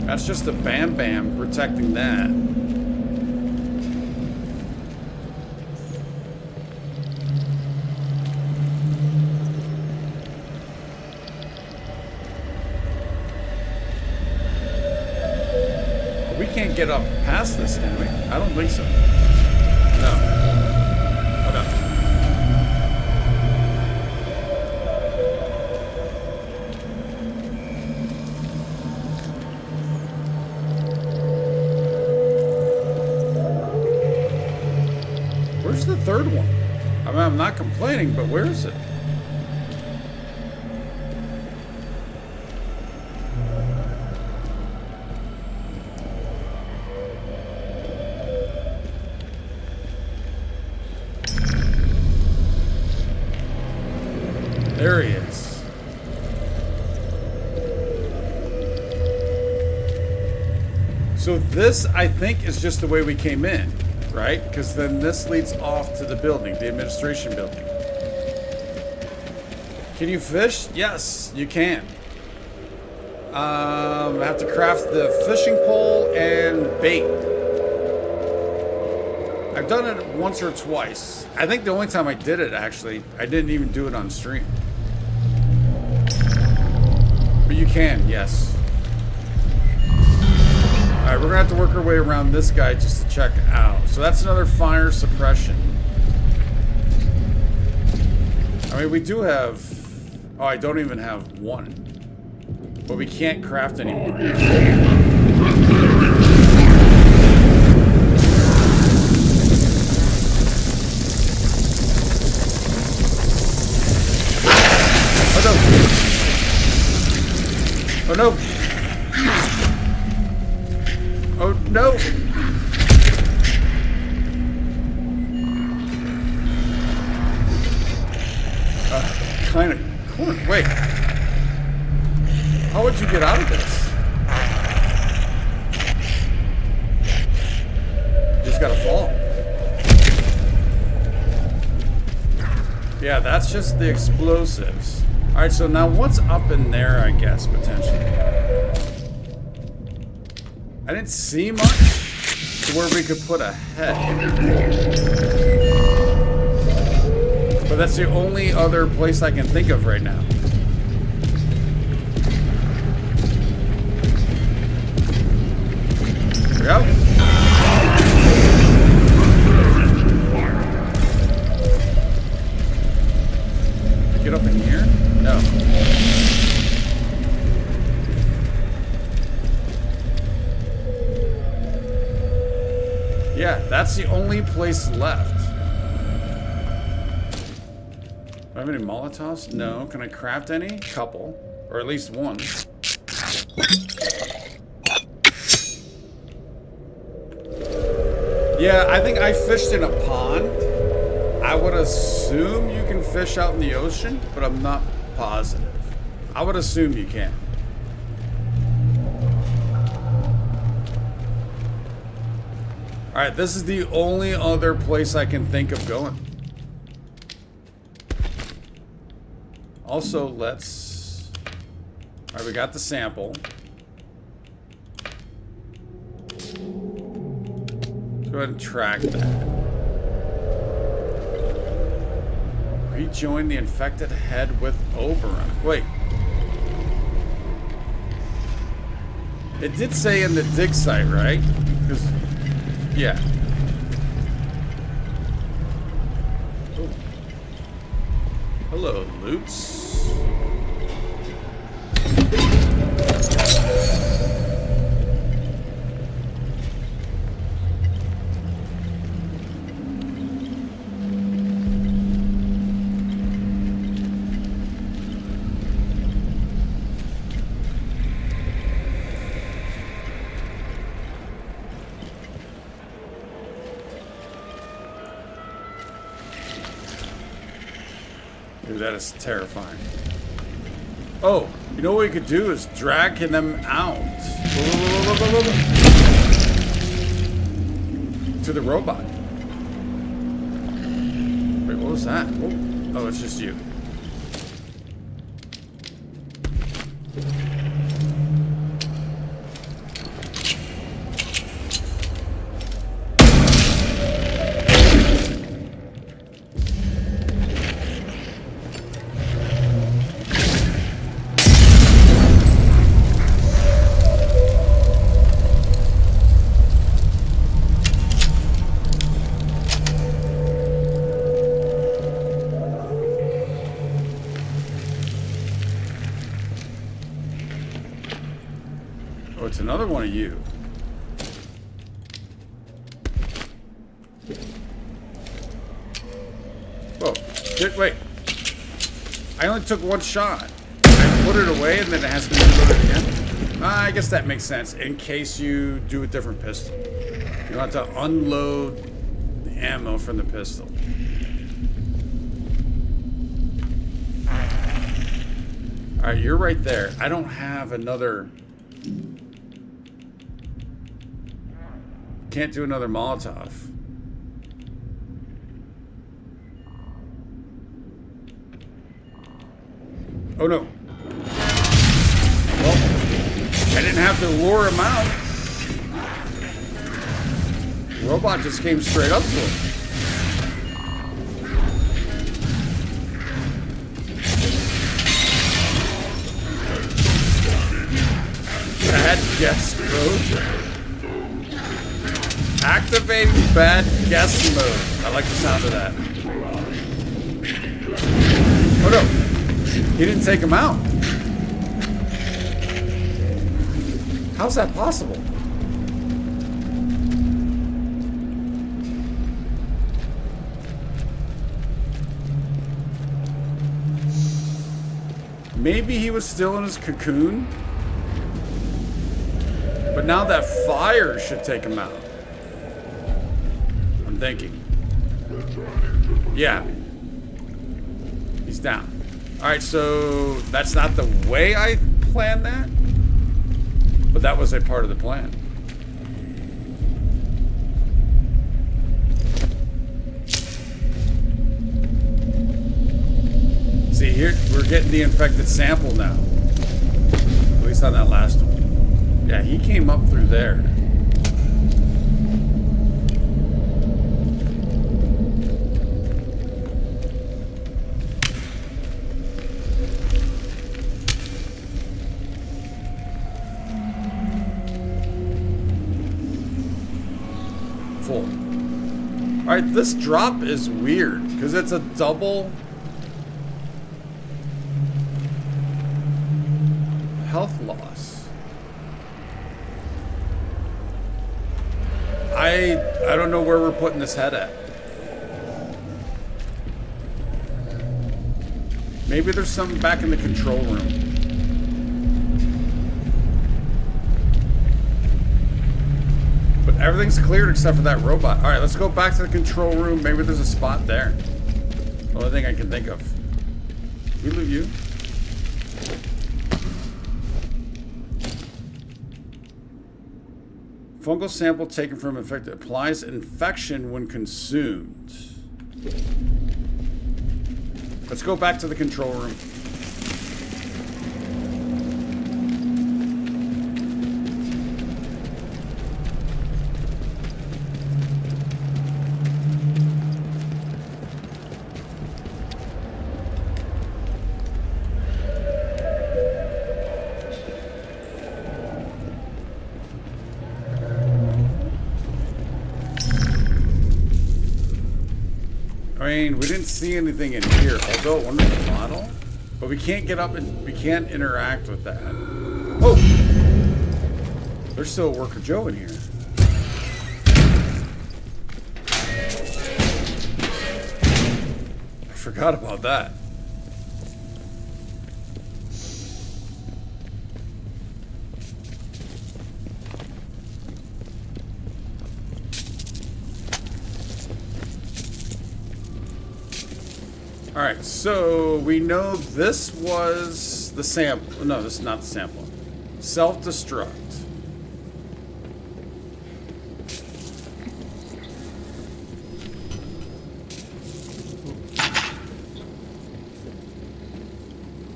That's just a Bam Bam protecting that. We can't get up past this, can we? I don't think so. No. Okay. Where's the 3rd one? I mean, I'm not complaining, but where is it? There he is. So this, I think, is just the way we came in, right? Because then this leads off to the building, the administration building. Can you fish? Yes, you can. I have to craft the fishing pole and bait. I've done it once or twice. I think the only time I did it, actually, I didn't even do it on stream. But you can, yes. Alright, we're gonna have to work our way around this guy just to check out. So that's another fire suppression. I mean, we do have... Oh, I don't even have 1. But we can't craft anymore. Oh no! Oh no! Kind of corner. Wait. How would you get out of this? You just gotta fall. Yeah, that's just the explosives. Alright, so now what's up in there, I guess, potentially? I didn't see much to where we could put a head. But that's the only other place I can think of right now. There we go. Get up in here? No. Yeah, that's the only place left. Do I have any Molotovs? No. Can I craft any? Couple. Or at least one. Yeah, I think I fished in a pond. I would assume you can fish out in the ocean, but I'm not positive. I would assume you can. Alright, this is the only other place I can think of going. Also, let's... Alright, we got the sample. Let's go ahead and track that. Rejoin the infected head with Oberon. Wait. It did say in the dig site, right? Because, yeah. Oh. Hello, Loots. Dude, that is terrifying. Oh, you know what we could do is drag them out to the robot. Wait, what was that? Oh, it's just you. It's another one of you. Whoa. Wait. I only took one shot. I put it away and then it has to be reloaded again. I guess that makes sense in case you do a different pistol. You want to unload the ammo from the pistol. Alright, you're right there. I don't have another... Can't do another Molotov. Oh no. Well, I didn't have to lure him out. The robot just came straight up to him. Bad guess mode. Activating bad guess mode. I like the sound of that. Oh no. He didn't take him out. How's that possible? Maybe he was still in his cocoon? But now that fire should take him out. I'm thinking. Yeah. He's down. Alright, so that's not the way I planned that. But that was a part of the plan. here we're getting the infected sample now. At least on that last one. Yeah, he came up through there. Full. Alright, this drop is weird because it's a double health loss. I don't know where we're putting this head at. Maybe there's something back in the control room. But everything's cleared except for that robot. Alright, let's go back to the control room. Maybe there's a spot there. The only thing I can think of. We loot you. Fungal sample taken from infected applies infection when consumed. Let's go back to the control room. We didn't see anything in here, although wonderful model, but we can't get up and we can't interact with that. Oh, there's still a Worker Joe in here. I forgot about that. Alright, so we know this was the sample. No, this is not the sample. Self-destruct.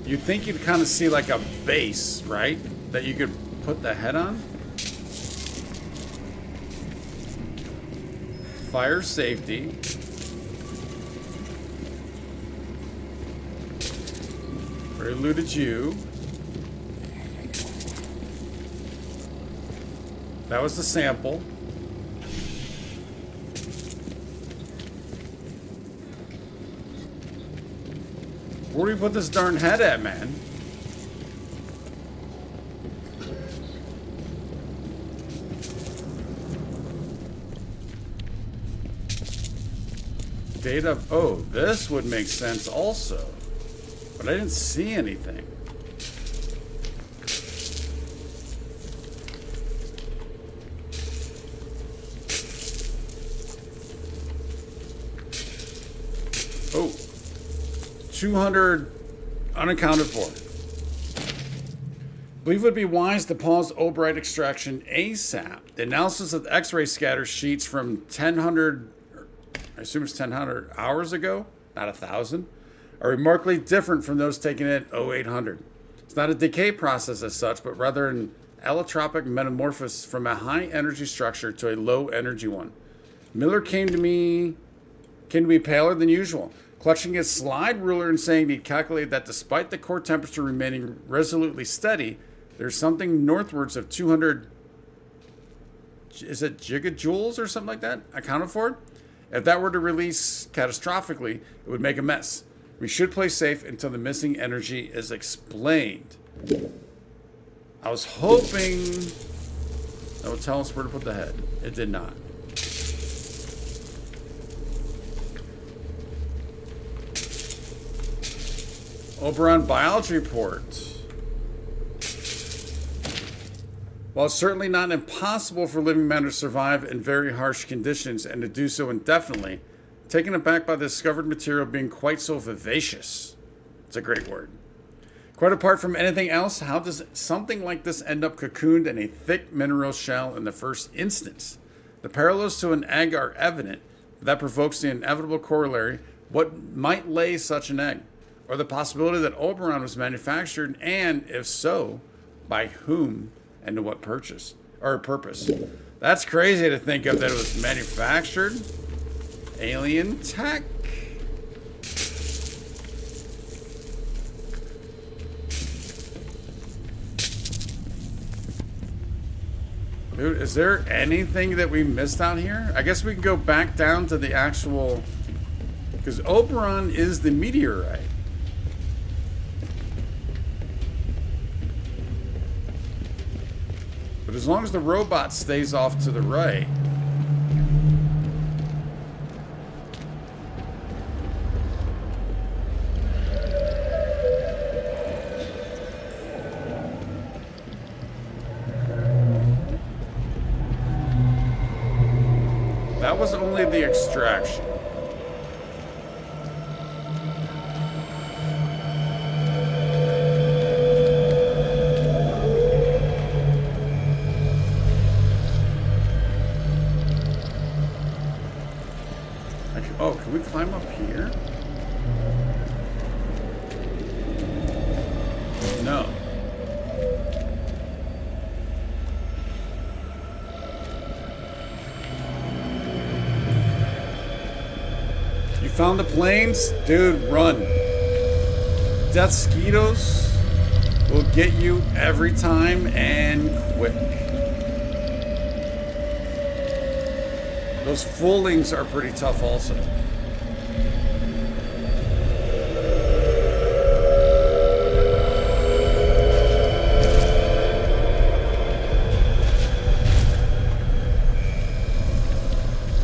You'd think you'd kind of see like a base, right? That you could put the head on. Fire safety. Already looted you. That was the sample. Where do we put this darn head at, man? Data. Oh, this would make sense also. But I didn't see anything. Oh. 200 unaccounted for. I believe it would be wise to pause Oberite extraction ASAP. The analysis of the X-ray scatter sheets from 1000, I assume it's 1000 hours ago, not 1,000. Are remarkably different from those taken at 0800. It's not a decay process as such, but rather an allotropic metamorphosis from a high energy structure to a low energy one. Miller came to be paler than usual, clutching his slide ruler and saying he'd calculated that despite the core temperature remaining resolutely steady, there's something northwards of 200, is it gigajoules or something like that, accounted for? If that were to release catastrophically, it would make a mess. We should play safe until the missing energy is explained. I was hoping that would tell us where to put the head. It did not. Oberon biology report. While it's certainly not impossible for living matter to survive in very harsh conditions and to do so indefinitely, taken aback by the discovered material being quite so vivacious. It's a great word. Quite apart from anything else, how does something like this end up cocooned in a thick mineral shell in the first instance? The parallels to an egg are evident, but that provokes the inevitable corollary. What might lay such an egg? or the possibility that Oberon was manufactured, and if so, by whom and to what purpose? That's crazy to think of, that it was manufactured. Alien tech. Dude, is there anything that we missed out here? I guess we can go back down to the actual... Because Oberon is the meteorite. But as long as the robot stays off to the right... That was only the extraction. Oh, can we climb up here? No. You found the planes? Dude, run. Death Skeetos will get you every time, and quick. Those foolings are pretty tough also.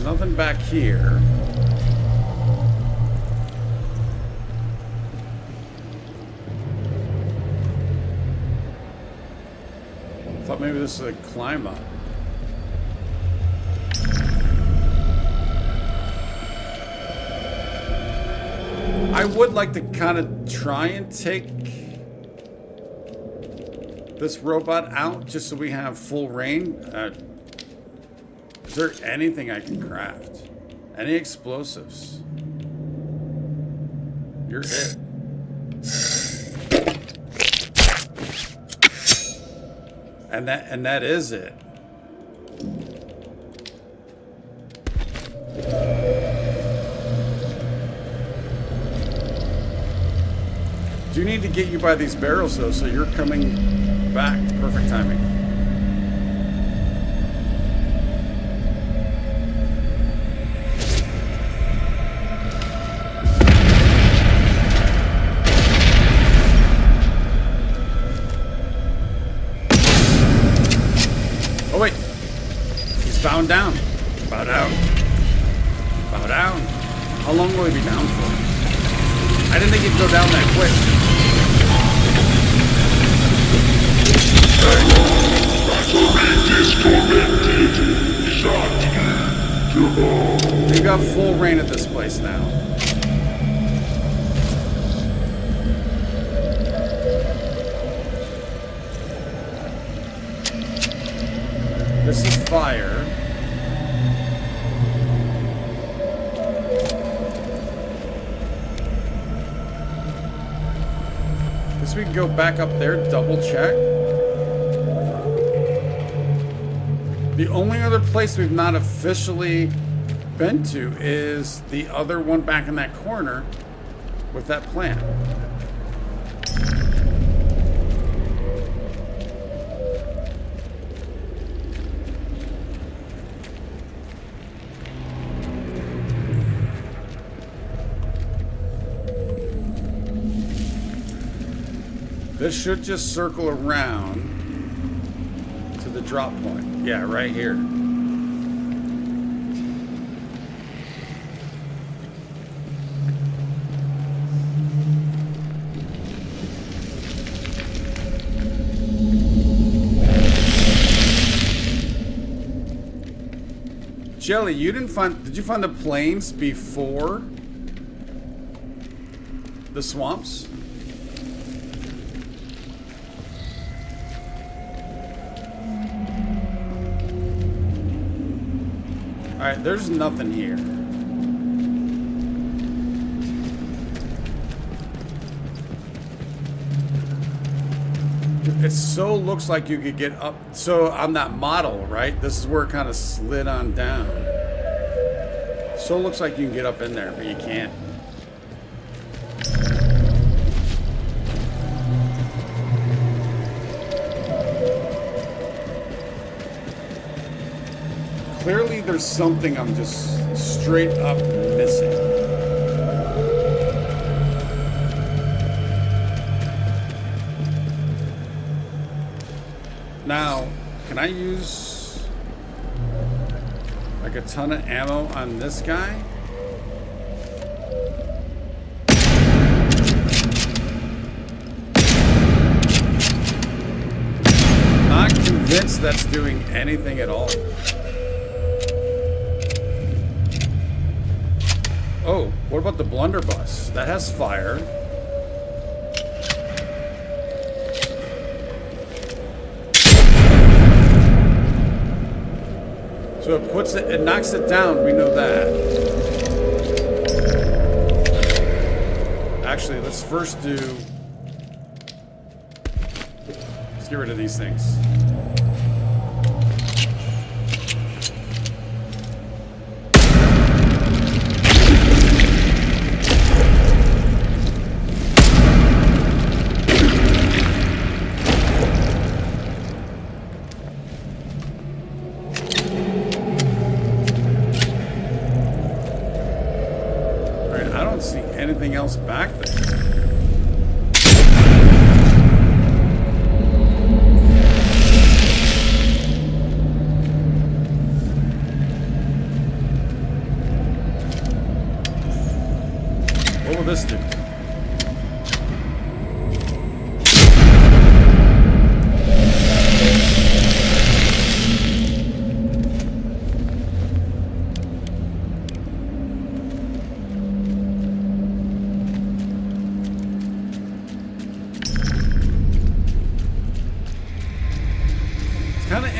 Nothing back here. Thought maybe this is a climb up. I would like to kind of try and take this robot out just so we have full reign. Is there anything I can craft? Any explosives? You're it. And that is it. Do need to get you by these barrels though, so you're coming back. Perfect timing. Oh wait, he's bound down. Bow down. Bow down. How long will he be down for? I didn't think he'd go down that quick. We've got full reign at this place now. This is fire. Guess we can go back up there, double check. The only other place we've not officially been to is the other one back in that corner with that plant. This should just circle around to the drop point. Yeah, right here. Jelly, you didn't find... Did you find the plains before the swamps? Alright, there's nothing here. it so looks like you could get up. So on that model, right? This is where it kind of slid on down. So it looks like you can get up in there, but you can't. Clearly there's something I'm just straight up missing. Now, can I use like a ton of ammo on this guy? Not convinced that's doing anything at all. Oh, what about the blunderbuss? That has fire. So it puts it, it knocks it down, we know that. Actually, let's first do... Let's get rid of these things. Anything else back there? What will this do?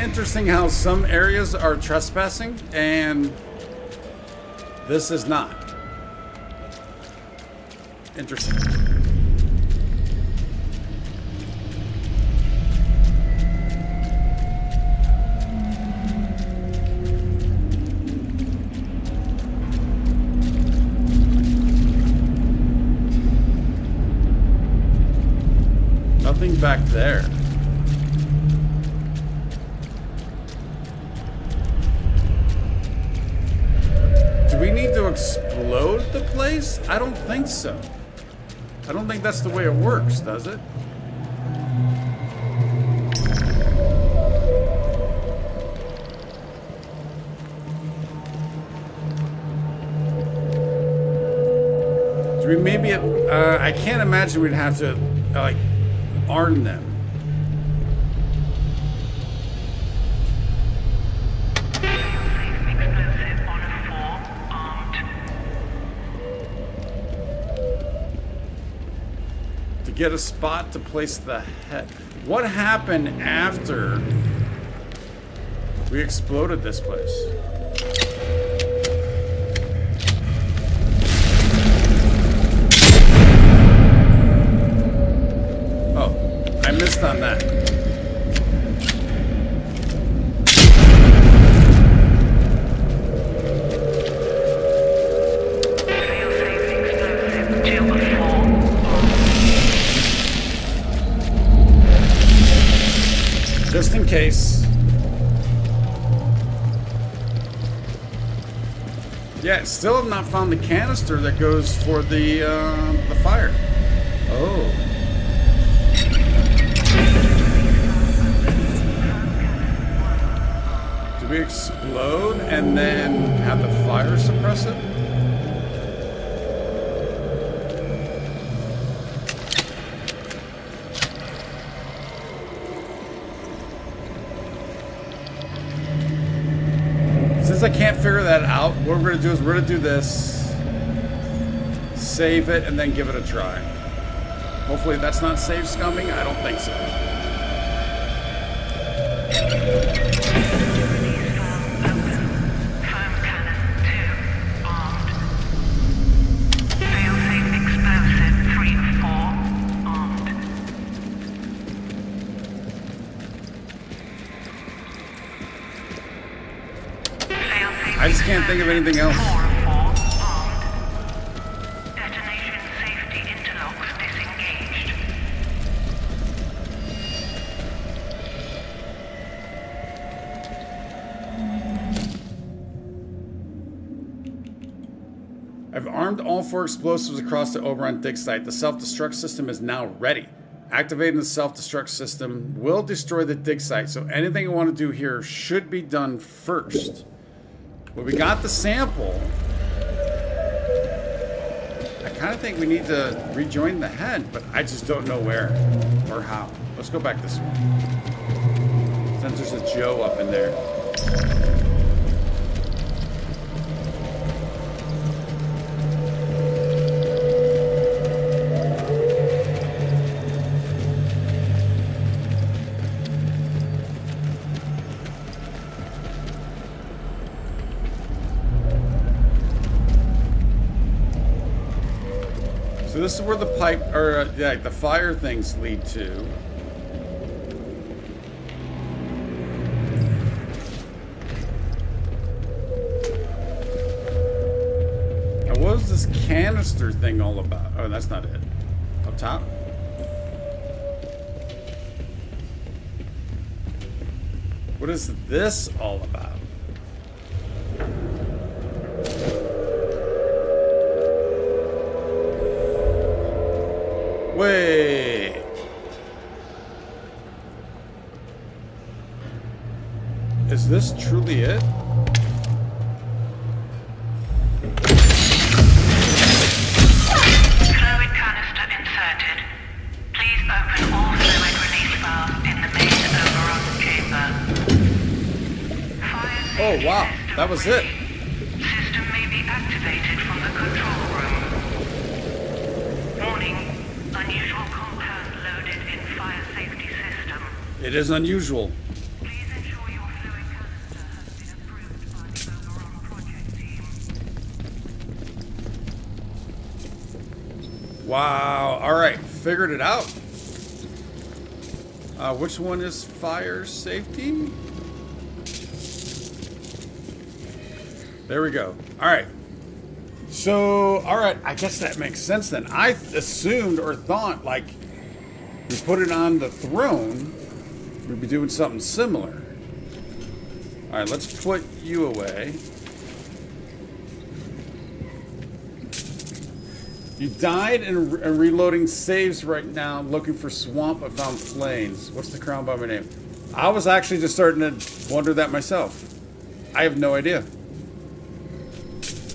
Interesting how some areas are trespassing and this is not. Interesting. Nothing back there. Explode the place? I don't think so. I don't think that's the way it works, does it? Do we maybe... I can't imagine we'd have to, like, arm them. Get a spot to place the head. What happened after we exploded this place? Oh, I missed on that. Just in case. Yeah, still have not found the canister that goes for the fire. Oh. Do we explode and then have the fire suppress it? Since I can't figure that out, what we're going to do is we're going to do this, save it, and then give it a try. Hopefully that's not save scumming. I don't think so. I just can't think of anything else. Detonation safety interlocks disengaged. I've armed all 4 explosives across the Oberon dig site. The self-destruct system is now ready. Activating the self-destruct system will destroy the dig site, so anything I want to do here should be done first. But we got the sample. I kind of think we need to rejoin the head, but I just don't know where or how. Let's go back this way. Since there's a Joe up in there. So this is where the pipe, or yeah, the fire things lead to. Now, what was this canister thing all about? Oh, that's not it. Up top? What is this all about? Wait. Is this truly it? Fluid canister inserted. Please open all fluid release valves in the main Oberon chamber. Oh wow, that was it. System may be activated from the control room. Warning. Unusual compound loaded in fire safety system. It is unusual. Please ensure your fluid canister has been approved by the Oberon project team. Wow. All right, figured it out. Which one is fire safety? There we go. All right. So, all right, I guess that makes sense then. I assumed or thought like we put it on the throne, we'd be doing something similar. All right, let's put you away. You died and reloading saves right now, looking for swamp. I found flames. What's the crown by my name? I was actually just starting to wonder that myself. I have no idea.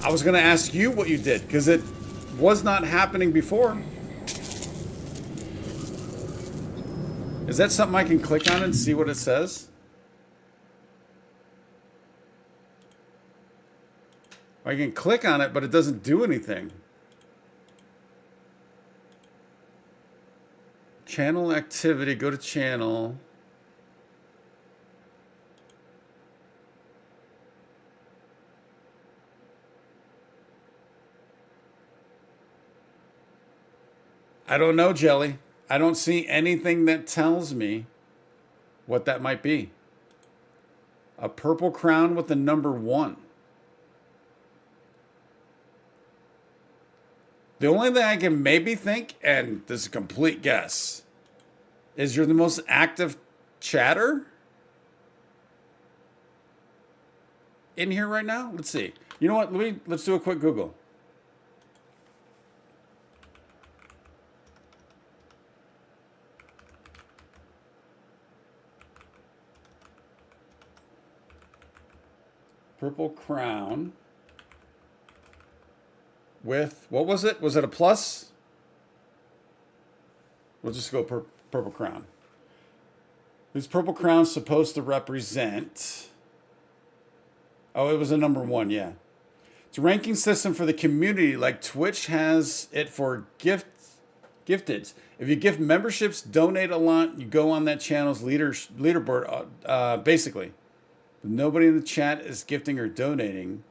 I was going to ask you what you did, because it was not happening before. Is that something I can click on and see what it says? I can click on it, but it doesn't do anything. Channel activity, go to channel. I don't know, Jelly. I don't see anything that tells me what that might be. A purple crown with the number 1. The only thing I can maybe think, and this is a complete guess, is you're the most active chatter in here right now. Let's see. You know what? Let's do a quick Google. Purple crown with, what was it? Was it a plus? We'll just go purple crown. Who's purple crown supposed to represent? Oh, it was a number 1, yeah. It's a ranking system for the community, like Twitch has it for gifteds. If you gift memberships, donate a lot, you go on that channel's leaderboard, basically. Nobody in the chat is gifting or donating.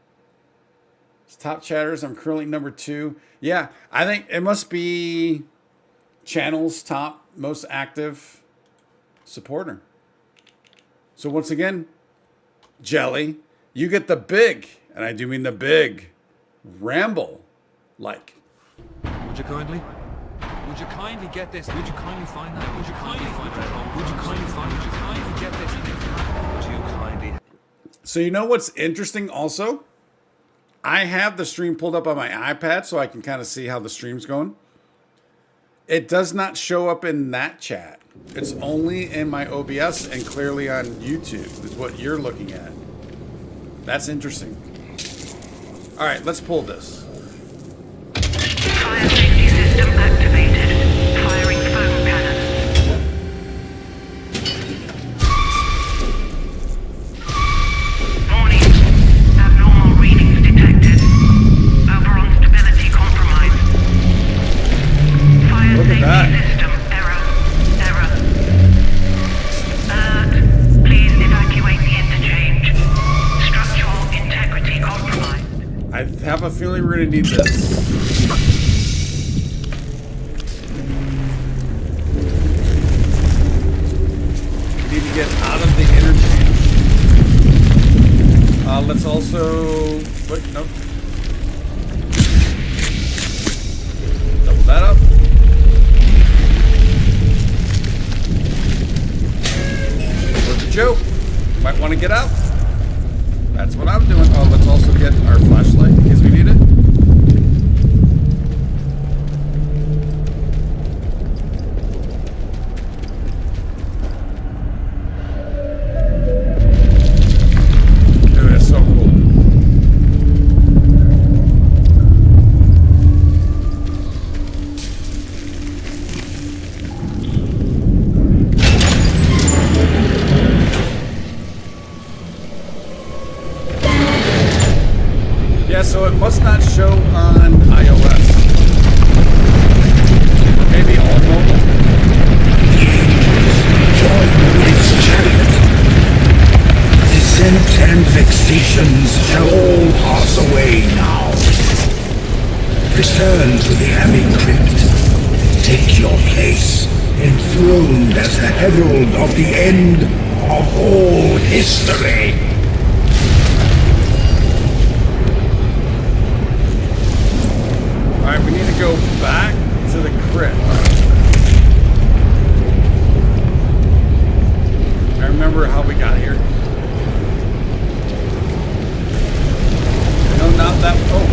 It's top chatters. I'm currently number 2. Yeah, I think it must be channel's top most active supporter. So once again, Jelly, you get the big, and I do mean the big, ramble like. Would you kindly? Would you kindly get this? Would you kindly find that? Would you kindly find that? Would you kindly find? Would you kindly get this? Would you kindly? So you know what's interesting also? I have the stream pulled up on my iPad so I can kind of see how the stream's going. It does not show up in that chat. It's only in my OBS and clearly on YouTube is what you're looking at. That's interesting. All right, let's pull this. Fire safety system activated. Firing foam cannons. Warning. Abnormal readings detected. Oberon stability compromised. Fire safety system error. Alert. Please evacuate the interchange. Structural integrity compromised. I have a feeling we're gonna need this. We need to get out of the interchange. Let's also wait. Nope. Double that up. Where's the joke? Might want to get out. That's what I'm doing. Oh, let's also get our flashlight in case we need it. Dude, that's so cool. Yeah, so it must not show on iOS. Or maybe all mobile. Join its chariot. Dissent and vexations shall all pass away now. Return to the Abbey crypt. Take your place, enthroned as the herald of the end of all history. Alright, we need to go back to the crypt. I remember how we got here. No, not that. Oh,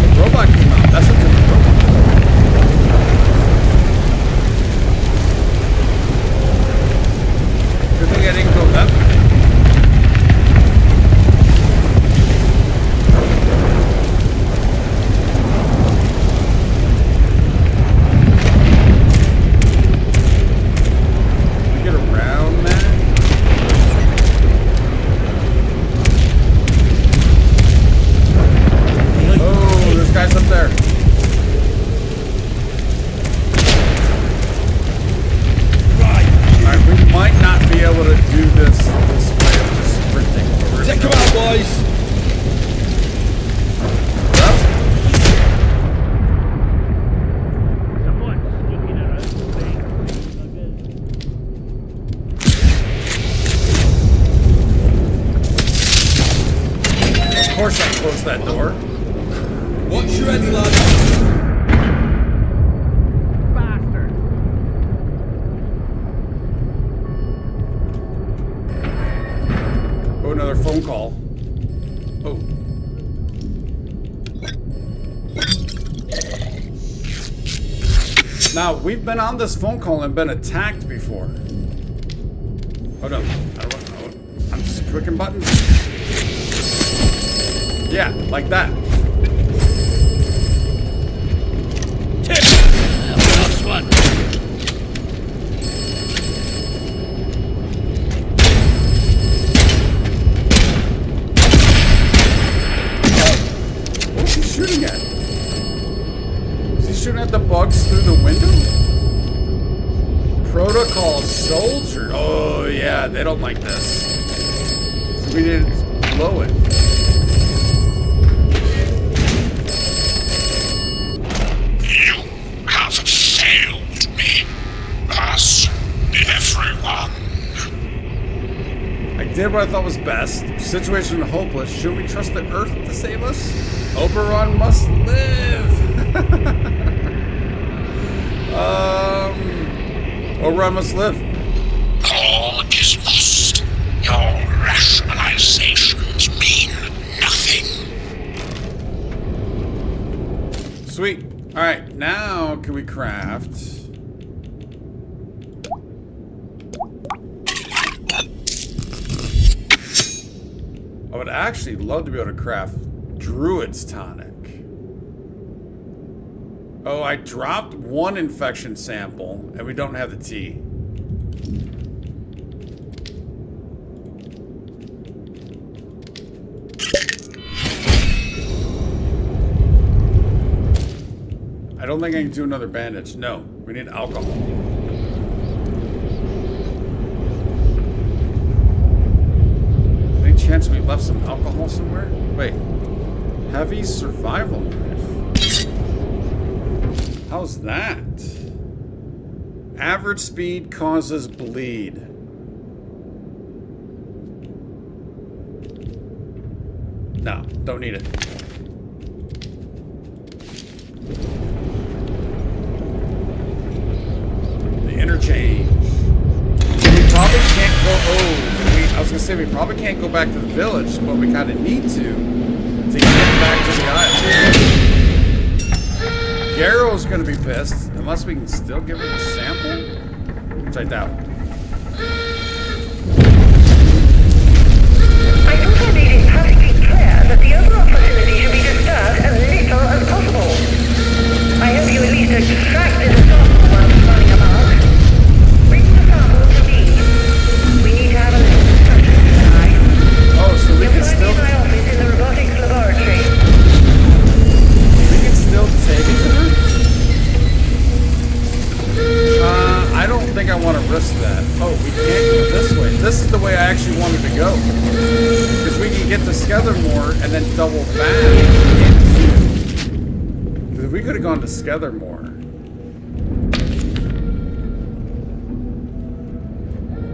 the robot came out. That's a different robot. Good thing I didn't go that way. Get around that. Oh, there's guys up there. Alright, we might not be able to do this way of just sprinting. Take him out, boys! Of course I closed that door. Watch your heads, lad. Bastard. Oh, another phone call. Oh. Now, we've been on this phone call and been attacked before. Oh no, I don't know. I'm just clicking buttons. Yeah, like that. Last one. What's he shooting at? Is he shooting at the bugs through the window? Protocol soldier. Oh yeah, they don't like this. So we need to blow it. did what I thought was best. Situation hopeless. Should we trust the Earth to save us? Oberon must live. Oberon must live. All is lost. Your rationalizations mean nothing. Sweet. All right, now can we craft? I would actually love to be able to craft Druid's Tonic. Oh, I dropped one infection sample, and we don't have the tea. I don't think I can do another bandage. No, we need alcohol. Any chance we left some alcohol somewhere? Wait. Heavy survival knife. How's that? Average speed causes bleed. No, don't need it. Interchange. We probably can't go. I was gonna say we probably can't go back to the village, but we kind of need to get back to the island. Garrow's gonna be pissed unless we can still give her the sample, which I doubt. I thought I made it perfectly clear that the overall facility should be disturbed as little as possible. I hope you at least extracted a sample while running amok. Bring the sample to me. We need to have a little discussion tonight. Oh, so we can still. You'll find me in my office in the robotics laboratory. We can still take it to her? I don't think I want to risk that. Oh, we can't go this way. This is the way I actually wanted to go. Because we can get to Skethermore and then double back into... Because we could have gone to Skethermore.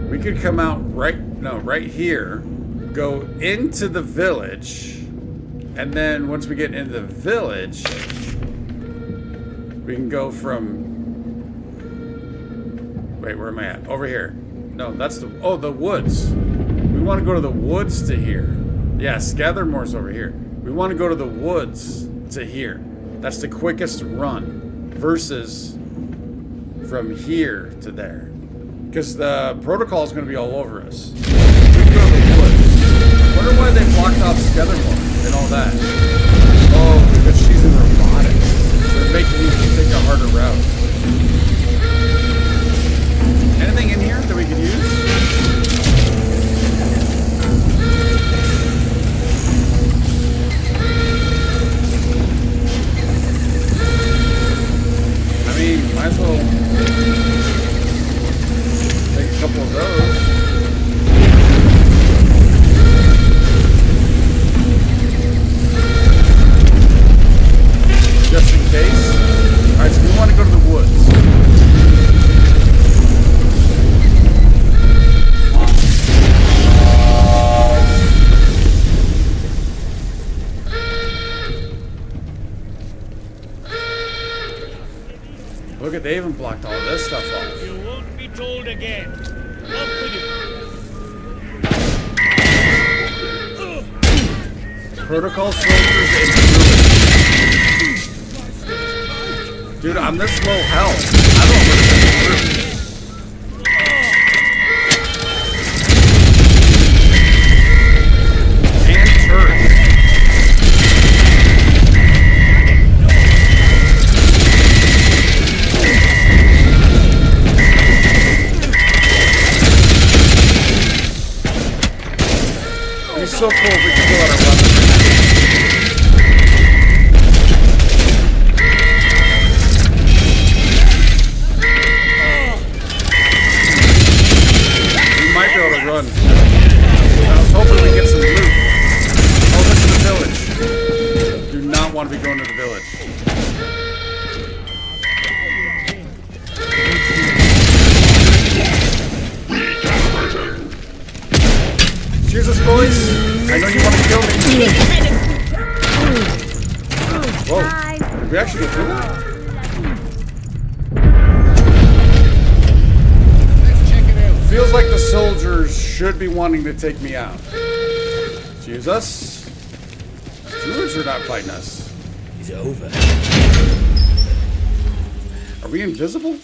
We could come out right here, go into the village, and then once we get into the village, we can go from... Wait, where am I at? Over here. No, that's the... Oh, the woods. We want to go to the woods to here. Yeah, Skethermore's over here. We want to go to the woods to here. That's the quickest run versus from here to there. Because the protocol is going to be all over us. We can go to the woods. Wonder why they blocked off Skethermore and all that. Oh, because she's in robotics. They're making you take a harder route. Anything in here that we could use? I mean, might as well take a couple of those. Just in case. Alright, so we want to go to the woods. Look at, they even blocked all this stuff off. You won't be told again. Up with you. Protocol soldiers and druids. Dude, I'm this low health. I don't know what to do. And turrets. It'd be so cool if we could pull out our weapons. We might be able to run. I was hoping we'd get some loot. Oh, this is the village. Do not want to be going to the village. boys? I know you want to kill me. Whoa. Did we actually get through that? Feels like the soldiers should be wanting to take me out. Jesus. Druids are not fighting us. It's over. Are we invisible?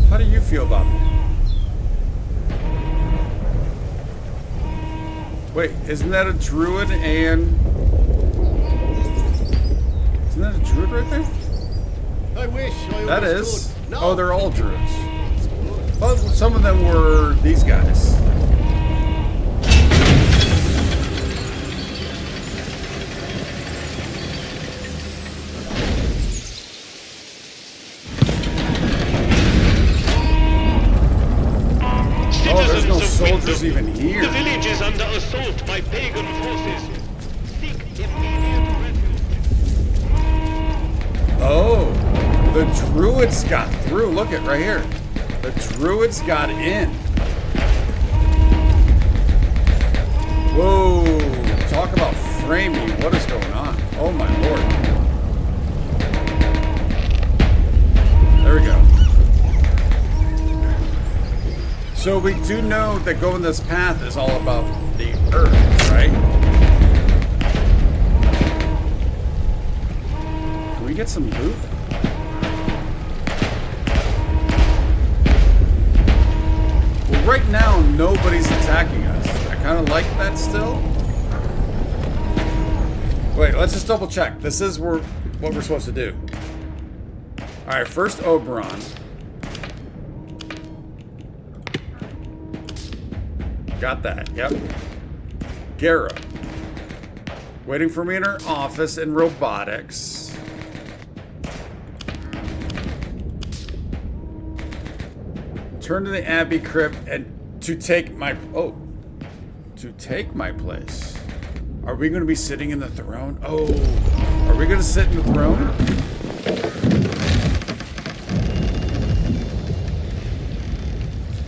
How do you feel about me? Wait, isn't that a druid and... Isn't that a druid right there? I wish I That understood. is. No. Oh, they're all druids. Well, some of them were these guys. Oh, there's no soldiers even here. The village is under assault by pagan forces. Seek immediate refuge. Oh, the druids got through. Look at right here. The druids got in. Whoa, talk about framing. What is going on? Oh my lord. There we go. So we do know that going this path is all about the earth, right? Can we get some loot? Well, right now, nobody's attacking us. I kind of like that still. Wait, let's just double check. This is what we're supposed to do. All right, first Oberon. Got that, yep. Gara. Waiting for me in her office in robotics. Turn to the Abbey crypt and to take my... Oh. To take my place. Are we going to be sitting in the throne? Oh. Are we going to sit in the throne?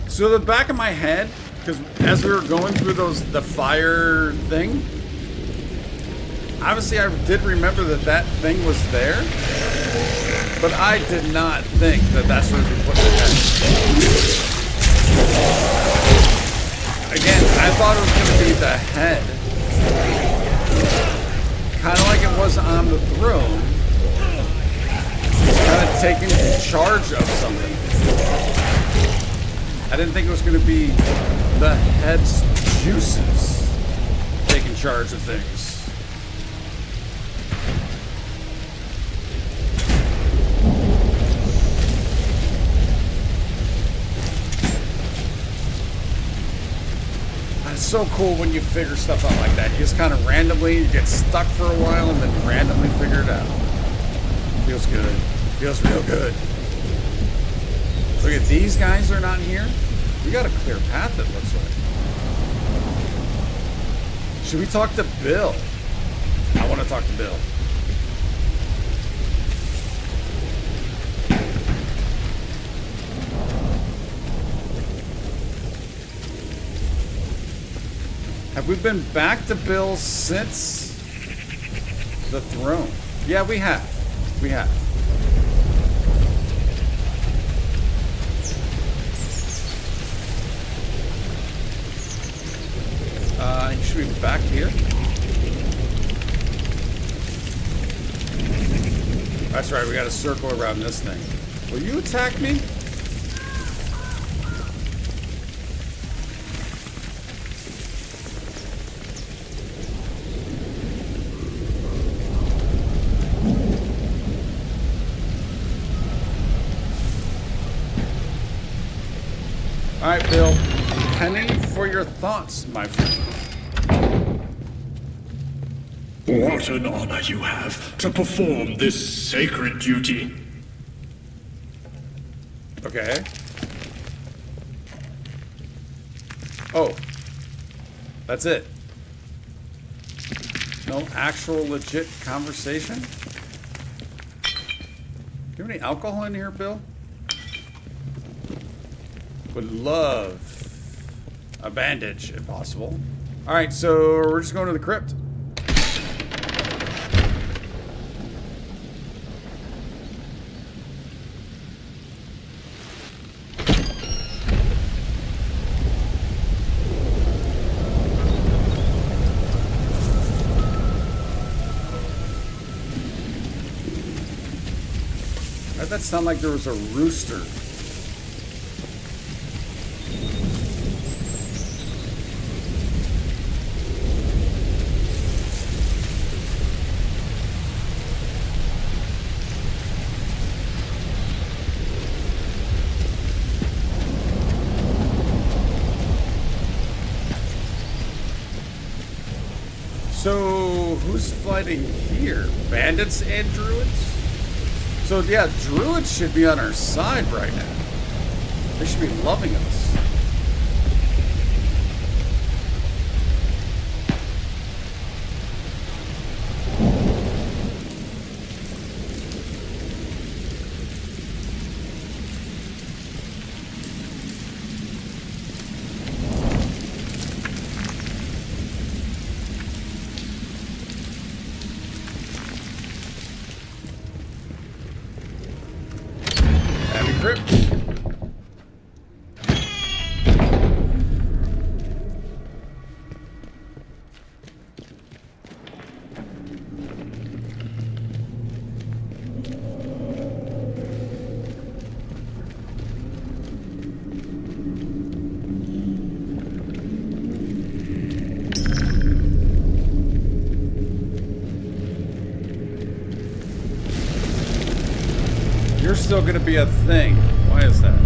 So the back of my head... Because as we were going through the fire thing, obviously I did remember that thing was there, but I did not think that that's where we put the head. Again, I thought it was going to be the head, kind of like it was on the throne, kind of taking charge of something. I didn't think it was going to be the head's juices taking charge of things. It's so cool when you figure stuff out like that. You just kind of randomly, you get stuck for a while and then randomly figure it out. Feels good. Feels real good. Look at these guys are not here. We got a clear path, it looks like. Should we talk to Bill? I want to talk to Bill. Have we been back to Bill since the throne? Yeah, we have. We have. Should we be back here? That's right, we gotta circle around this thing. Will you attack me? Alright, Bill. Penny for your thoughts, my friend. What an honor you have to perform this sacred duty. Okay. Oh. That's it. No actual legit conversation? Do you have any alcohol in here, Bill? Would love a bandage, if possible. Alright, so we're just going to the crypt. Why'd that sound like there was a rooster? So, who's fighting here? Bandits and druids? So, yeah, druids should be on our side right now. They should be loving us. You're still gonna be a thing. Why is that?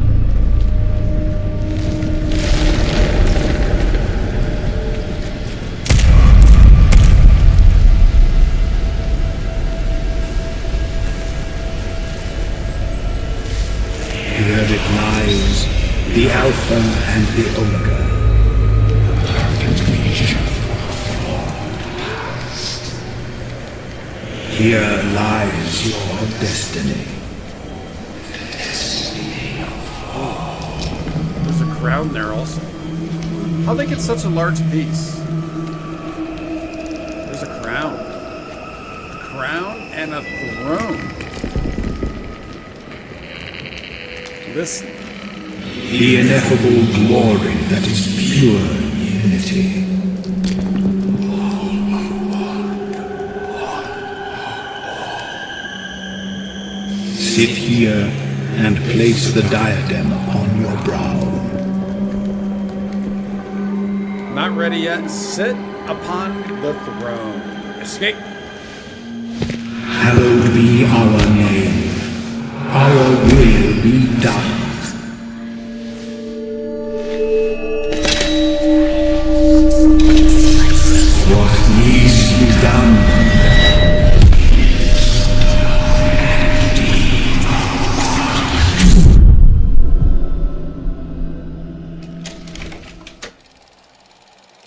Here it lies, the Alpha and the Omega. Here lies your destiny. There's a crown there also. How'd they get such a large piece? There's a crown. A crown and a throne. Listen. The ineffable glory that is pure unity. Sit here and place the diadem upon your brow. Not ready yet. Sit upon the throne. Escape. Hallowed be our name. Our will be done. What needs to be done?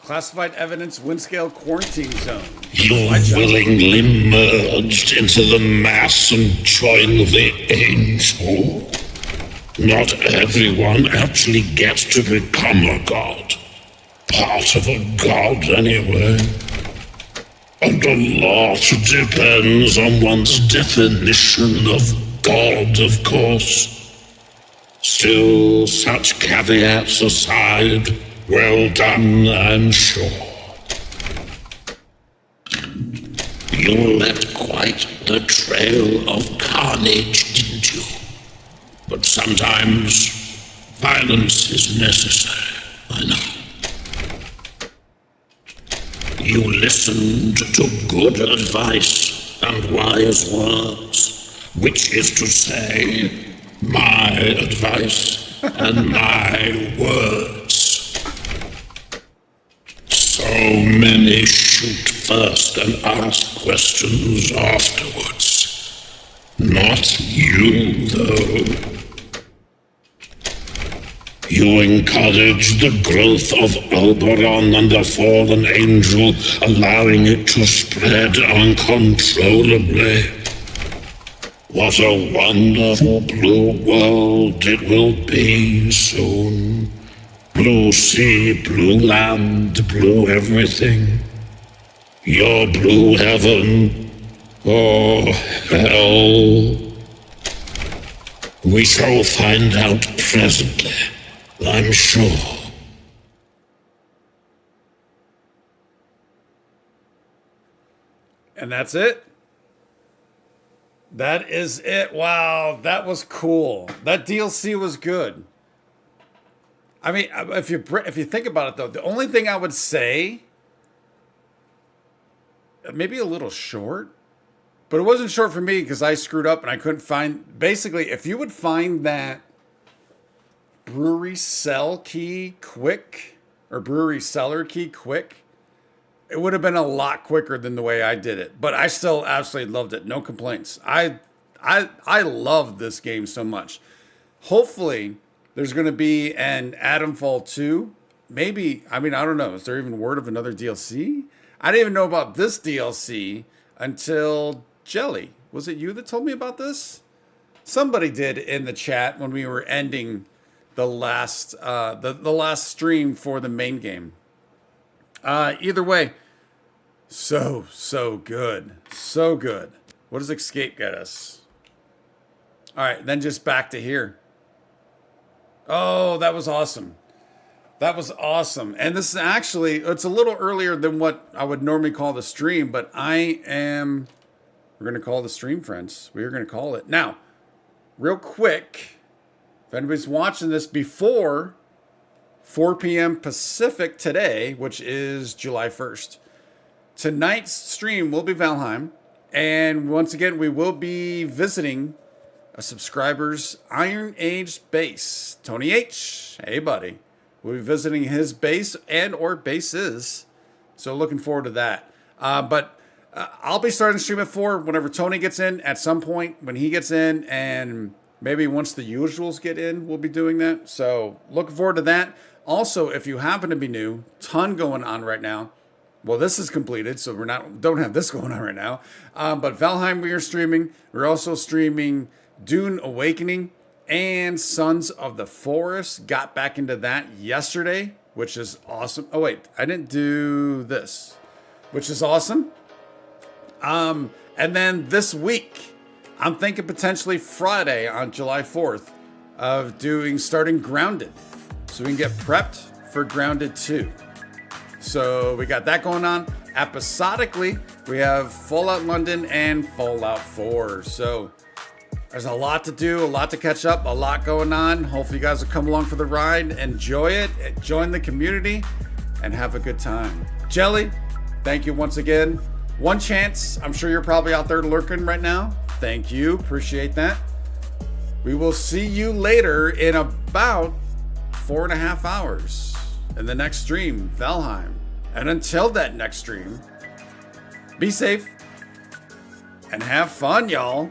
Classified evidence, Windscale quarantine zone. You willingly merged into the mass and joined the angel. Not everyone actually gets to become a god. Part of a god, anyway. And a lot depends on one's definition of god, of course. Still, such caveats aside, well done, I'm sure. You left quite the trail of carnage, didn't you? But sometimes violence is necessary, I know. You listened to good advice and wise words, which is to say, my advice and my words. So many shoot first and ask questions afterwards. Not you, though. You encourage the growth of Oberon and the fallen angel, allowing it to spread uncontrollably. What a wonderful blue world it will be soon. Blue sea, blue land, blue everything. Your blue heaven, or hell. We shall find out presently, I'm sure. And that's it. That is it. Wow, that was cool. That DLC was good. I mean, if you think about it though, the only thing I would say, maybe a little short, but it wasn't short for me because I screwed up and I couldn't find. Basically, if you would find that brewery cell key quick or brewery cellar key quick, it would have been a lot quicker than the way I did it. But I still absolutely loved it. No complaints. I love this game so much. Hopefully, there's going to be an Atomfall 2. Maybe, I mean, I don't know. Is there even word of another DLC? I didn't even know about this DLC until Jelly. Was it you that told me about this? Somebody did in the chat when we were ending the last the last stream for the main game. Either way, so good. So good. What does Escape get us? All right, then just back to here. Oh, that was awesome. That was awesome. And this is actually, it's a little earlier than what I would normally call the stream, but we're going to call the stream, friends. We are going to call it. Now, real quick, if anybody's watching this before 4 p.m. Pacific today, which is July 1st, tonight's stream will be Valheim. And once again, we will be visiting a subscriber's Iron Age base. Tony H. Hey, buddy. We'll be visiting his base and or bases. So looking forward to that. But I'll be starting the stream at 4 whenever Tony gets in at some point when he gets in. And maybe once the usuals get in, we'll be doing that. So looking forward to that. Also, if you happen to be new, ton going on right now. Well, this is completed, so don't have this going on right now. But Valheim we are streaming. We're also streaming Dune Awakening and Sons of the Forest. Got back into that yesterday, which is awesome. Oh wait, I didn't do this, which is awesome. And then this week, I'm thinking potentially Friday on July 4th of starting Grounded, so we can get prepped for Grounded 2. So we got that going on. Episodically, we have Fallout London and Fallout 4. So there's a lot to do, a lot to catch up, a lot going on. Hopefully you guys will come along for the ride, enjoy it, join the community, and have a good time. Jelly, thank you once again. One chance, I'm sure you're probably out there lurking right now. Thank you, appreciate that. We will see you later in about 4.5 hours in the next stream, Valheim. And until that next stream, be safe and have fun, y'all.